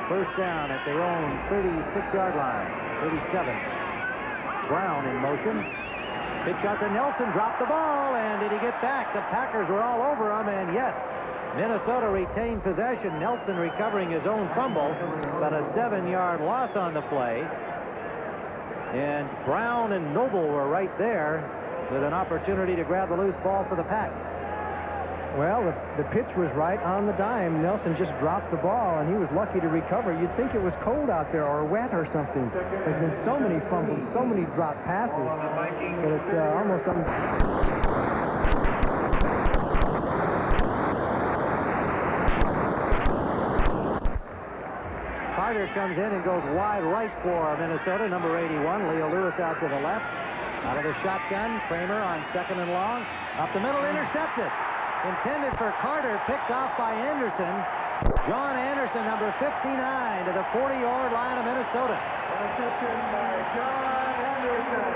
First down at their own 36-yard line, 37. Brown in motion. Pitch out to Nelson, dropped the ball, and did he get back? The Packers were all over him, and yes, Minnesota retained possession. Nelson recovering his own fumble, but a 7-yard loss on the play. And Brown and Noble were right there with an opportunity to grab the loose ball for the Pack. Well, the pitch was right on the dime. Nelson just dropped the ball, and he was lucky to recover. You'd think it was cold out there or wet or something. There's been so many fumbles, so many dropped passes, that it's almost Carter comes in and goes wide right for Minnesota, number 81. Leo Lewis out to the left. Out of the shotgun, Kramer on second and long. Up the middle, intercepted. Intended for Carter, picked off by Anderson. John Anderson, number 59, to the 40-yard line of Minnesota. Interception by John Anderson.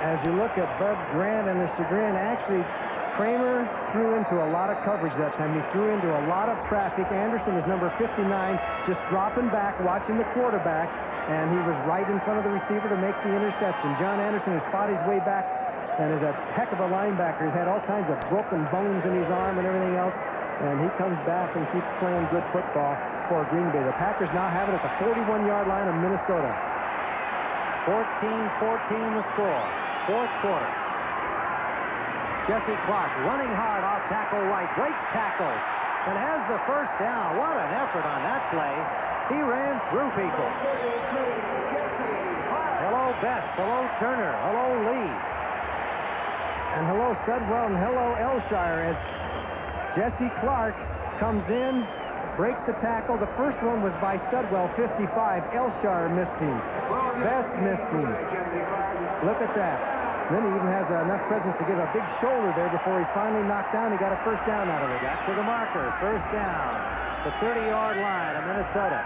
As you look at Bud Grant and the chagrin, actually, Kramer threw into a lot of coverage that time. He threw into a lot of traffic. Anderson is number 59, just dropping back, watching the quarterback, and he was right in front of the receiver to make the interception. John Anderson has fought his way back and is a heck of a linebacker. He's had all kinds of broken bones in his arm and everything else, and he comes back and keeps playing good football for Green Bay. The Packers now have it at the 41-yard line of Minnesota. 14-14 the score. Fourth quarter. Jesse Clark running hard off tackle right, breaks tackles, and has the first down. What an effort on that play. He ran through people. Hello, Bess. Hello, Turner. Hello, Lee. And hello, Studwell, and hello, Elshire, as Jesse Clark comes in, breaks the tackle. The first one was by Studwell, 55. Elshire missed him. Bess missed him. Look at that. Then he even has enough presence to give a big shoulder there before he's finally knocked down. He got a first down out of it. Got to the marker. First down. The 30-yard line of Minnesota.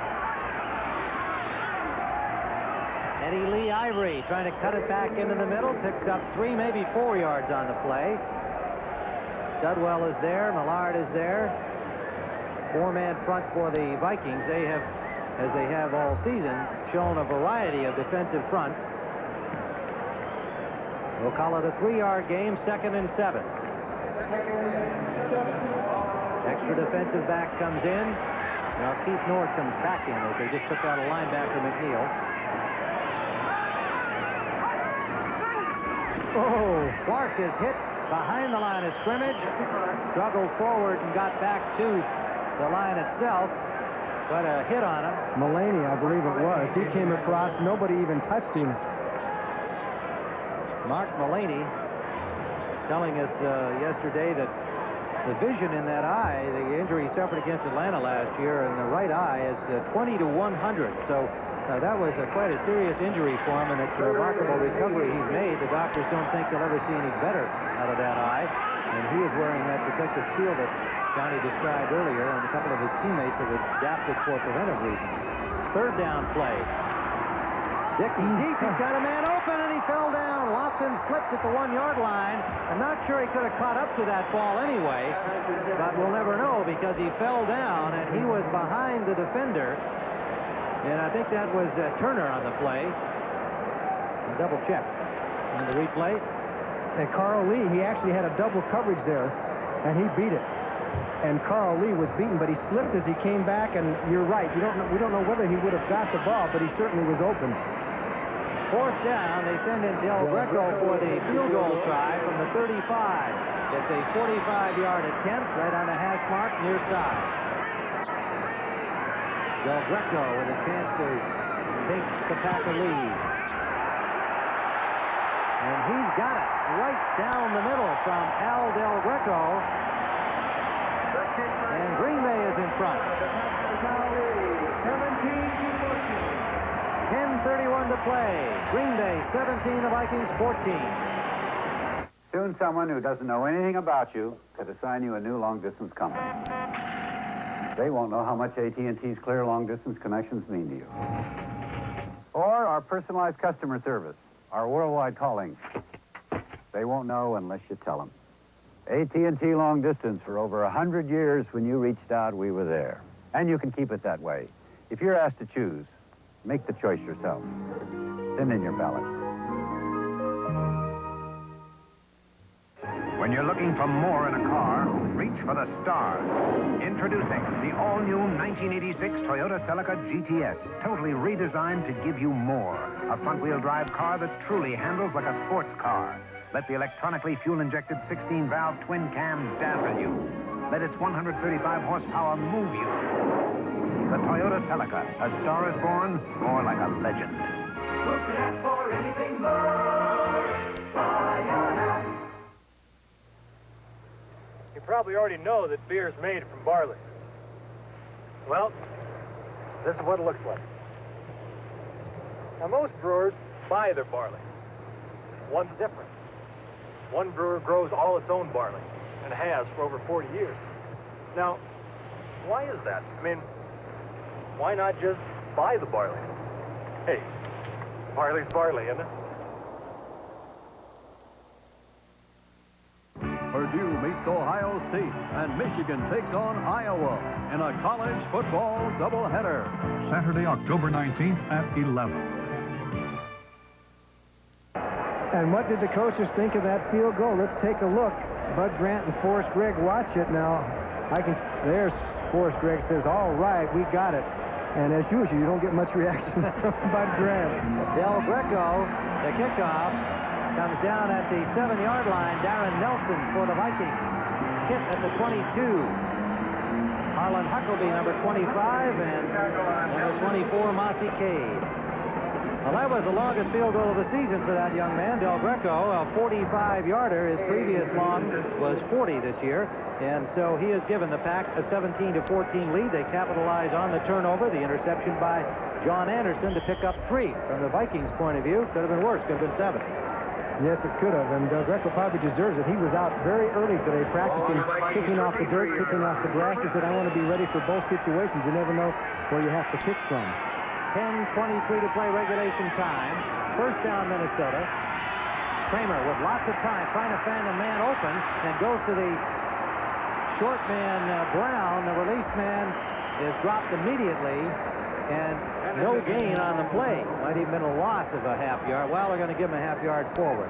Eddie Lee Ivory trying to cut it back into the middle. Picks up 3, maybe 4 yards on the play. Studwell is there. Millard is there. 4-man front for the Vikings. They have, as they have all season, shown a variety of defensive fronts. We'll call it a 3-yard game, 2nd and 7. Extra defensive back comes in. Now Keith North comes back in as they just took out a linebacker, McNeil. Oh, Clark is hit behind the line of scrimmage. Struggled forward and got back to the line itself. But a hit on him. Mullaney, I believe it was. He came across. Nobody even touched him. Mark Mullaney telling us yesterday that the vision in that eye, the injury he suffered against Atlanta last year in the right eye, is 20 to 100. So that was quite a serious injury for him, and it's a remarkable recovery he's made. The doctors don't think he'll ever see any better out of that eye. And he is wearing that protective shield that Johnny described earlier, and a couple of his teammates have adapted for preventive reasons. Third down play. Dickey deep, he's got a man open, and he fell down. Lofton slipped at the 1-yard line. I'm not sure he could have caught up to that ball anyway, but we'll never know because he fell down, and he was behind the defender. And I think that was Turner on the play. We'll double check on the replay. And Carl Lee, he actually had a double coverage there, and he beat it. And Carl Lee was beaten, but he slipped as he came back, and you're right. We don't know whether he would have got the ball, but he certainly was open. Fourth down, they send in Del Greco for the field goal try from the 35. It's a 45-yard attempt right on the hash mark near side. Del Greco with a chance to take the Packer lead. And he's got it right down the middle from Al Del Greco. And Green Bay is in front. 10:31 to play. Green Bay 17, the Vikings 14. Soon someone who doesn't know anything about you could assign you a new long-distance company. They won't know how much AT&T's clear long-distance connections mean to you. Or our personalized customer service, our worldwide calling. They won't know unless you tell them. AT&T long distance for over 100 years. When you reached out, we were there. And you can keep it that way. If you're asked to choose, make the choice yourself. Send in your ballot. When you're looking for more in a car, reach for the stars. Introducing the all-new 1986 Toyota Celica GTS, totally redesigned to give you more. A front-wheel drive car that truly handles like a sports car. Let the electronically fuel-injected 16-valve twin-cam dazzle you. Let its 135 horsepower move you. The Toyota Celica, A Star is Born, more like a legend. Who could ask for anything more? Toyota. You probably already know that beer is made from barley. Well, this is what it looks like. Now, most brewers buy their barley. One's different. One brewer grows all its own barley, and has for over 40 years. Now, why is that? I mean, why not just buy the barley? Hey, barley's barley, isn't it? Purdue meets Ohio State, and Michigan takes on Iowa in a college football doubleheader. Saturday, October 19th at 11. And what did the coaches think of that field goal? Let's take a look. Bud Grant and Forrest Gregg watch it now. There's Forrest Gregg says, all right, we got it. And as usual, you don't get much reaction from Bud Grant. Del Greco, the kickoff, comes down at the 7-yard line. Darren Nelson for the Vikings. Hit at the 22. Harlan Huckabee, number 25, and number 24, Mossy Cade. Well, that was the longest field goal of the season for that young man, Del Greco, a 45-yarder. His previous long was 40 this year. And so he has given the Pack a 17-14 lead. They capitalize on the turnover, the interception by John Anderson to pick up 3. From the Vikings' point of view, could have been worse, could have been 7. Yes, it could have, and Del Greco probably deserves it. He was out very early today practicing kicking off the dirt, kicking off the grass. He said, I want to be ready for both situations. You never know where you have to kick from. 10:23 to play regulation time. First down, Minnesota. Kramer with lots of time trying to find a man open and goes to the short man, Brown. The release man is dropped immediately, and no gain on the play. Might even been a loss of a half yard. Well, they're going to give him a half yard forward.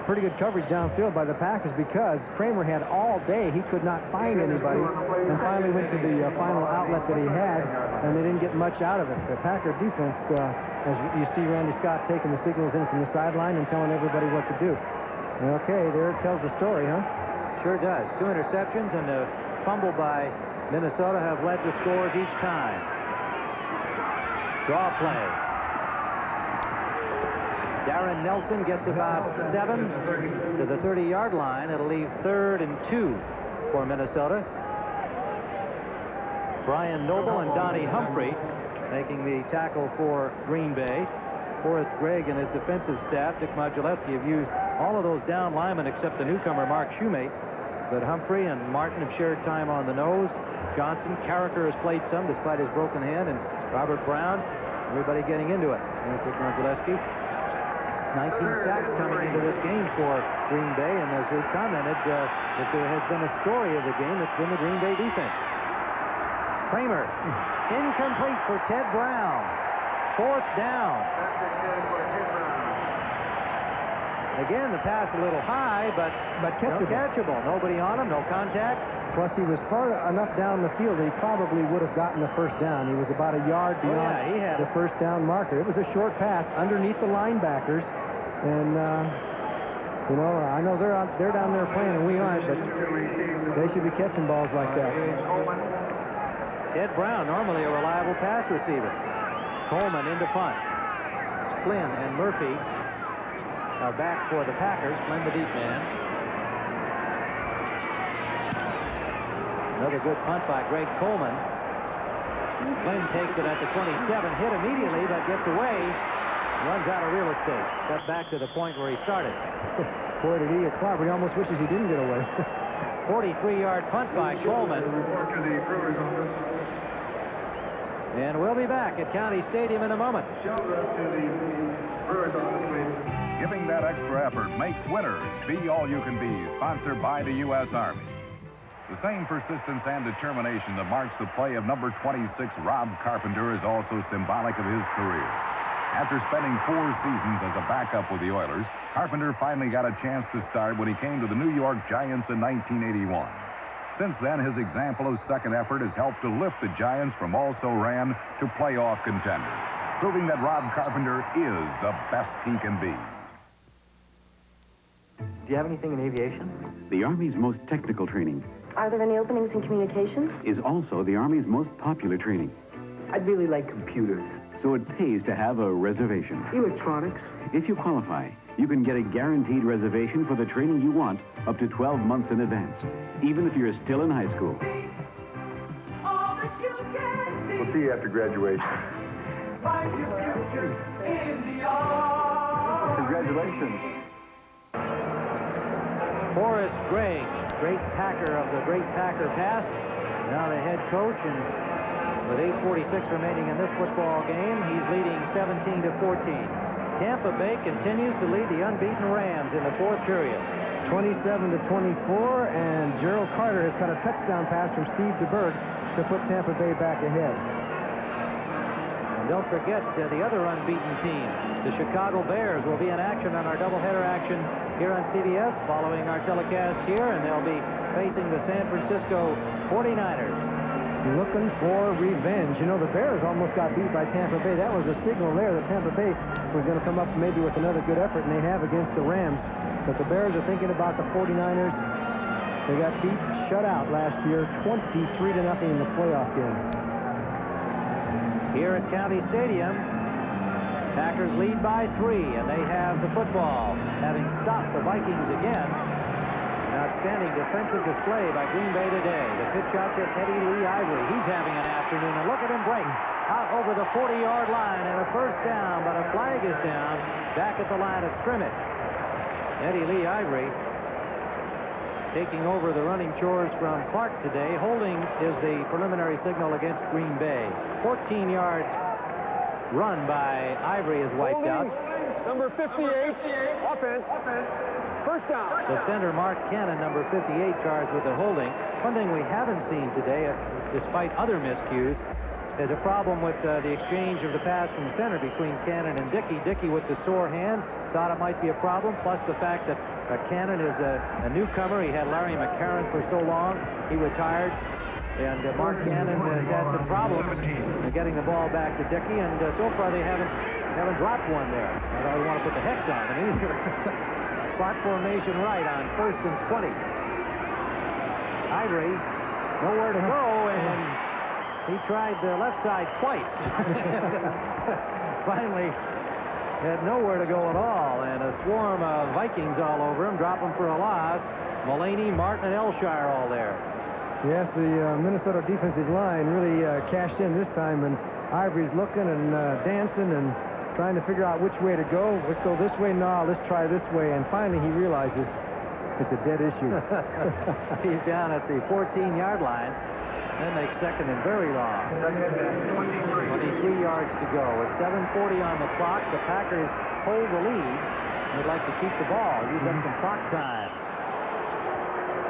Pretty good coverage downfield by the Packers because Kramer had all day. He could not find anybody and finally went to the final outlet that he had, and they didn't get much out of it. The Packer defense, as you see Randy Scott taking the signals in from the sideline and telling everybody what to do. Okay, there it tells the story, huh? Sure does. 2 interceptions and a fumble by Minnesota have led to scores each time. Draw play. Darren Nelson gets about 7 to the 30-yard line. It'll leave 3rd and 2 for Minnesota. Brian Noble and Donnie Humphrey making the tackle for Green Bay. Forrest Gregg and his defensive staff, Dick Modulewski, have used all of those down linemen except the newcomer Mark Shoemate. But Humphrey and Martin have shared time on the nose. Johnson, Carricker has played some despite his broken hand, and Robert Brown, everybody getting into it. There's Dick Modulewski. 19 sacks coming into this game for Green Bay, and as we've commented, if there has been a story of the game, it's been the Green Bay defense. Kramer, incomplete for Ted Brown. 4th down. Again, the pass a little high, but catchable. Nobody on him, no contact. Plus, he was far enough down the field that he probably would have gotten the first down. He was about a yard beyond the first down marker. It was a short pass underneath the linebackers, and you know, I know they're down there playing and we aren't, but they should be catching balls like that. Ted Brown, normally a reliable pass receiver. Coleman into punt. Flynn and Murphy are back for the Packers. Flynn the deep man. Another good punt by Greg Coleman. Flynn takes it at the 27, hit immediately, but gets away. Runs out of real estate. Got back to the point where he started. Boy, did he at He almost wishes he didn't get away. 43-yard punt by Coleman. And we'll be back at County Stadium in a moment. Giving that extra effort makes winners be all you can be. Sponsored by the U.S. Army. The same persistence and determination that marks the play of number 26, Rob Carpenter, is also symbolic of his career. After spending 4 seasons as a backup with the Oilers, Carpenter finally got a chance to start when he came to the New York Giants in 1981. Since then, his example of second effort has helped to lift the Giants from also-ran to playoff contenders, proving that Rob Carpenter is the best he can be. Do you have anything in aviation? The Army's most technical training Are there any openings in communications? is also the Army's most popular training. I'd really like computers. So it pays to have a reservation. Electronics? If you qualify, you can get a guaranteed reservation for the training you want up to 12 months in advance, even if you're still in high school. We'll see you after graduation. Find your future in the army. Congratulations. Forrest Gregg, great Packer of the great Packer past, now the head coach, and with 8:46 remaining in this football game, he's leading 17-14. Tampa Bay continues to lead the unbeaten Rams in the fourth period. 27-24, and Gerald Carter has got a touchdown pass from Steve DeBerg to put Tampa Bay back ahead. And don't forget the other unbeaten team, the Chicago Bears, will be in action on our doubleheader action here on CBS following our telecast here, and they'll be facing the San Francisco 49ers. Looking for revenge. You know, the Bears almost got beat by Tampa Bay. That was a signal there that Tampa Bay was going to come up maybe with another good effort, and they have against the Rams. But the Bears are thinking about the 49ers. They got beat, shut out last year, 23-0 in the playoff game. Here at County Stadium, Packers lead by 3, and they have the football, having stopped the Vikings again. An outstanding defensive display by Green Bay today. The pitch out to Eddie Lee Ivory. He's having an afternoon, and look at him break out over the 40-yard line, and a first down, but a flag is down back at the line of scrimmage. Eddie Lee Ivory taking over the running chores from Clark today. Holding is the preliminary signal against Green Bay. 14-yard run by Ivory is wiped out. Number 58, offense. First down. The center, Mark Cannon, number 58, charged with the holding. One thing we haven't seen today, despite other miscues, is a problem with the exchange of the pass from center between Cannon and Dickey. Dickey with the sore hand thought it might be a problem, plus the fact that Cannon is a newcomer. He had Larry McCarron for so long. He retired. And Mark Cannon has had some problems getting the ball back to Dickey, and so far they haven't dropped one there. I don't want to put the hex on him either. Slot formation right on 1st and 20. Ivory, nowhere to go, and he tried the left side twice. Finally, had nowhere to go at all, and a swarm of Vikings all over him, drop him for a loss. Mullaney, Martin, and Elshire all there. Yes, the Minnesota defensive line really cashed in this time, and Ivory's looking and dancing and trying to figure out which way to go. Let's go this way. No, let's try this way. And finally, he realizes it's a dead issue. He's down at the 14-yard line. Then makes second and very long. 23 yards to go. With 7:40 on the clock, the Packers hold the lead. They'd like to keep the ball, use up some clock time.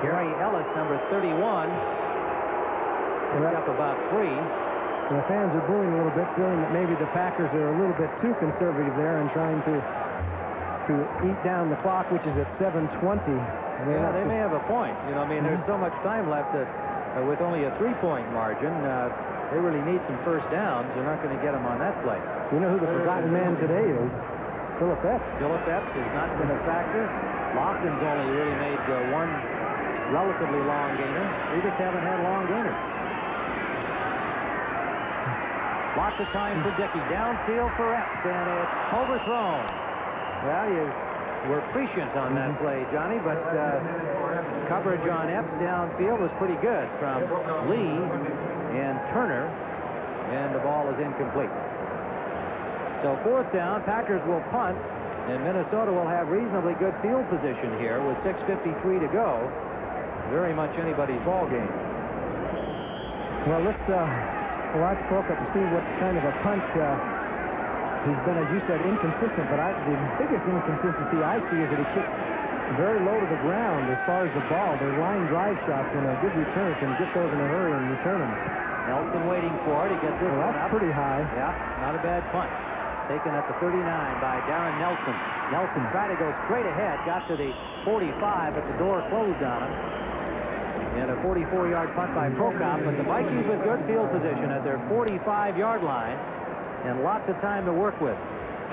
Gary Ellis, number 31, picked up about 3. And the fans are booing a little bit, feeling that maybe the Packers are a little bit too conservative there and trying to eat down the clock, which is at 7:20. Yeah, they may have a point. You know, I mean, there's so much time left that with only a 3-point margin, they really need some first downs. They're not going to get them on that play. You know who the forgotten man today is? Philip Epps. Philip Epps has not been a factor. Lofton's only really made one relatively long gainer. We just haven't had long gainers. Lots of time for Dickey. Downfield for Epps, and it's overthrown. Well, you were prescient on that play, Johnny, but coverage on Epps downfield was pretty good from Lee and Turner, and the ball is incomplete. So 4th down, Packers will punt, and Minnesota will have reasonably good field position here with 6:53 to go. Very much anybody's ball game. Well, let's watch Prokop and see what kind of a punt he's been, as you said, inconsistent. But the biggest inconsistency I see is that he kicks very low to the ground as far as the ball. They're line drive shots, and a good returner can get those in a hurry and return them. Nelson waiting for it. He gets this one that's up. Pretty high. Yeah, not a bad punt. Taken at the 39 by Darren Nelson. Nelson tried to go straight ahead, got to the 45, but the door closed on him. And a 44-yard punt by Prokop, but the Vikings with good field position at their 45-yard line and lots of time to work with.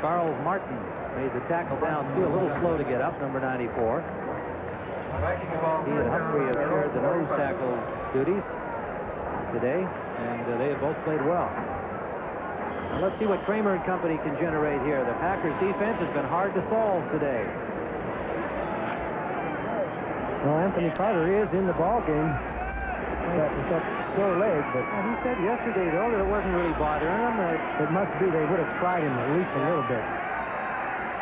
Charles Martin made the tackle downfield, a little slow to get up, number 94. He and Humphrey have shared the nose tackle duties today, and they have both played well. Now let's see what Kramer and company can generate here. The Packers defense has been hard to solve today. Well, Anthony Carter is in the ball game with that sore leg, but he said yesterday, though, that it wasn't really bothering him. It must be they would have tried him at least a little bit.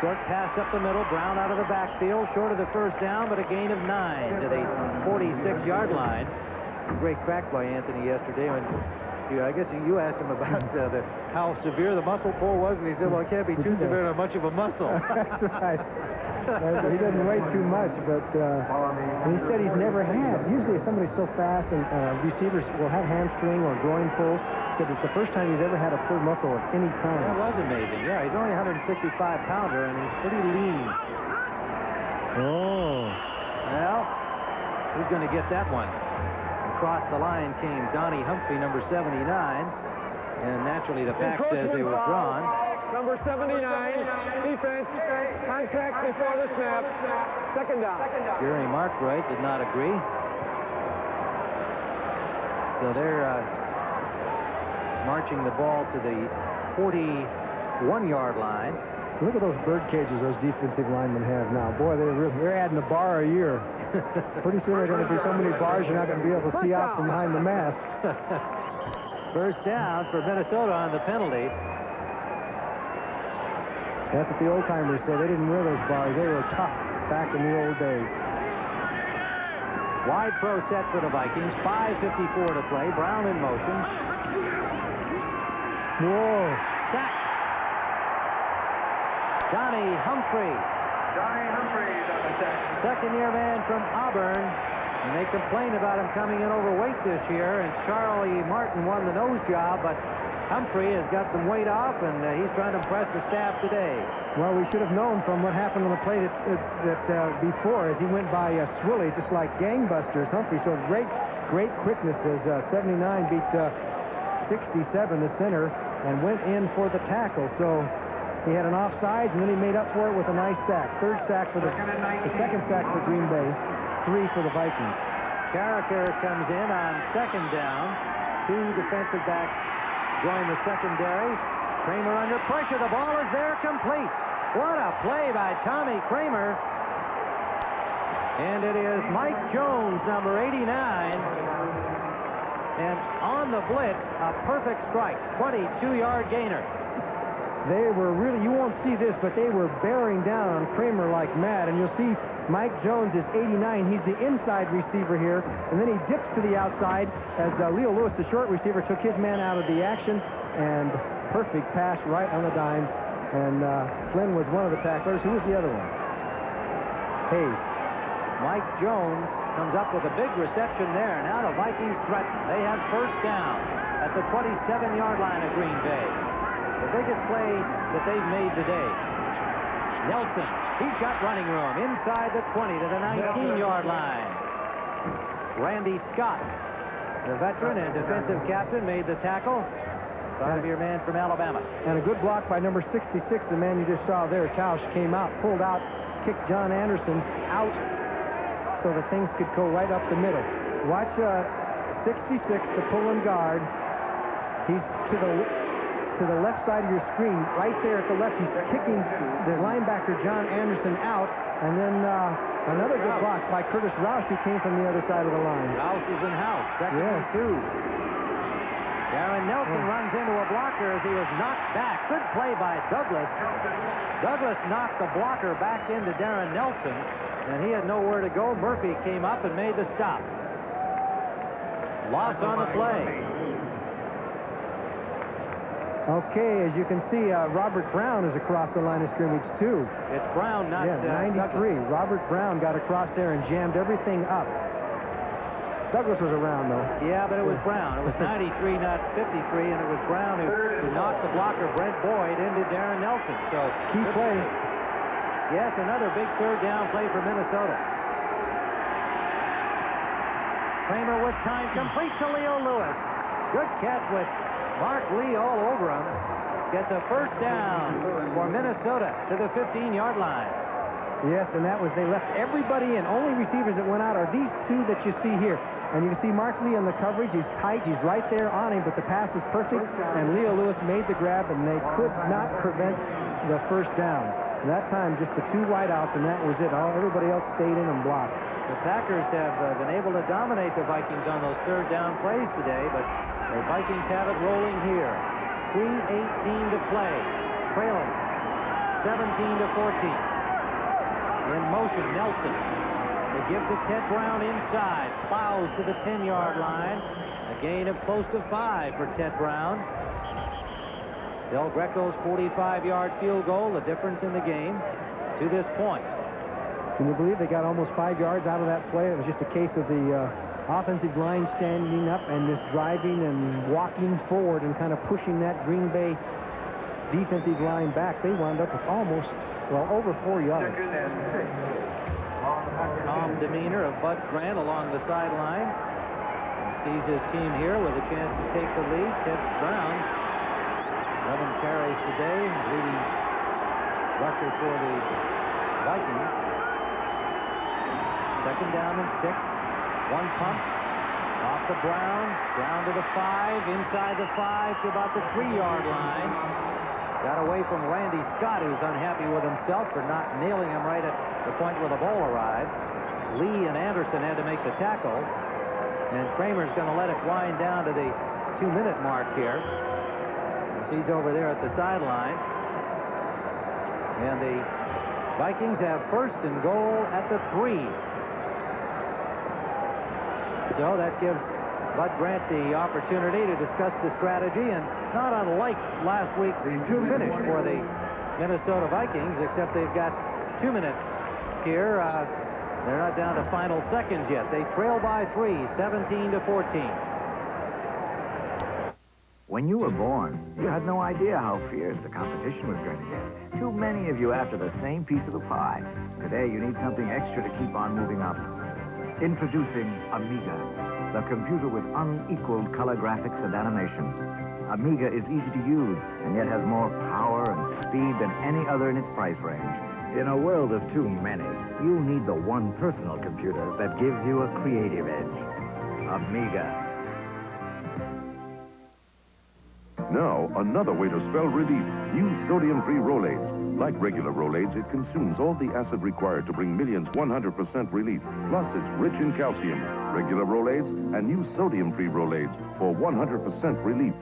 Short pass up the middle. Brown out of the backfield. Short of the first down, but a gain of 9 to the 46-yard line. Great crack by Anthony yesterday. And I guess you asked him about how severe the muscle pull was, and he said, well, it can't be too severe, not much of a muscle. That's right. He doesn't weigh too much, but and he said he's never had. Usually if somebody's so fast, and receivers will have hamstring or groin pulls, he said it's the first time he's ever had a pulled muscle of any kind. That was amazing. Yeah, he's only a 165-pounder, and he's pretty lean. Oh. Well, who's going to get that one? Across the line came Donnie Humphrey, number 79. And naturally, the pack says they were drawn. Number 79, defense, contact before the snap, second down. Gary Markwright did not agree. So they're marching the ball to the 41-yard line. Look at those bird cages those defensive linemen have now. Boy, they're adding a bar a year. Pretty soon there are going to be so many bars you're not going to be able to see out from behind the mask. First down for Minnesota on the penalty. That's what the old-timers said. They didn't wear those bars. They were tough back in the old days. Wide pro set for the Vikings. 5:54 to play. Brown in motion. Whoa. Sack. Donnie Humphrey. Donnie Humphreys on the sack. Second-year man from Auburn. And they complain about him coming in overweight this year. And Charlie Martin won the nose job, but Humphrey has got some weight off, and he's trying to impress the staff today. Well, we should have known from what happened on the play that before, as he went by Swilly, just like gangbusters. Humphrey showed great quickness as 79 beat 67, the center, and went in for the tackle. So he had an offsides, and then he made up for it with a nice sack. Third sack for the second sack for Green Bay, 3 for the Vikings. Carricker comes in on second down. 2 defensive backs join the secondary. Kramer under pressure. The ball is there, complete. What a play by Tommy Kramer. And it is Mike Jones, number 89. And on the blitz, a perfect strike. 22-yard gainer. They were really, you won't see this, but they were bearing down on Kramer like mad. And you'll see Mike Jones is 89. He's the inside receiver here. And then he dips to the outside as Leo Lewis, the short receiver, took his man out of the action. And perfect pass right on the dime. And Flynn was one of the tacklers. Who was the other one? Hayes. Mike Jones comes up with a big reception there. Now the Vikings threaten. They have first down at the 27-yard line of Green Bay. The biggest play that they've made today. Nelson, he's got running room inside the 20 to the 19-yard line. Randy Scott, the veteran and defensive captain, made the tackle. 5-year man from Alabama. And a good block by number 66, the man you just saw there. Tausch came out, pulled out, kicked John Anderson out so that things could go right up the middle. Watch 66, the pulling guard. He's to the left side of your screen, right there at the left. He's kicking the linebacker, John Anderson, out. And then another good block by Curtis Roush, who came from the other side of the line. Roush is in house. Second and 2. Darren Nelson runs into a blocker as he was knocked back. Good play by Douglas. Douglas knocked the blocker back into Darren Nelson, and he had nowhere to go. Murphy came up and made the stop. Loss on the play. Okay, as you can see, Robert Brown is across the line of scrimmage, too. It's Brown, not 93. Douglas. Robert Brown got across there and jammed everything up. Douglas was around, though. Yeah, but it was Brown. It was 93, not 53, and it was Brown who knocked the blocker, Brent Boyd, into Darren Nelson. So key play. Yes, another big third down play for Minnesota. Kramer with time, complete to Leo Lewis. Good catch with Mark Lee all over him. Gets a first down for Minnesota to the 15-yard line. Yes, and that was, they left everybody in. Only receivers that went out are these 2 that you see here. And you can see Mark Lee on the coverage. He's tight. He's right there on him, but the pass is perfect. And Leo Lewis made the grab, and they could not prevent the first down. And that time, just the 2 wideouts, and that was it. Everybody else stayed in and blocked. The Packers have been able to dominate the Vikings on those third down plays today, but the Vikings have it rolling here. 3:18 to play. Trailing 17-14. In motion, Nelson. They give to Ted Brown inside. Plows to the 10-yard line. A gain of close to 5 for Ted Brown. Del Greco's 45-yard field goal, the difference in the game to this point. Can you believe they got almost 5 yards out of that play? It was just a case of the offensive line standing up and just driving and walking forward and kind of pushing that Green Bay defensive line back. They wound up with almost, well, over 4 yards. Calm demeanor of Bud Grant along the sidelines. Sees his team here with a chance to take the lead. Ted Brown, 11 carries today, leading rusher for the Vikings. Second down and 6. One pump. Off the Brown. Down to the 5. Inside the 5 to about the 3-yard line. Got away from Randy Scott, who's unhappy with himself for not nailing him right at the point where the ball arrived. Lee and Anderson had to make the tackle. And Kramer's going to let it wind down to the 2-minute mark here. As he's over there at the sideline. And the Vikings have first and goal at the 3. So that gives Bud Grant the opportunity to discuss the strategy, and not unlike last week's finish for the Minnesota Vikings, except they've got 2 minutes here. They're not down to final seconds yet. They trail by 3, 17-14. When you were born, you had no idea how fierce the competition was going to get. Too many of you after the same piece of the pie. Today, you need something extra to keep on moving up. Introducing Amiga, the computer with unequaled color graphics and animation. Amiga is easy to use and yet has more power and speed than any other in its price range. In a world of too many, you need the one personal computer that gives you a creative edge. Amiga. Now, another way to spell relief. Use sodium-free Rolaids. Like regular Rolaids, it consumes all the acid required to bring millions 100% relief. Plus, it's rich in calcium. Regular Rolaids and use sodium-free Rolaids for 100% relief.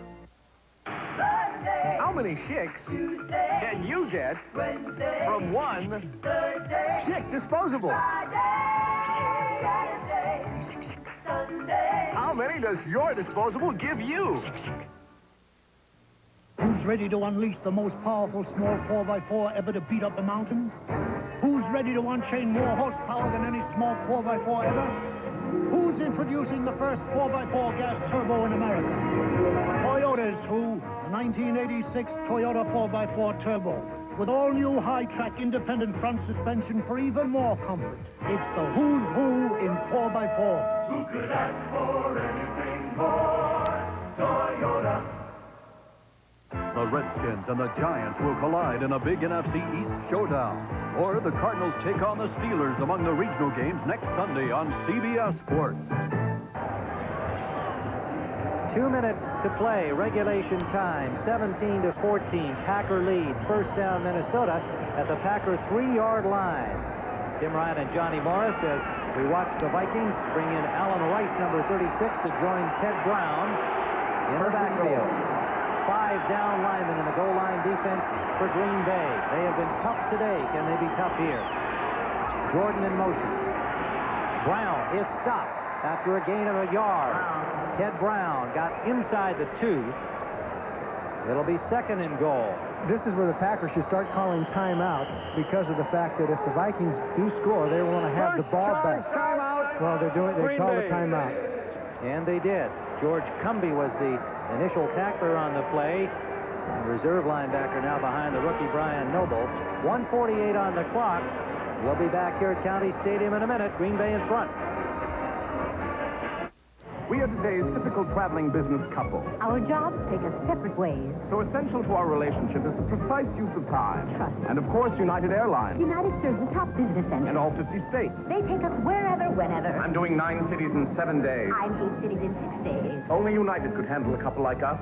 How many chicks can you get from one chick disposable? How many does your disposable give you? Who's ready to unleash the most powerful small 4x4 ever to beat up the mountain? Who's ready to unchain more horsepower than any small 4x4 ever? Who's introducing the first 4x4 gas turbo in America? Toyota's who? The 1986 Toyota 4x4 Turbo. With all-new high-track independent front suspension for even more comfort. It's the who's who in 4x4. Who could ask for anything more? Toyota. The Redskins and the Giants will collide in a big NFC East showdown. Or the Cardinals take on the Steelers among the regional games next Sunday on CBS Sports. 2 minutes to play, regulation time, 17-14. Packer lead, first down Minnesota at the Packer 3-yard line. Tim Ryan and Johnny Morris as we watch the Vikings bring in Alan Rice, number 36, to join Ted Brown in the backfield. 5 down linemen in the goal line defense for Green Bay. They have been tough today. Can they be tough here? Jordan in motion. Brown is stopped after a gain of a yard. Ted Brown got inside the 2. It'll be second and goal. This is where the Packers should start calling timeouts because of the fact that if the Vikings do score, they want to have the ball back. Timeout. Well, they called a timeout. And they did. George Cumbie was the initial tackler on the play. Reserve linebacker now behind the rookie Brian Noble. 1:48 on the clock. We'll be back here at County Stadium in a minute. Green Bay in front. We are today's typical traveling business couple. Our jobs take us separate ways. So essential to our relationship is the precise use of time. Trust. And of course, United Airlines. United serves the top business centers. And all 50 states. They take us wherever, whenever. I'm doing 9 cities in 7 days. I'm 8 cities in 6 days. Only United could handle a couple like us.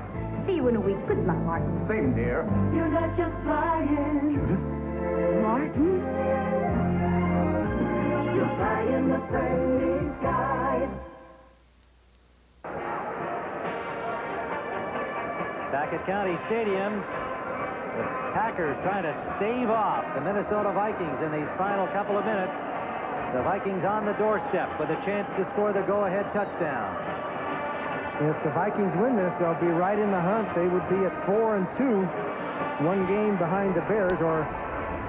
See you in a week. Good luck, Martin. Same, dear. You're not just flying. Judith? Martin? You're flying the friendly skies. Back at County Stadium, The Packers trying to stave off the Minnesota Vikings in these final couple of minutes. The Vikings on the doorstep with a chance to score the go-ahead touchdown. If the Vikings win this, they'll be right in the hunt. They would be at 4-2, one game behind the Bears, or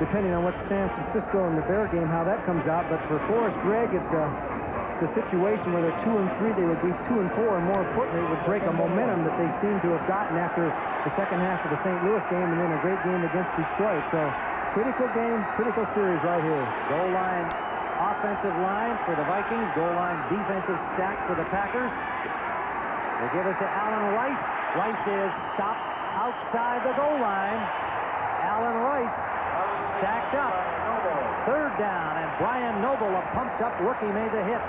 depending on what San Francisco and the Bear game, how that comes out. But for Forrest Gregg, it's a situation where they're 2-3. They would be 2-4, and more importantly, it would break a momentum that they seem to have gotten after the second half of the St. Louis game and then a great game against Detroit. So critical game, critical series right here. Goal line offensive line for the Vikings. Goal line defensive stack for the Packers. They give it to Alan Rice. Rice is stopped outside the goal line. Alan Rice stacked up. Third down, and Brian Noble, a pumped-up rookie, made the hit.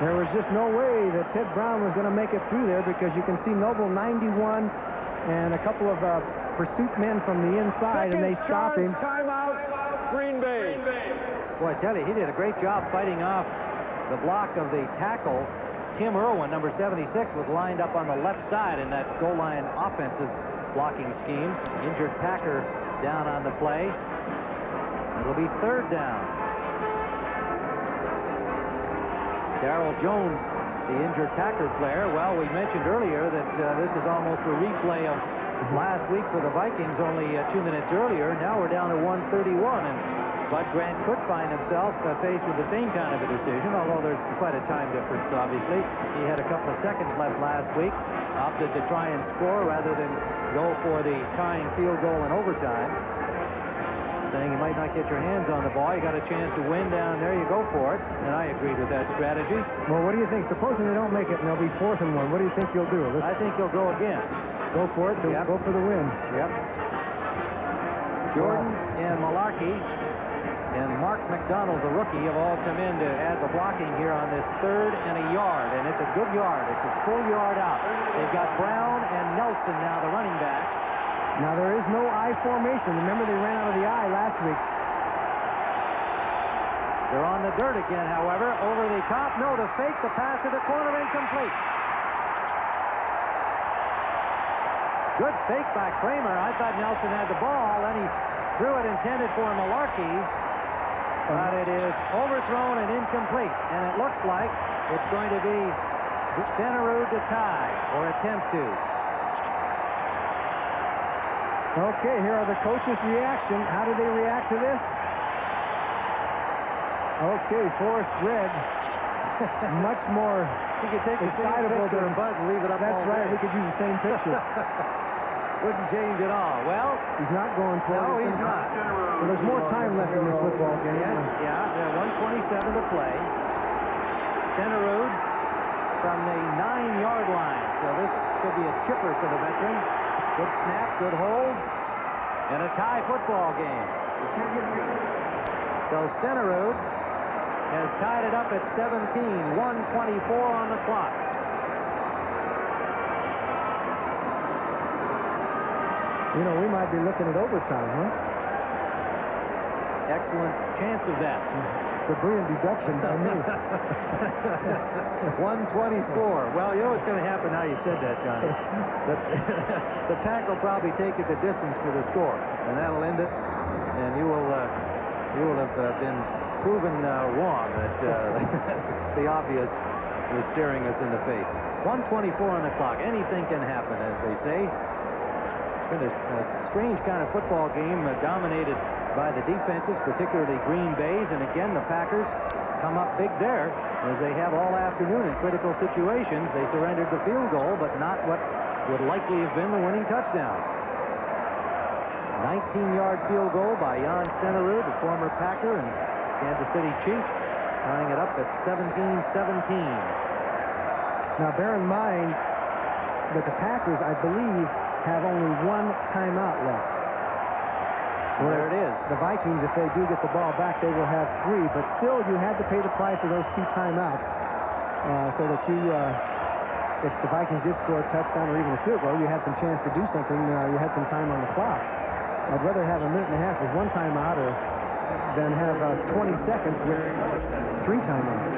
There was just no way that Ted Brown was going to make it through there, because you can see Noble 91 and a couple of pursuit men from the inside, and they stop him. Timeout, Green Bay. Boy, I tell you, he did a great job fighting off the block of the tackle. Tim Irwin, number 76, was lined up on the left side in that goal line offensive blocking scheme. Injured Packer down on the play. It'll be third down. Darrell Jones, the injured Packer player. Well, we mentioned earlier that this is almost a replay of last week for the Vikings, only 2 minutes earlier. Now we're down to 1:31, and Bud Grant could find himself faced with the same kind of a decision, although there's quite a time difference, obviously. He had a couple of seconds left last week, opted to try and score rather than go for the tying field goal in overtime, saying you might not get your hands on the ball. You got a chance to win down there, you go for it, and I agreed with that strategy. Well, what do you think? Supposing they don't make it and they'll be 4th and 1, what do you think you'll do? I think he'll go again. Go for it, Yep. Go for the win. Yep. Jordan and Malarkey and Mark McDonald, the rookie, have all come in to add the blocking here on this 3rd and a yard, and it's a good yard. It's a full yard out. They've got Brown and Nelson now, the running backs. Now, there is no I formation. Remember, they ran out of the I last week. They're on the dirt again, however. Over the top, no, to fake the pass to the corner, incomplete. Good fake by Kramer. I thought Nelson had the ball, and he threw it intended for Malarkey, but it is overthrown and incomplete. And it looks like it's going to be Stenerud to tie, or attempt to. Okay, here are the coaches' reaction. How do they react to this? Okay, Forrest Gregg, much more excitable than Bud and leave it up. That's all right. day. We could use the same picture. Wouldn't change at all. Well, he's not going for it. No, he's not. Well, there's more time left in this football game. Yes, yeah, 1:27 to play. Stenerud from the 9-yard line. So this could be a chipper for the veteran. Good snap, good hold, and a tie football game. So Stenerud has tied it up at 17, 1:24 on the clock. You know, we might be looking at overtime, huh? Excellent chance of that. It's a brilliant deduction by me. 1:24. Well, you know what's going to happen now you said that, Johnny. The Pack will probably take it the distance for the score, and that'll end it. And you will have been proven wrong that the obvious was staring us in the face. 1:24 on the clock. Anything can happen, as they say. Been a strange kind of football game, dominated by the defenses, particularly Green Bay's, and again the Packers come up big there, as they have all afternoon in critical situations. They surrendered the field goal, but not what would likely have been the winning touchdown. 19-yard field goal by Jan Stenerud, the former Packer and Kansas City Chief, tying it up at 17-17. Now, bear in mind that the Packers, I believe, have only one timeout left. There it is. The Vikings, if they do get the ball back, they will have 3. But still, you had to pay the price of those 2 timeouts so that you, if the Vikings did score a touchdown or even a field goal, you had some chance to do something. You had some time on the clock. I'd rather have a minute and a half with 1 timeout than have 20 seconds with 3 timeouts.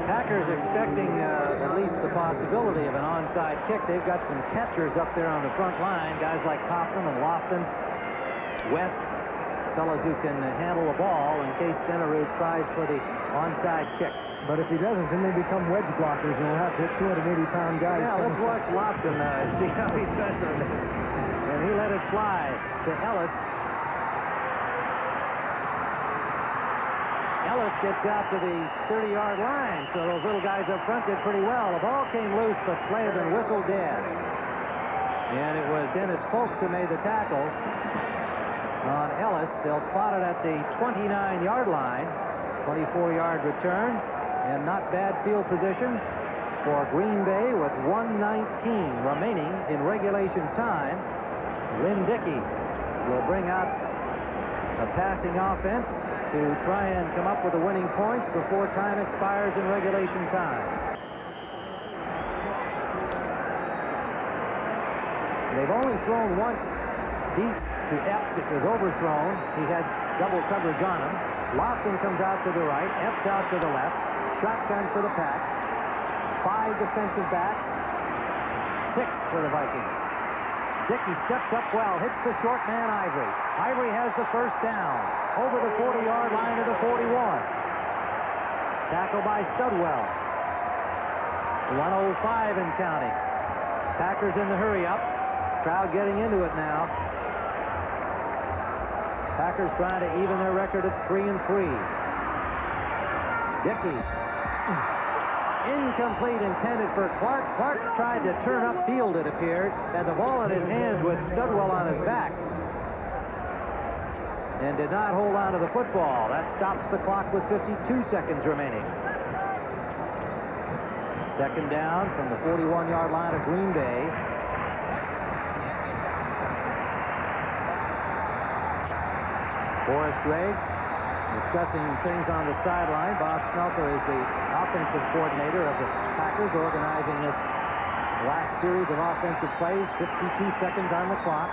Packers expecting at least the possibility of an onside kick. They've got some catchers up there on the front line, guys like Coughlin and Lofton, West, fellas who can handle the ball in case Stenerud tries for the onside kick. But if he doesn't, then they become wedge blockers, and we'll have to hit 280-pound guys. Yeah, let's watch Lofton see how he's messing with this. And he let it fly to Ellis. Ellis gets out to the 30-yard line, so those little guys up front did pretty well. The ball came loose, but play had been whistled dead. And it was Dennis Folks who made the tackle on Ellis. They'll spot it at the 29-yard line. 24-yard return, and not bad field position for Green Bay with 1:19 remaining in regulation time. Lynn Dickey will bring out a passing offense to try and come up with the winning points before time expires in regulation time. They've only thrown once deep to Epps. It was overthrown. He had double coverage on him. Lofton comes out to the right. Epps out to the left. Shotgun for the Pack. 5 defensive backs. 6 for the Vikings. Dickey steps up well. Hits the short man, Ivory. Ivory has the first down. Over the 40-yard line to the 41. Tackle by Studwell. 1:05 and counting. Packers in the hurry-up. Crowd getting into it now. Packers trying to even their record at 3-3. Dickey. Incomplete, intended for Clark. Clark tried to turn upfield, it appeared, had the ball in his hands with Studwell on his back, and did not hold on to the football. That stops the clock with 52 seconds remaining. Second down from the 41-yard line of Green Bay. Forrest Gregg discussing things on the sideline. Bob Smelter is the offensive coordinator of the Packers, organizing this last series of offensive plays. 52 seconds on the clock.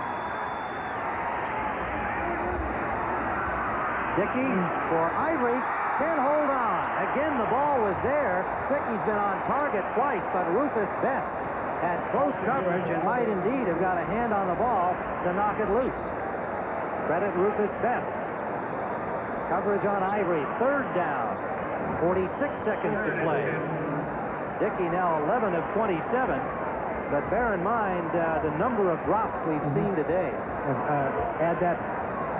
Dickey for Ivory. Can hold on. Again, the ball was there. Dickey's been on target twice, but Rufus Best had close coverage and might indeed have got a hand on the ball to knock it loose. Credit Rufus Best. Coverage on Ivory. Third down. 46 seconds to play. Dickey now 11 of 27. But bear in mind the number of drops we've seen today. Add that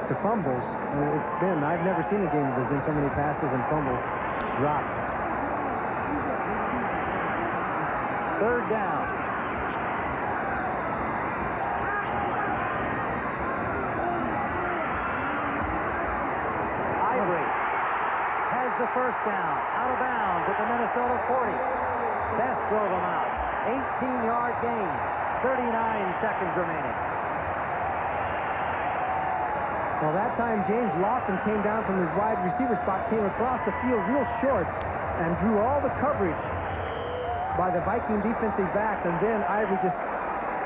to fumbles. I've never seen a game where there's been so many passes and fumbles dropped. Third down. The first down, out of bounds at the Minnesota 40. Best drove him out. 18-yard gain. 39 seconds remaining. Well, that time James Lofton came down from his wide receiver spot, came across the field real short, and drew all the coverage by the Viking defensive backs, and then Ivory just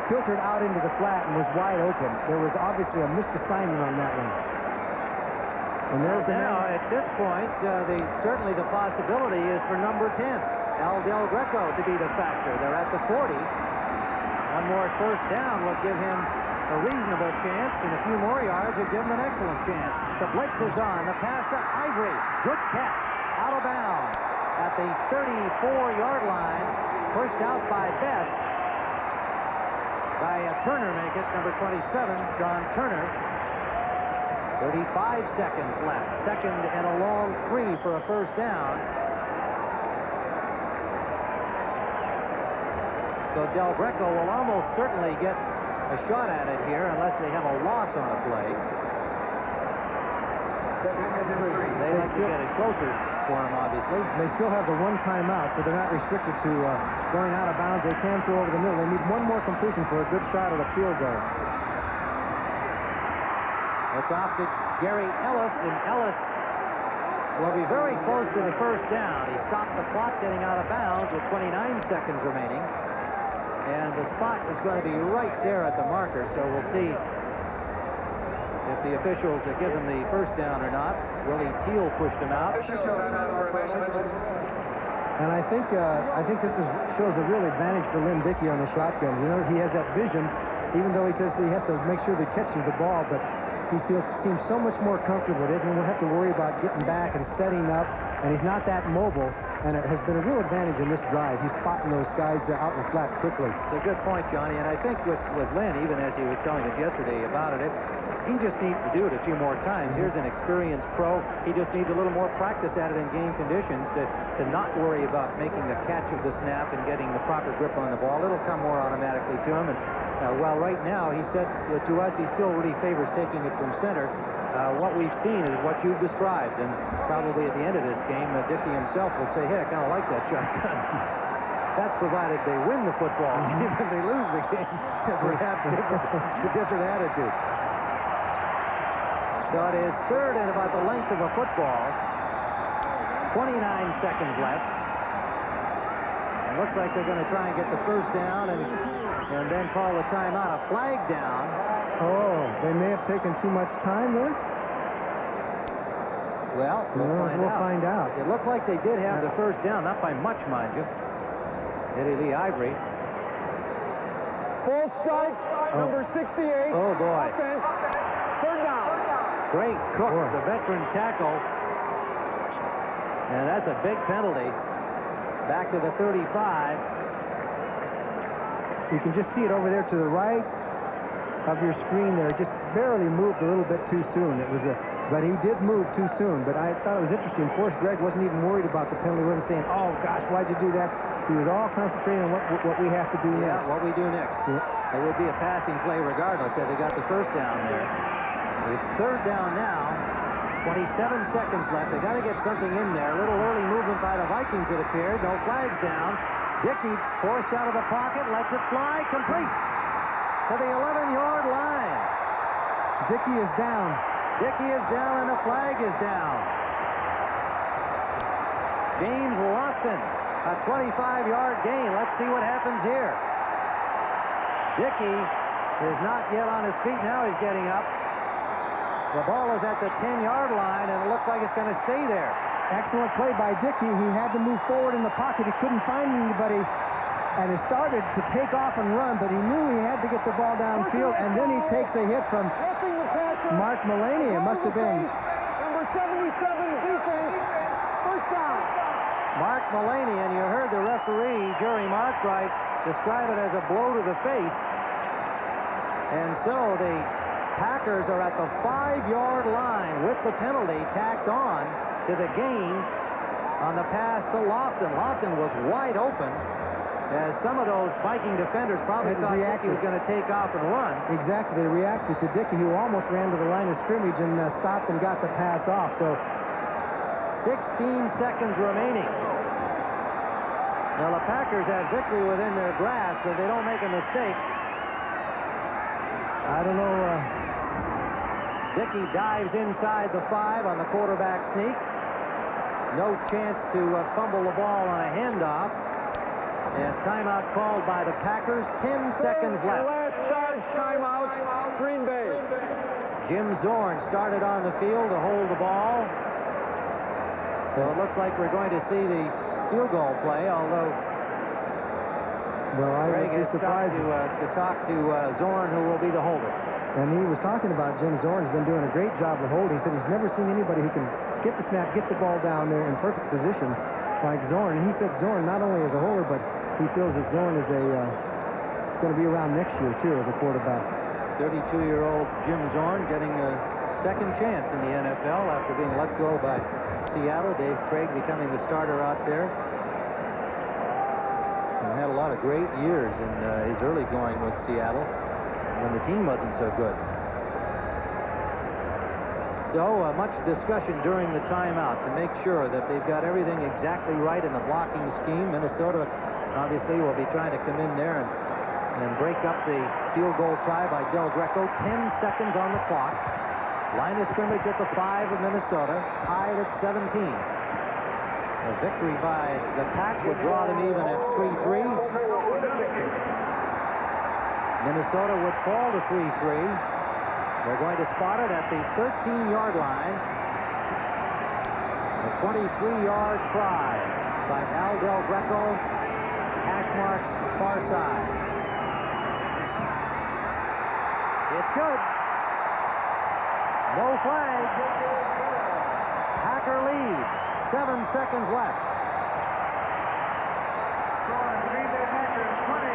filtered out into the flat and was wide open. There was obviously a missed assignment on that one. And there's the now, at this point, certainly the possibility is for number 10, Al Del Greco, to be the factor. They're at the 40. One more first down will give him a reasonable chance, and a few more yards will give him an excellent chance. The blitz is on. The pass to Ivory. Good catch. Out of bounds at the 34-yard line. Pushed out by Best. By Turner, make it, number 27, John Turner. 35 seconds left. Second and a long 3 for a first down. So Del Greco will almost certainly get a shot at it here unless they have a loss on a play. They like to get it closer for him, obviously. They still have the one timeout, so they're not restricted to going out of bounds. They can throw over the middle. They need one more completion for a good shot at a field goal. It's off to Gary Ellis, and Ellis will be very close to the first down. He stopped the clock getting out of bounds with 29 seconds remaining. And the spot is going to be right there at the marker, so we'll see if the officials have given the first down or not. Willie Teal pushed him out. And I think this shows a real advantage for Lynn Dickey on the shotgun. You know, he has that vision, even though he says he has to make sure that he catches the ball, but he seems so much more comfortable. He doesn't have to worry about getting back and setting up, and he's not that mobile, and it has been a real advantage in this drive. He's spotting those guys out in the flat quickly. It's a good point, Johnny, and I think with Lynn, even as he was telling us yesterday about it, he just needs to do it a few more times. Here's an experienced pro. He just needs a little more practice at it in game conditions to not worry about making the catch of the snap and getting the proper grip on the ball. It'll come more automatically to him. And while right now, he said to us, he still really favors taking it from center. What we've seen is what you've described, and probably at the end of this game, Dickey himself will say, hey, I kind of like that shotgun. That's provided they win the football game and they lose the game. Perhaps a different attitude. So it is third and about the length of a football. 29 seconds left. It looks like they're going to try and get the first down and then call the timeout. A flag down. Oh, they may have taken too much time there. Well, we'll find out. It looked like they did have the first down, not by much, mind you. Eddie Lee Ivory. Full strike, number 68. Oh, boy. Offense. Third down. Great Cook, the veteran tackle. And that's a big penalty. Back to the 35. You can just see it over there to the right of your screen there. It just barely moved a little bit too soon. But he did move too soon. But I thought it was interesting. Forrest Gregg wasn't even worried about the penalty. He wasn't saying, oh, gosh, why'd you do that? He was all concentrating on what we have to do next. What we do next. Yeah. It would be a passing play regardless if they got the first down there. It's third down now. 27 seconds left. They got to get something in there. A little early movement by the Vikings, it appeared. No flags down. Dickey forced out of the pocket, lets it fly, complete to the 11-yard line. Dickey is down. Dickey is down, and the flag is down. James Lofton, a 25-yard gain. Let's see what happens here. Dickey is not yet on his feet. Now he's getting up. The ball is at the 10-yard line, and it looks like it's going to stay there. Excellent play by Dickey. He had to move forward in the pocket. He couldn't find anybody, and he started to take off and run, but he knew he had to get the ball downfield, and then he takes a hit from Mark Mullaney. It must have been number 77, defense. First down. Mark Mullaney, and you heard the referee, Jerry Markwright, describe it as a blow to the face. And so the Packers are at the 5-yard line with the penalty tacked on to the gain on the pass to Lofton. Lofton was wide open, as some of those Viking defenders probably thought Dickey was going to take off and run. Exactly. They reacted to Dickey, who almost ran to the line of scrimmage and stopped and got the pass off. So 16 seconds remaining. Now the Packers have victory within their grasp if they don't make a mistake. I don't know. Dickey dives inside the 5 on the quarterback sneak. No chance to fumble the ball on a handoff. And timeout called by the Packers. 10 seconds left. Last charge timeout, Green Bay. Jim Zorn started on the field to hold the ball. So it looks like we're going to see the field goal play, although Greg is surprised to talk to Zorn, who will be the holder. And he was talking about Jim Zorn has been doing a great job of holding. He said he's never seen anybody who can get the snap, get the ball down there in perfect position like Zorn. And he said Zorn not only is a holder, but he feels that Zorn is going to be around next year, too, as a quarterback. 32-year-old Jim Zorn getting a second chance in the NFL after being let go by Seattle. Dave Craig becoming the starter out there. And had a lot of great years in his early going with Seattle when the team wasn't so good. So much discussion during the timeout to make sure that they've got everything exactly right in the blocking scheme. Minnesota obviously will be trying to come in there and break up the field goal try by Del Greco. 10 seconds on the clock. Line of scrimmage at the 5 of Minnesota, tied at 17. A victory by the Pack would draw them even at 3-3. Minnesota would fall to 3-3. They're going to spot it at the 13-yard line. A 23-yard try. by Al Del Greco. Hash marks far side. It's good. No flags. Packer lead. 7 seconds left. Score Green Bay Packers 20.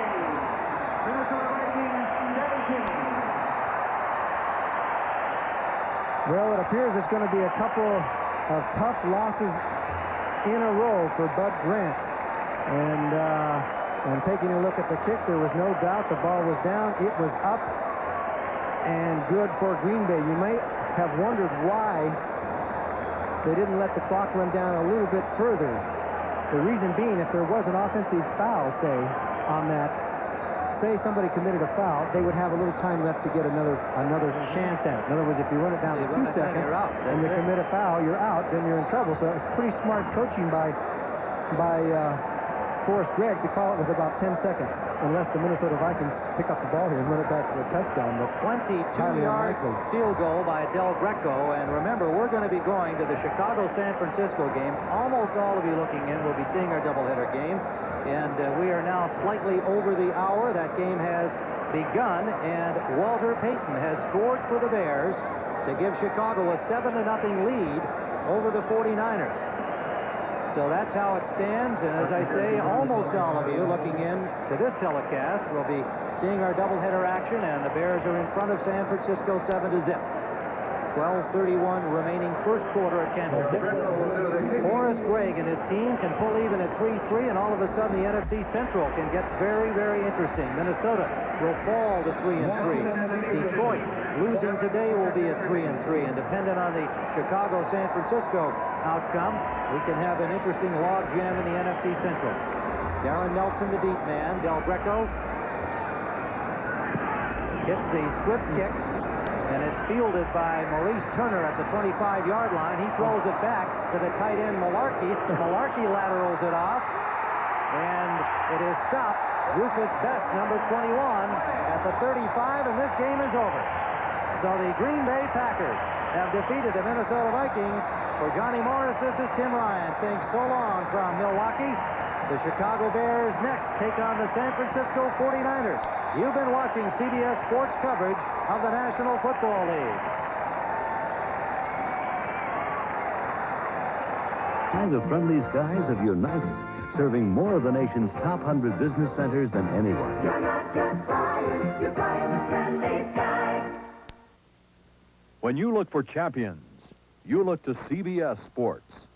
Minnesota Vikings 17. Well, it appears it's going to be a couple of tough losses in a row for Bud Grant. And taking a look at the kick, there was no doubt the ball was down. It was up and good for Green Bay. You may have wondered why they didn't let the clock run down a little bit further. The reason being, if there was an offensive foul, say, on that, say somebody committed a foul, they would have a little time left to get another chance at it. In other words, if you run it down to 2 seconds and you commit a foul, you're out, then you're in trouble. So it was pretty smart coaching by Forrest Gregg to call it with about 10 seconds, unless the Minnesota Vikings pick up the ball here and run it back for a touchdown. But 22-yard field goal by Del Greco. And remember, we're going to be going to the Chicago-San Francisco game. Almost all of you looking in will be seeing our doubleheader game. And we are now slightly over the hour. That game has begun, and Walter Payton has scored for the Bears to give Chicago a 7-0 lead over the 49ers. So that's how it stands, and as I say, almost all of you looking in to this telecast will be seeing our doubleheader action, and the Bears are in front of San Francisco 7-0. 12:31 remaining first quarter at Candlestick. Forrest Gregg and his team can pull even at 3-3, and all of a sudden the NFC Central can get very, very interesting. Minnesota will fall to 3-3. Detroit, losing today, will be at 3-3, and dependent on the Chicago-San Francisco outcome, we can have an interesting log jam in the NFC Central. Darren Nelson, the deep man. Del Greco hits the split kick, and it's fielded by Maurice Turner at the 25-yard line. He throws it back to the tight end Malarkey. Malarkey laterals it off, and it is stopped. Rufus Best, number 21, at the 35, and this game is over. So the Green Bay Packers have defeated the Minnesota Vikings. For Johnny Morris, this is Tim Ryan saying so long from Milwaukee. The Chicago Bears next take on the San Francisco 49ers. You've been watching CBS Sports coverage of the National Football League. And the friendly skies of United, serving more of the nation's top 100 business centers than anyone. You're not just flying, you're flying the friendly skies. When you look for champions, you look to CBS Sports.